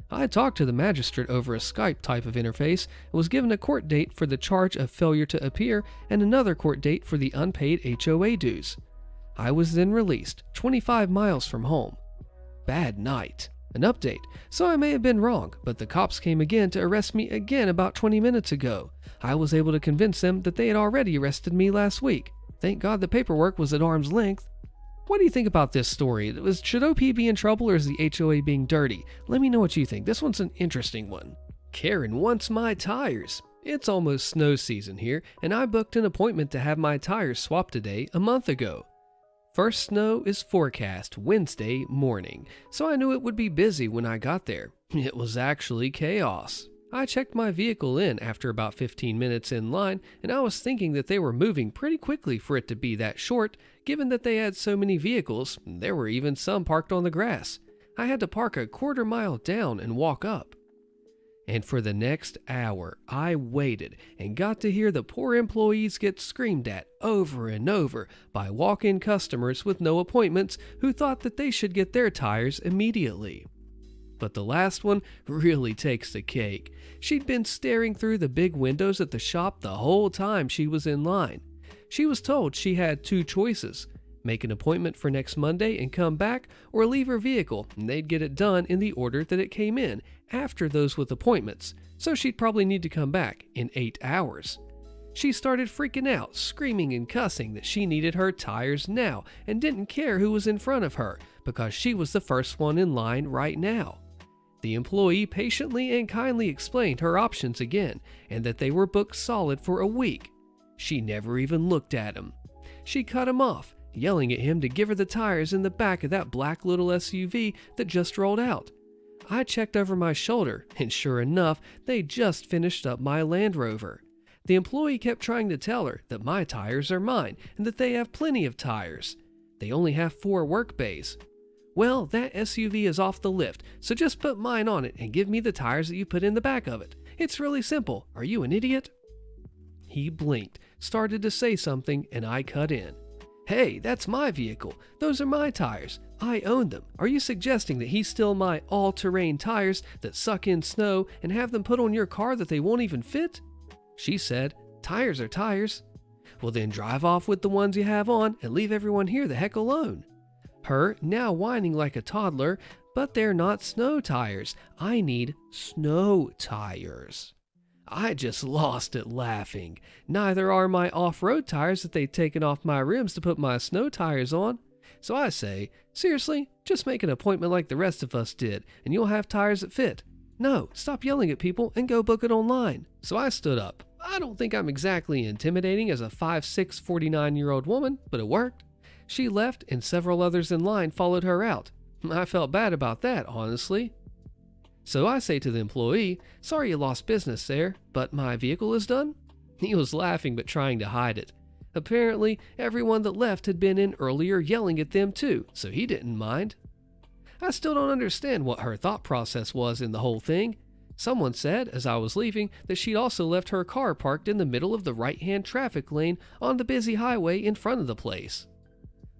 I talked to the magistrate over a Skype type of interface and was given a court date for the charge of failure to appear and another court date for the unpaid HOA dues. I was then released 25 miles from home. Bad night. An update. So I may have been wrong, but the cops came again to arrest me again about 20 minutes ago. I was able to convince them that they had already arrested me last week. Thank God the paperwork was at arm's length. What do you think about this story? Should OP be in trouble or is the HOA being dirty? Let me know what you think. This one's an interesting one. Karen wants my tires. It's almost snow season here, and I booked an appointment to have my tires swapped today a month ago. First snow is forecast Wednesday morning, so I knew it would be busy when I got there. It was actually chaos. I checked my vehicle in after about 15 minutes in line, and I was thinking that they were moving pretty quickly for it to be that short, given that they had so many vehicles. There were even some parked on the grass. I had to park a quarter mile down and walk up. And for the next hour, I waited and got to hear the poor employees get screamed at over and over by walk-in customers with no appointments who thought that they should get their tires immediately. But the last one really takes the cake. She'd been staring through the big windows at the shop the whole time she was in line. She was told she had two choices: make an appointment for next Monday and come back, or leave her vehicle and they'd get it done in the order that it came in, after those with appointments, so she'd probably need to come back in 8 hours. She started freaking out, screaming and cussing that she needed her tires now and didn't care who was in front of her because she was the first one in line right now. The employee patiently and kindly explained her options again and that they were booked solid for a week. She never even looked at him. She cut him off, yelling at him to give her the tires in the back of that black little SUV that just rolled out. I checked over my shoulder, and sure enough, they just finished up my Land Rover. The employee kept trying to tell her that my tires are mine and that they have plenty of tires. They only have 4 work bays. Well, that SUV is off the lift, so just put mine on it and give me the tires that you put in the back of it. It's really simple. Are you an idiot? He blinked, started to say something, and I cut in. Hey, that's my vehicle. Those are my tires. I own them. Are you suggesting that he steal my all-terrain tires that suck in snow and have them put on your car that they won't even fit? She said, tires are tires. Well, then drive off with the ones you have on and leave everyone here the heck alone. Her now whining like a toddler, but they're not snow tires. I need snow tires. I just lost it laughing. Neither are my off-road tires that they'd taken off my rims to put my snow tires on. So I say, seriously, just make an appointment like the rest of us did, and you'll have tires that fit. No, stop yelling at people and go book it online. So I stood up. I don't think I'm exactly intimidating as a 5'6", 49-year-old woman, but it worked. She left, and several others in line followed her out. I felt bad about that, honestly. So I say to the employee, sorry you lost business there, but my vehicle is done? He was laughing but trying to hide it. Apparently, everyone that left had been in earlier yelling at them too, so he didn't mind. I still don't understand what her thought process was in the whole thing. Someone said, as I was leaving, that she'd also left her car parked in the middle of the right-hand traffic lane on the busy highway in front of the place.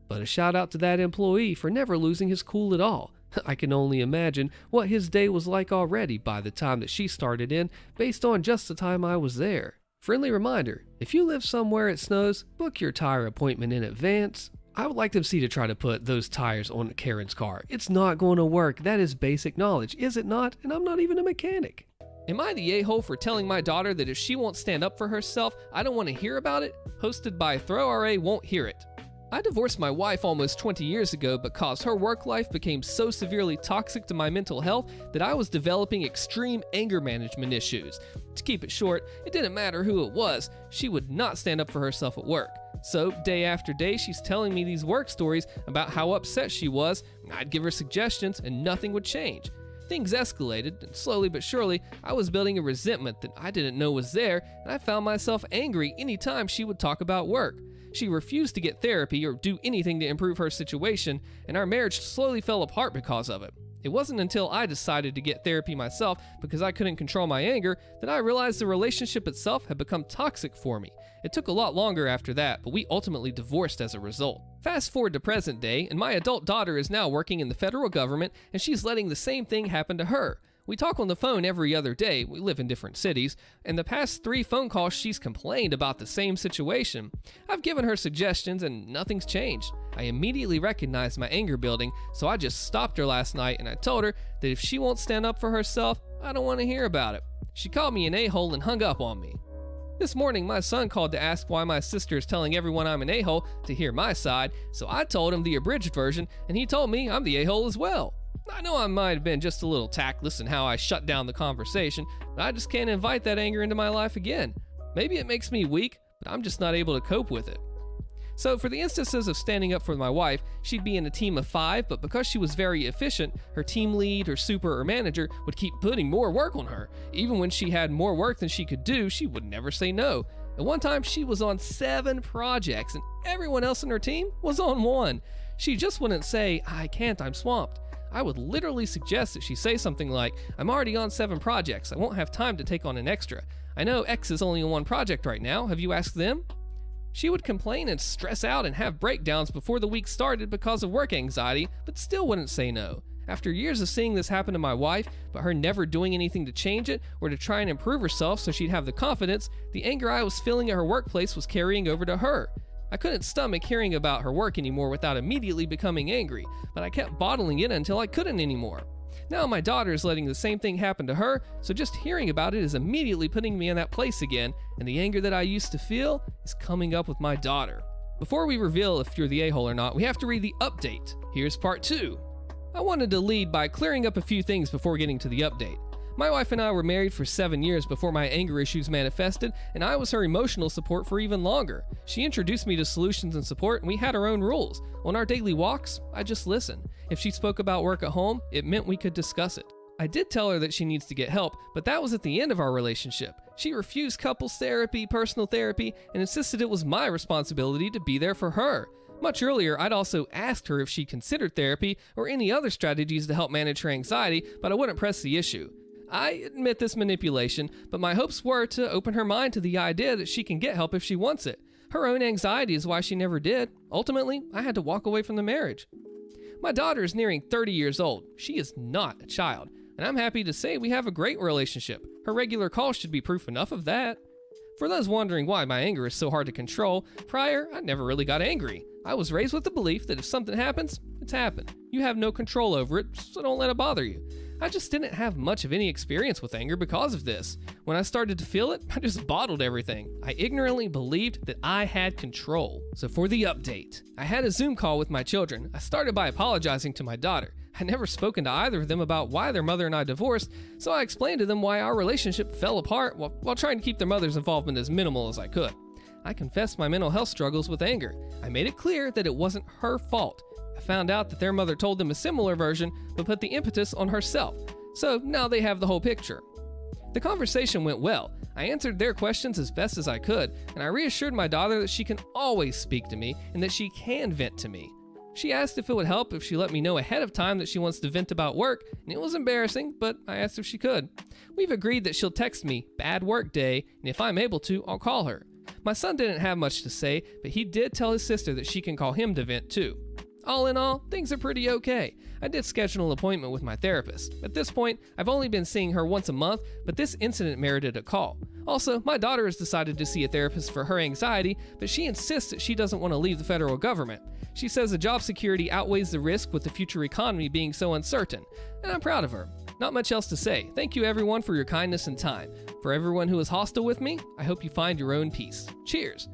But a shout out to that employee for never losing his cool at all. I can only imagine what his day was like already by the time that she started in, based on just the time I was there. Friendly reminder, if you live somewhere it snows, book your tire appointment in advance. I would like to see to try to put those tires on Karen's car. It's not going to work. That is basic knowledge, is it not? And I'm not even a mechanic. Am I the a-hole for telling my daughter that if she won't stand up for herself, I don't want to hear about it? Hosted by ThrowRA Won't Hear It. I divorced my wife almost 20 years ago because her work life became so severely toxic to my mental health that I was developing extreme anger management issues. To keep it short, it didn't matter who it was, she would not stand up for herself at work. So, day after day, she's telling me these work stories about how upset she was. I'd give her suggestions and nothing would change. Things escalated, and slowly but surely, I was building a resentment that I didn't know was there, and I found myself angry anytime she would talk about work. She refused to get therapy or do anything to improve her situation, and our marriage slowly fell apart because of it. It wasn't until I decided to get therapy myself because I couldn't control my anger that I realized the relationship itself had become toxic for me. It took a lot longer after that, but we ultimately divorced as a result. Fast forward to present day, and my adult daughter is now working in the federal government, and she's letting the same thing happen to her. We talk on the phone every other day, we live in different cities, and the past 3 phone calls she's complained about the same situation. I've given her suggestions and nothing's changed. I immediately recognized my anger building, so I just stopped her last night and I told her that if she won't stand up for herself, I don't want to hear about it. She called me an a-hole and hung up on me. This morning, my son called to ask why my sister is telling everyone I'm an a-hole to hear my side, so I told him the abridged version, and he told me I'm the a-hole as well. I know I might have been just a little tactless in how I shut down the conversation, but I just can't invite that anger into my life again. Maybe it makes me weak, but I'm just not able to cope with it. So for the instances of standing up for my wife, she'd be in a team of 5, but because she was very efficient, her team lead, her super, or manager would keep putting more work on her. Even when she had more work than she could do, she would never say no. At one time, she was on 7 projects, and everyone else in her team was on 1. She just wouldn't say, I can't, I'm swamped. I would literally suggest that she say something like, I'm already on 7 projects, I won't have time to take on an extra. I know X is only on 1 project right now, have you asked them? She would complain and stress out and have breakdowns before the week started because of work anxiety, but still wouldn't say no. After years of seeing this happen to my wife, but her never doing anything to change it or to try and improve herself so she'd have the confidence, the anger I was feeling at her workplace was carrying over to her. I couldn't stomach hearing about her work anymore without immediately becoming angry, but I kept bottling it until I couldn't anymore. Now my daughter is letting the same thing happen to her, so just hearing about it is immediately putting me in that place again, and the anger that I used to feel is coming up with my daughter. Before we reveal if you're the a-hole or not, we have to read the update. Here's part 2. I wanted to lead by clearing up a few things before getting to the update. My wife and I were married for 7 years before my anger issues manifested, and I was her emotional support for even longer. She introduced me to solutions and support, and we had our own rules. On our daily walks, I just listened. If she spoke about work at home, it meant we could discuss it. I did tell her that she needs to get help, but that was at the end of our relationship. She refused couples therapy, personal therapy, and insisted it was my responsibility to be there for her. Much earlier, I'd also asked her if she'd considered therapy or any other strategies to help manage her anxiety, but I wouldn't press the issue. I admit this manipulation, but my hopes were to open her mind to the idea that she can get help if she wants it. Her own anxiety is why she never did. Ultimately, I had to walk away from the marriage. My daughter is nearing 30 years old. She is not a child, and I'm happy to say we have a great relationship. Her regular calls should be proof enough of that. For those wondering why my anger is so hard to control, prior, I never really got angry. I was raised with the belief that if something happens, it's happened. You have no control over it, so don't let it bother you. I just didn't have much of any experience with anger because of this. When I started to feel it, I just bottled everything. I ignorantly believed that I had control. So for the update, I had a Zoom call with my children. I started by apologizing to my daughter. I'd never spoken to either of them about why their mother and I divorced, so I explained to them why our relationship fell apart while trying to keep their mother's involvement as minimal as I could. I confessed my mental health struggles with anger. I made it clear that it wasn't her fault. I found out that their mother told them a similar version, but put the impetus on herself. So now they have the whole picture. The conversation went well. I answered their questions as best as I could, and I reassured my daughter that she can always speak to me and that she can vent to me. She asked if it would help if she let me know ahead of time that she wants to vent about work, and it was embarrassing, but I asked if she could. We've agreed that she'll text me, "Bad work day," and if I'm able to, I'll call her. My son didn't have much to say, but he did tell his sister that she can call him to vent too. All in all, things are pretty okay. I did schedule an appointment with my therapist. At this point, I've only been seeing her once a month, but this incident merited a call. Also, my daughter has decided to see a therapist for her anxiety, but she insists that she doesn't want to leave the federal government. She says the job security outweighs the risk with the future economy being so uncertain, and I'm proud of her. Not much else to say. Thank you everyone for your kindness and time. For everyone who is hostile with me, I hope you find your own peace. Cheers.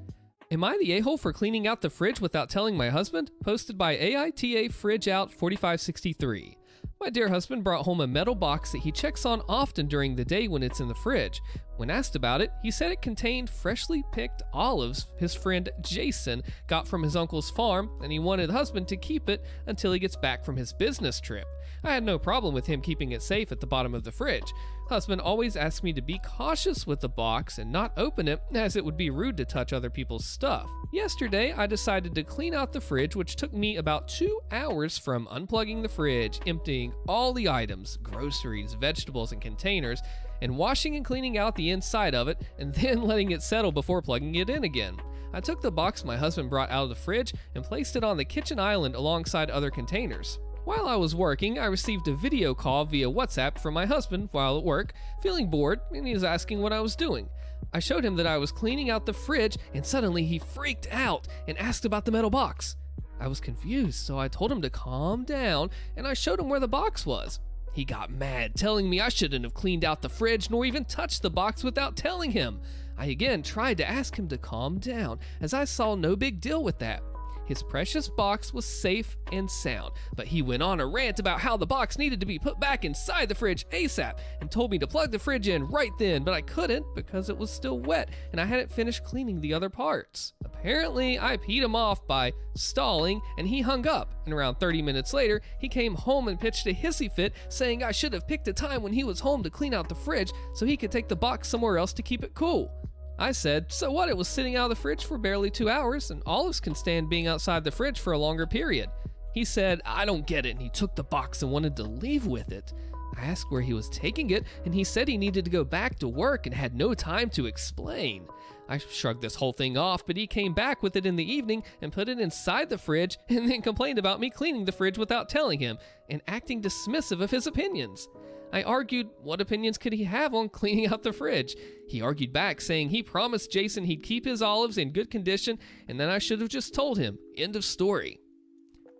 Am I the a-hole for cleaning out the fridge without telling my husband? Posted by AITA Fridge Out 4563. My dear husband brought home a metal box that he checks on often during the day when it's in the fridge. When asked about it, he said it contained freshly picked olives his friend Jason got from his uncle's farm, and he wanted husband to keep it until he gets back from his business trip. I had no problem with him keeping it safe at the bottom of the fridge. Husband always asked me to be cautious with the box and not open it, as it would be rude to touch other people's stuff. Yesterday, I decided to clean out the fridge, which took me about 2 hours from unplugging the fridge, emptying all the items, groceries, vegetables, and containers, and washing and cleaning out the inside of it, and then letting it settle before plugging it in again. I took the box my husband brought out of the fridge and placed it on the kitchen island alongside other containers. While I was working, I received a video call via WhatsApp from my husband while at work, feeling bored, and he was asking what I was doing. I showed him that I was cleaning out the fridge, and suddenly he freaked out and asked about the metal box. I was confused, so I told him to calm down, and I showed him where the box was. He got mad, telling me I shouldn't have cleaned out the fridge nor even touched the box without telling him. I again tried to ask him to calm down, as I saw no big deal with that. His precious box was safe and sound, but he went on a rant about how the box needed to be put back inside the fridge ASAP and told me to plug the fridge in right then, but I couldn't because it was still wet and I hadn't finished cleaning the other parts. Apparently, I peed him off by stalling and he hung up, and around 30 minutes later, he came home and pitched a hissy fit saying I should have picked a time when he was home to clean out the fridge so he could take the box somewhere else to keep it cool. I said, so what, it was sitting out of the fridge for barely 2 hours, and olives can stand being outside the fridge for a longer period. He said, I don't get it, and he took the box and wanted to leave with it. I asked where he was taking it, and he said he needed to go back to work and had no time to explain. I shrugged this whole thing off, but he came back with it in the evening and put it inside the fridge and then complained about me cleaning the fridge without telling him and acting dismissive of his opinions. I argued what opinions could he have on cleaning out the fridge. He argued back, saying he promised Jason he'd keep his olives in good condition and then I should have just told him. End of story.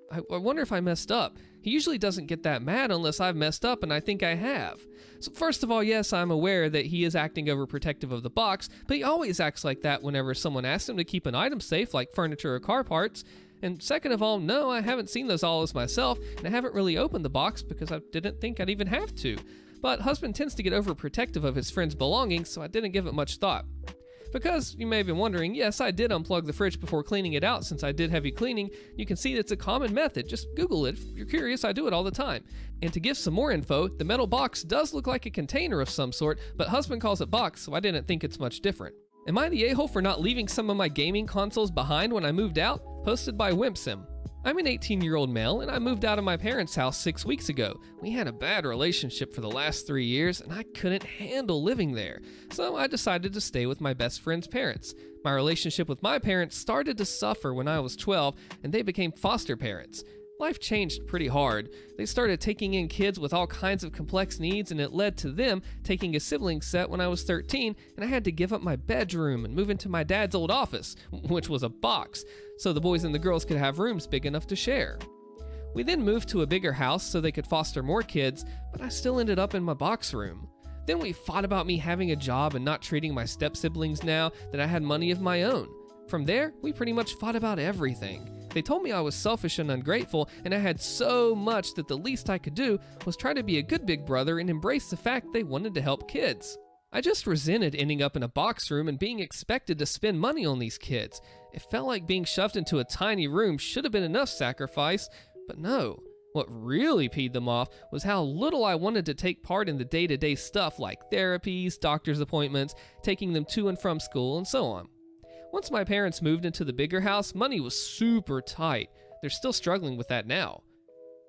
I wonder if I messed up. He usually doesn't get that mad unless I've messed up, and I think I have. So first of all, yes, I'm aware that he is acting overprotective of the box, but he always acts like that whenever someone asks him to keep an item safe, like furniture or car parts. And second of all, no, I haven't seen those olives myself, and I haven't really opened the box because I didn't think I'd even have to. But husband tends to get overprotective of his friend's belongings, so I didn't give it much thought. Because, you may have been wondering, yes, I did unplug the fridge before cleaning it out since I did heavy cleaning. You can see it's a common method. Just Google it. If you're curious, I do it all the time. And to give some more info, the metal box does look like a container of some sort, but husband calls it box, so I didn't think it's much different. Am I the a-hole for not leaving some of my gaming consoles behind when I moved out? posted by Wimpsim. I'm an 18-year-old male, and I moved out of my parents' house 6 weeks ago. We had a bad relationship for the last 3 years, and I couldn't handle living there, so I decided to stay with my best friend's parents. My relationship with my parents started to suffer when I was 12, and they became foster parents. Life changed pretty hard. They started taking in kids with all kinds of complex needs, and it led to them taking a sibling set when I was 13, and I had to give up my bedroom and move into my dad's old office, which was a box, so the boys and the girls could have rooms big enough to share. We then moved to a bigger house so they could foster more kids, but I still ended up in my box room. Then we fought about me having a job and not treating my step-siblings now that I had money of my own. From there, we pretty much fought about everything. They told me I was selfish and ungrateful, and I had so much that the least I could do was try to be a good big brother and embrace the fact they wanted to help kids. I just resented ending up in a box room and being expected to spend money on these kids. It felt like being shoved into a tiny room should have been enough sacrifice, but no. What really peed them off was how little I wanted to take part in the day-to-day stuff like therapies, doctor's appointments, taking them to and from school, and so on. Once my parents moved into the bigger house, money was super tight. They're still struggling with that now.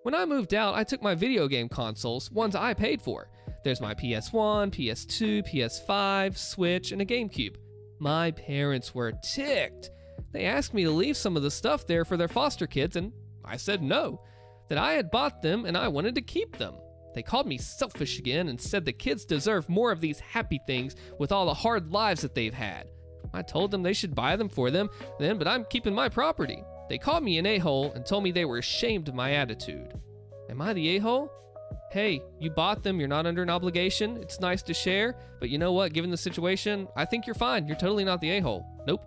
When I moved out, I took my video game consoles, ones I paid for. There's my PS1, PS2, PS5, Switch, and a GameCube. My parents were ticked. They asked me to leave some of the stuff there for their foster kids, and I said no. That I had bought them and I wanted to keep them. They called me selfish again and said the kids deserve more of these happy things with all the hard lives that they've had. I told them they should buy them for them then, but I'm keeping my property. They called me an a-hole and told me they were ashamed of my attitude. Am I the a-hole? Hey, you bought them, you're not under an obligation, it's nice to share, but you know what, given the situation, I think you're fine, you're totally not the a-hole. Nope.